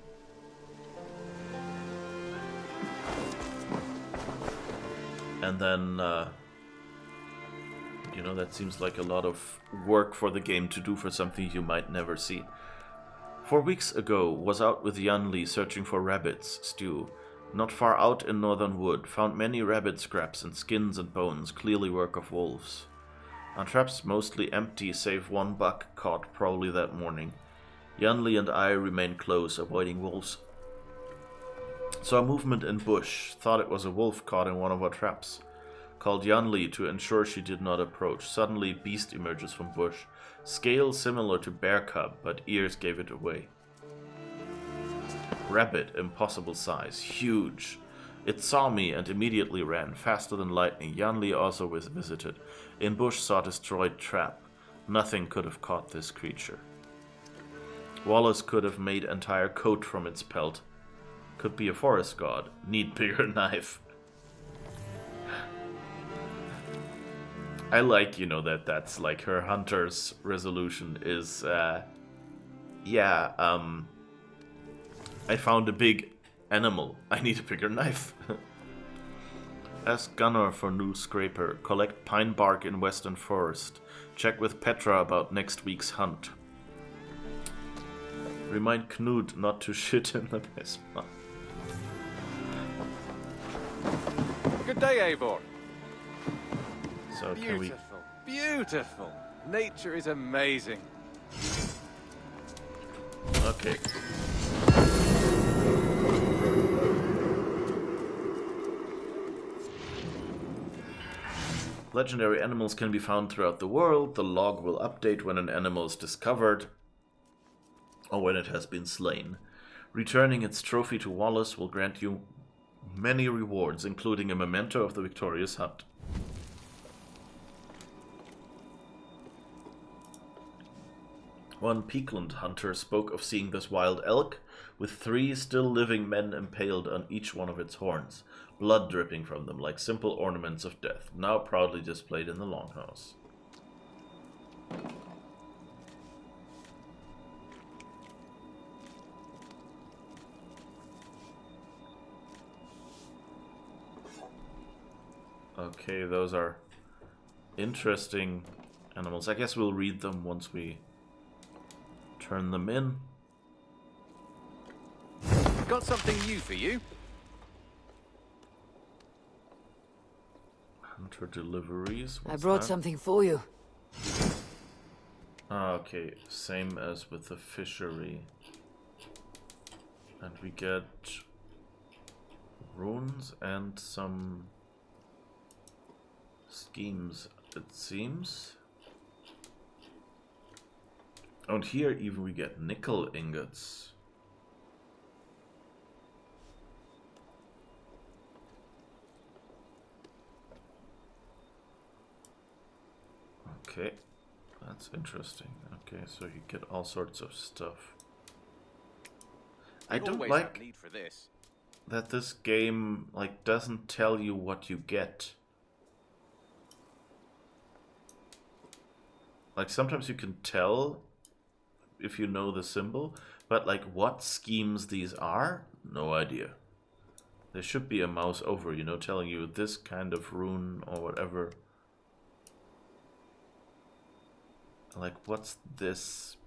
then, that seems like a lot of work for the game to do for something you might never see. 4 weeks ago, was out with Yanli searching for rabbits stew. Not far out in northern wood, found many rabbit scraps and skins and bones, clearly work of wolves. Our traps mostly empty, save one buck caught probably that morning. Yanli and I remained close, avoiding wolves. Saw movement in bush, thought it was a wolf caught in one of our traps. Called Yanli to ensure she did not approach. Suddenly, beast emerges from bush. Scale similar to bear cub, but ears gave it away. Rabbit, impossible size, huge. It saw me and immediately ran, faster than lightning. Yanli also was visited. In bush saw destroyed trap. Nothing could have caught this creature. Wallace could have made entire coat from its pelt. Could be a forest god. Need bigger knife. I like, that's like her hunter's resolution is, I found a big animal. I need a bigger knife. Ask Gunnar for new scraper. Collect pine bark in western forest. Check with Petra about next week's hunt. Remind Knud not to shit in the basement. Good day, Eivor. So Beautiful, beautiful. Nature is amazing. Okay. Legendary animals can be found throughout the world. The log will update when an animal is discovered or when it has been slain. Returning its trophy to Wallace will grant you many rewards, including a memento of the victorious hunt. One Peakland hunter spoke of seeing this wild elk with 3 still living men impaled on each one of its horns, blood dripping from them like simple ornaments of death, now proudly displayed in the longhouse. Okay, those are interesting animals. I guess we'll read them once we turn them in. Got something new for you. Hunter deliveries. I What's brought that? something for you. Okay, same as with the fishery. And we get runes and some schemes, it seems. And here even we get nickel ingots. Okay, that's interesting. Okay, so you get all sorts of stuff. I don't Always like have need for this. that this game doesn't tell you what you get. Like sometimes you can tell if you know the symbol, but what schemes these are, no idea. There should be a mouse over, telling you this kind of rune or whatever. What's this?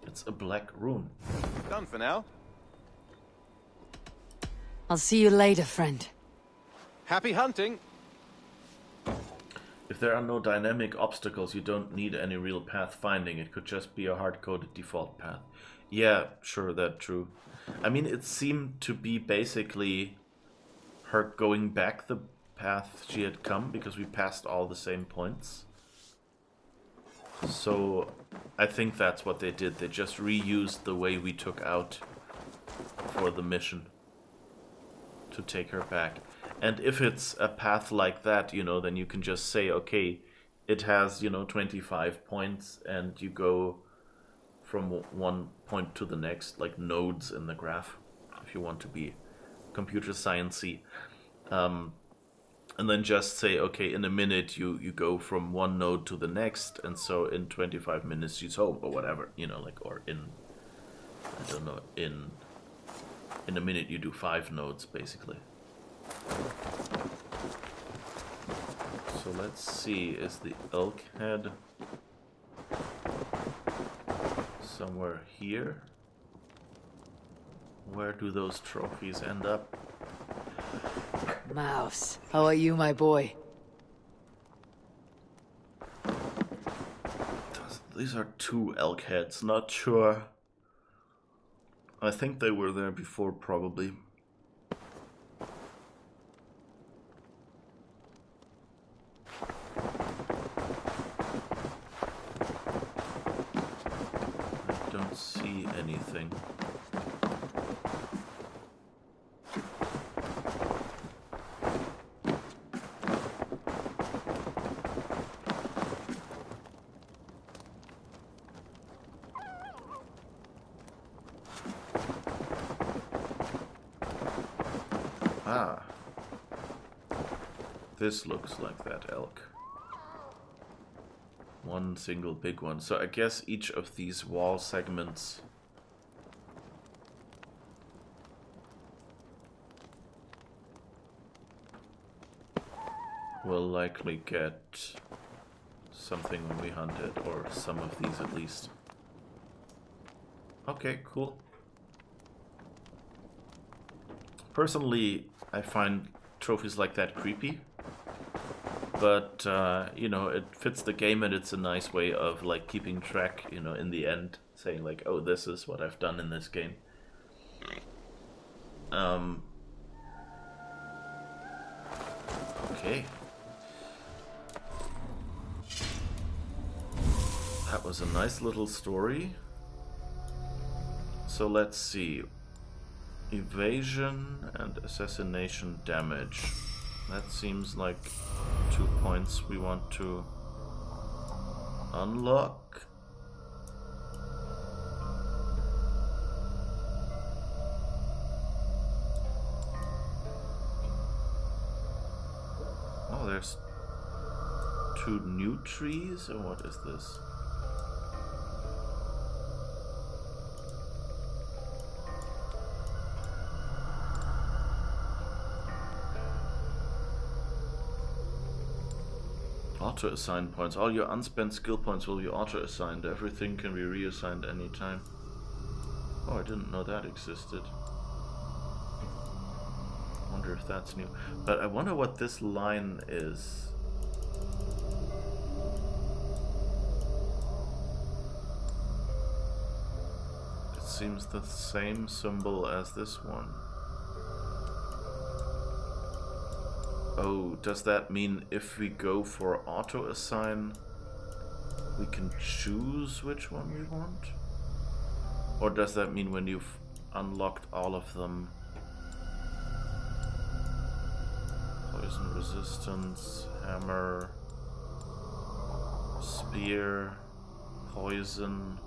It's a black rune. Done for now. I'll see you later, friend. Happy hunting. If there are no dynamic obstacles, you don't need any real path finding. It could just be a hard-coded default path. Yeah, sure, that's true. I mean, it seemed to be basically her going back the path she had come, because we passed all the same points. So I think that's what they did. They just reused the way we took out for the mission to take her back. And if it's a path like that, then you can just say, okay, it has, 25 points, and you go from one point to the next, like nodes in the graph, if you want to be computer science-y. and then just say, okay, in a minute you go from one node to the next, and so in 25 minutes she's home, or whatever, you know, like, or in, I don't know, in a minute you do 5 nodes, basically. So let's see, is the elk head somewhere here? Where do those trophies end up? Mouse, how are you, my boy? These are 2 elk heads, not sure. I think they were there before, probably. I don't see anything. Ah, this looks like that elk. One single big one. So I guess each of these wall segments will likely get something when we hunt it, or some of these at least. Okay, cool. Personally, I find trophies like that creepy, but you know, it fits the game, and it's a nice way of like keeping track, you know, in the end, saying like, oh, this is what I've done in this game. Okay. That was a nice little story. So let's see. Evasion and assassination damage. That seems like 2 points we want to unlock. Oh, there's 2 new trees, or what is this? Auto-assign points. All your unspent skill points will be auto-assigned. Everything can be reassigned anytime. Oh, I didn't know that existed. Wonder if that's new. But I wonder what this line is. It seems the same symbol as this one. Oh, does that mean if we go for auto-assign, we can choose which one we want? Or does that mean when you've unlocked all of them? Poison resistance, hammer, spear, poison.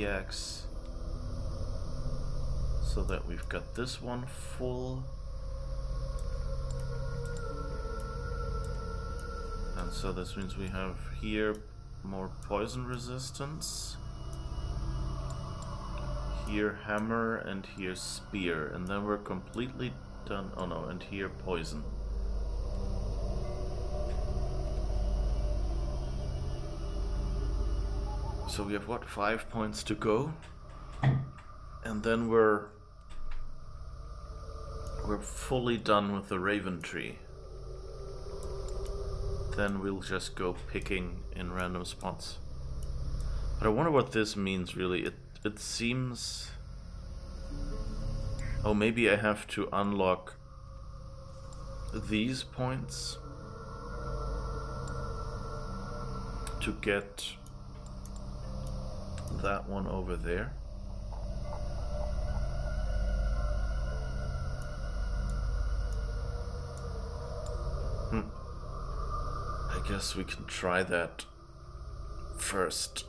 Axe, so that we've got this one full, and so this means we have here more poison resistance, here hammer, and here spear, and then we're completely done. Oh no, and here poison. So we have, what, 5 points to go? And then we're fully done with the Raven Tree. Then we'll just go picking in random spots. But I wonder what this means, really. It seems... Oh, maybe I have to unlock these points to get that one over there. guess we can try that first.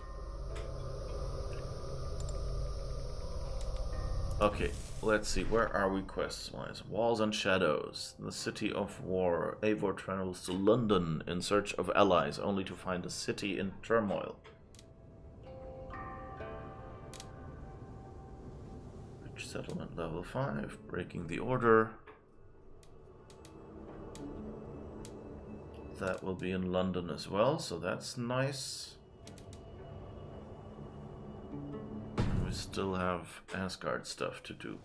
Okay, let's see. Where are we quest-wise? Walls and Shadows. The City of War. Eivor travels to London in search of allies, only to find a city in turmoil. Rich settlement level 5. Breaking the order. That will be in London as well, so that's nice. And we still have Asgard stuff to do.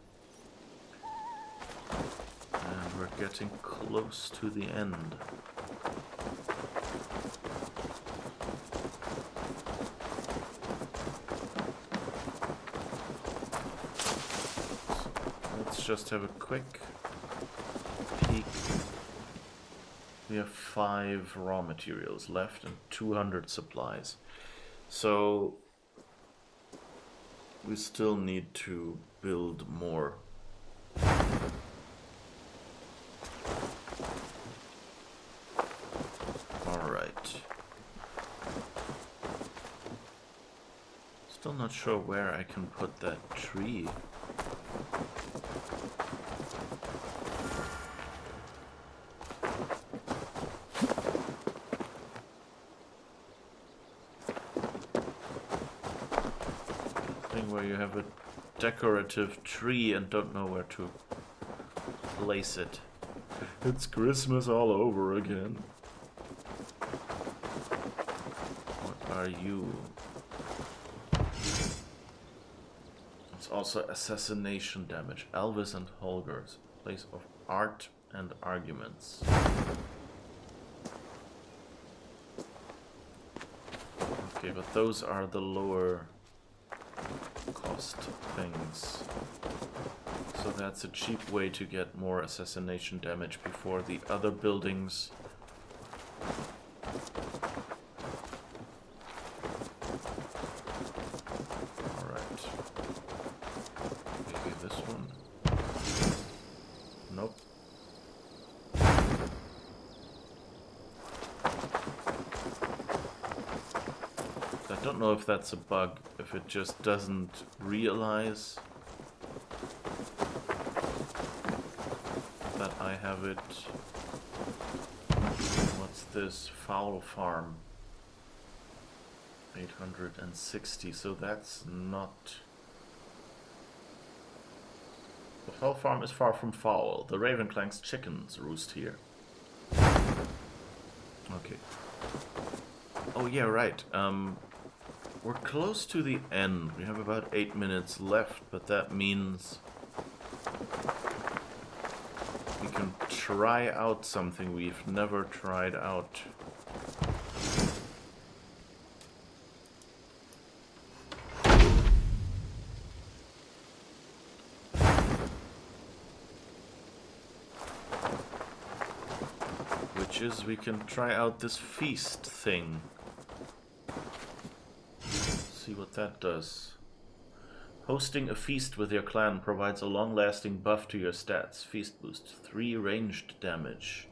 And we're getting close to the end. Let's just have a quick peek. We have 5 raw materials left and 200 supplies. So we still need to build more. Alright. Still not sure where I can put that tree. Where you have a decorative tree and don't know where to place it. It's Christmas all over again. What are you? It's also assassination damage. Elvis and Holger's place of art and arguments. Okay, but those are the lower cost things. So that's a cheap way to get more assassination damage before the other buildings. Alright. Maybe this one? Nope. I don't know if that's a bug, if it just doesn't realize that I have it. What's this? Fowl Farm. 860, so that's not... The Fowl Farm is far from foul. The Ravenclank's chickens roost here. Okay. Oh yeah, right. We're close to the end. We have about 8 minutes left, but that means we can try out something we've never tried out. Which is, we can try out this feast thing. See what that does. Hosting a feast with your clan provides a long-lasting buff to your stats. Feast boosts 3 ranged damage.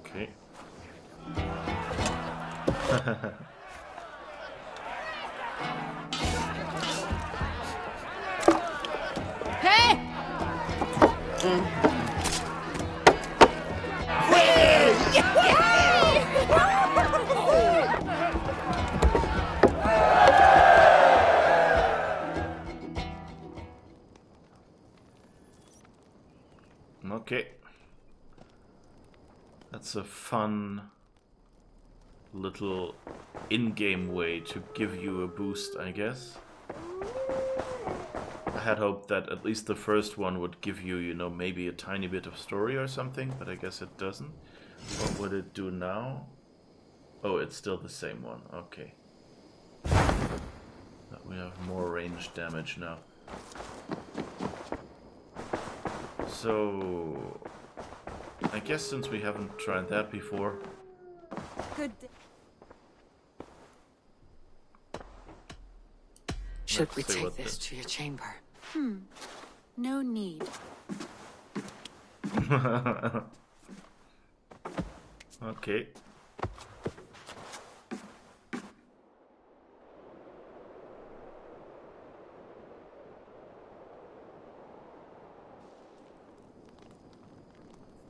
Okay. Okay. That's a fun little in-game way to give you a boost, I guess. I had hoped that at least the first one would give you, you know, maybe a tiny bit of story or something, but I guess it doesn't. What would it do now? Oh, it's still the same one. Okay. But we have more range damage now. So I guess since we haven't tried that before. Good. Should we Let's see take what this to your chamber? No need. Okay.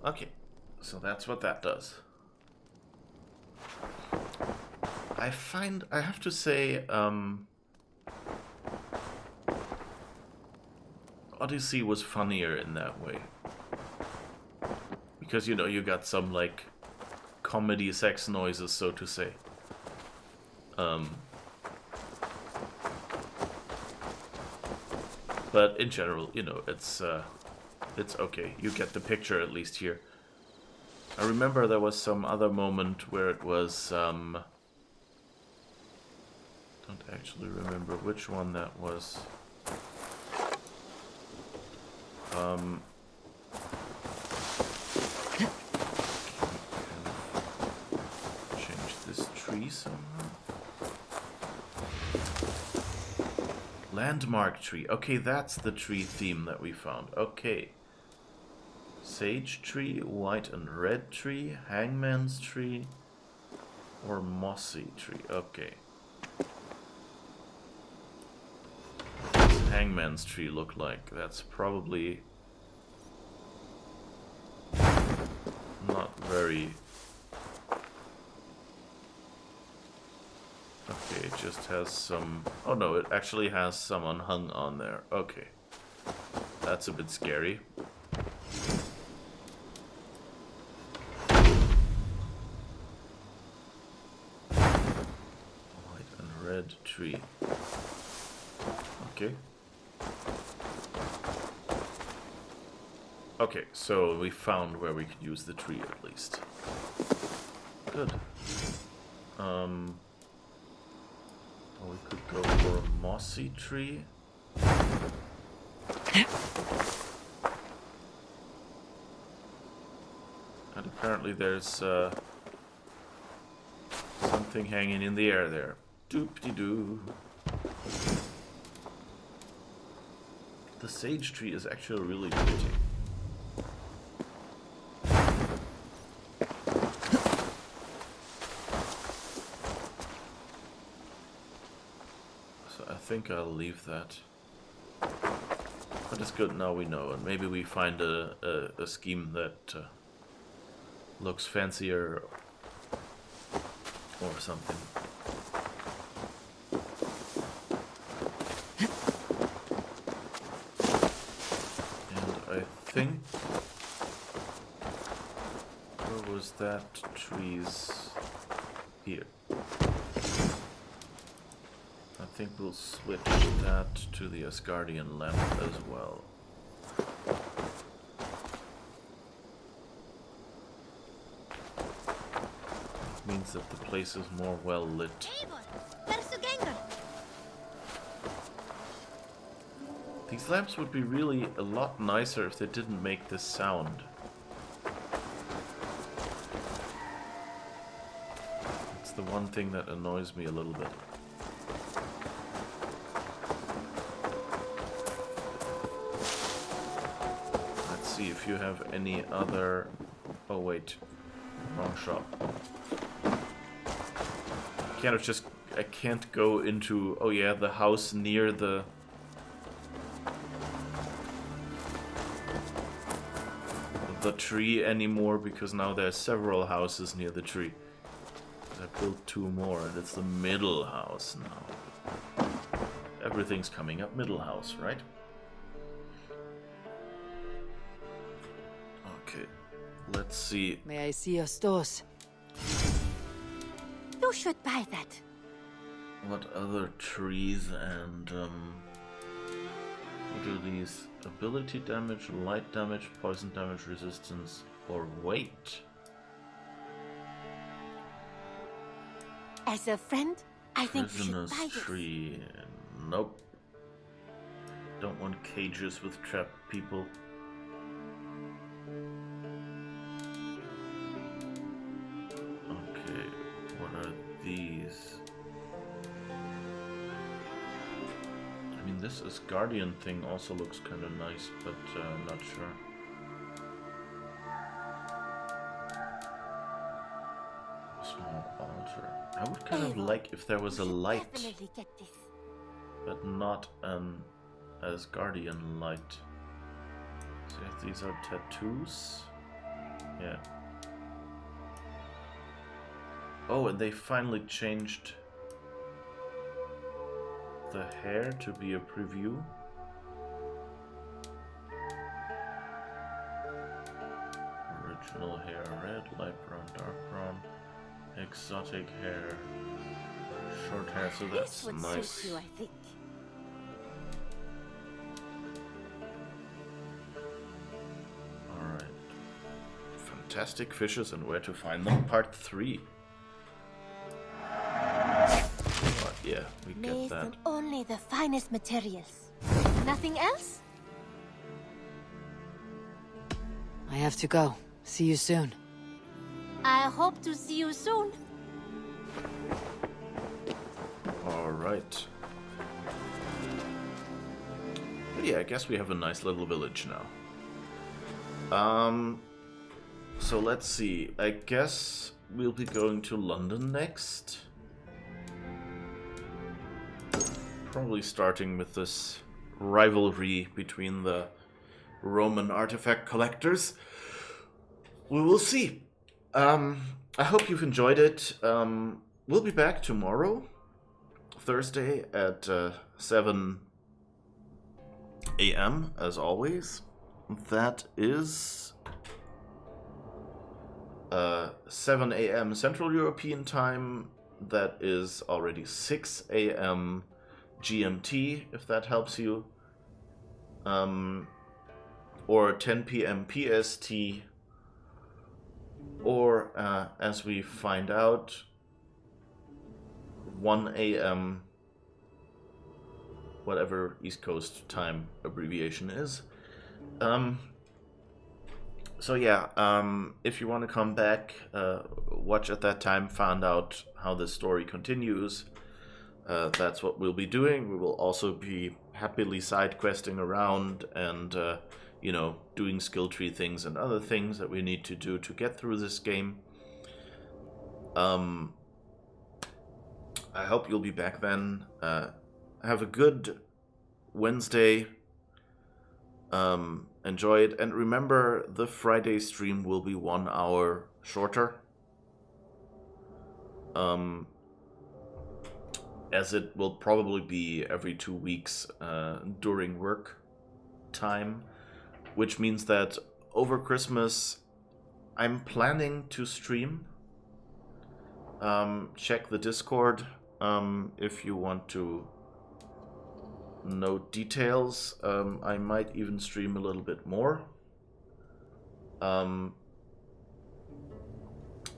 Okay, so that's what that does. I have to say, Odyssey was funnier in that way. Because, you know, you got some, like, comedy sex noises, so to say. But in general, you know, it's okay. You get the picture at least here. I remember there was some other moment where it was, don't actually remember which one that was. Change this tree somehow. Landmark tree. Okay, that's the tree theme that we found. Okay. Sage tree, white and red tree, hangman's tree, or mossy tree. Okay. What does hangman's tree look like? That's probably not very... Okay, it just has some... Oh no, it actually has someone hung on there. Okay. That's a bit scary. White and red tree. Okay. Okay, so we found where we could use the tree at least. Good. Or we could go for a mossy tree. And apparently there's something hanging in the air there. Doop-de-doo. The sage tree is actually really pretty. So I think I'll leave that. But it's good, now we know, and maybe we find a scheme that looks fancier or something. And I think... Where was that trees? Here. I think we'll switch that to the Asgardian lamp as well. It means that the place is more well lit. These lamps would be really a lot nicer if they didn't make this sound. It's the one thing that annoys me a little bit. See if you have any other... Oh wait, wrong shop. I can't go into... Oh yeah, the house near the... tree anymore, because now there's several houses near the tree. I built 2 more, and it's the middle house now. Everything's coming up middle house, right? Okay, let's see. May I see your stores? You should buy that. What other trees and what are these? Ability damage, light damage, poison damage, resistance, or weight? As a friend, I think you should Poisonous buy this. tree. Nope. Don't want cages with trapped people. What are these? I mean, this Asgardian thing also looks kind of nice, but I'm not sure. Small altar. I would kind of like if there was a light, but not an Asgardian light. So if these are tattoos, yeah. Oh, and they finally changed the hair to be a preview. Original hair red, light brown, dark brown, exotic hair, short hair, so that's nice. Suit you, I think. Alright. Fantastic fishes and where to find them, part 3. But yeah, we get Made that. from only the finest materials. Nothing else? I have to go. See you soon. I hope to see you soon. Alright. But yeah, I guess we have a nice little village now. So let's see. I guess we'll be going to London next. Probably starting with this rivalry between the Roman artifact collectors. We will see. I hope you've enjoyed it. We'll be back tomorrow, Thursday at 7 a.m. as always. That is 7 a.m. Central European Time. That is already 6 a.m. GMT, if that helps you. Or 10 p.m. PST. Or, as we find out, 1 a.m. whatever East Coast time abbreviation is. So yeah, if you want to come back, watch at that time, find out how this story continues. That's what we'll be doing. We will also be happily side questing around and, you know, doing skill tree things and other things that we need to do to get through this game. I hope you'll be back then. Have a good Wednesday. Enjoy it. And remember, the Friday stream will be 1 hour shorter. As it will probably be every 2 weeks during work time, which means that over Christmas I'm planning to stream. Check the Discord if you want to know details. I might even stream a little bit more.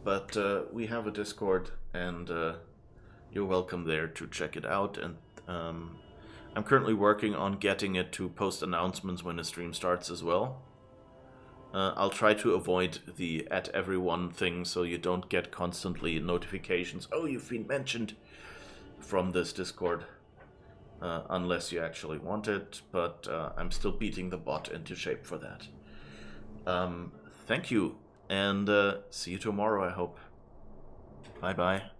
But we have a Discord, and you're welcome there to check it out. And I'm currently working on getting it to post announcements when a stream starts as well. I'll try to avoid the @everyone thing, so you don't get constantly notifications, oh, you've been mentioned, from this Discord, unless you actually want it, but I'm still beating the bot into shape for that. Thank you, and see you tomorrow, I hope. Bye-bye.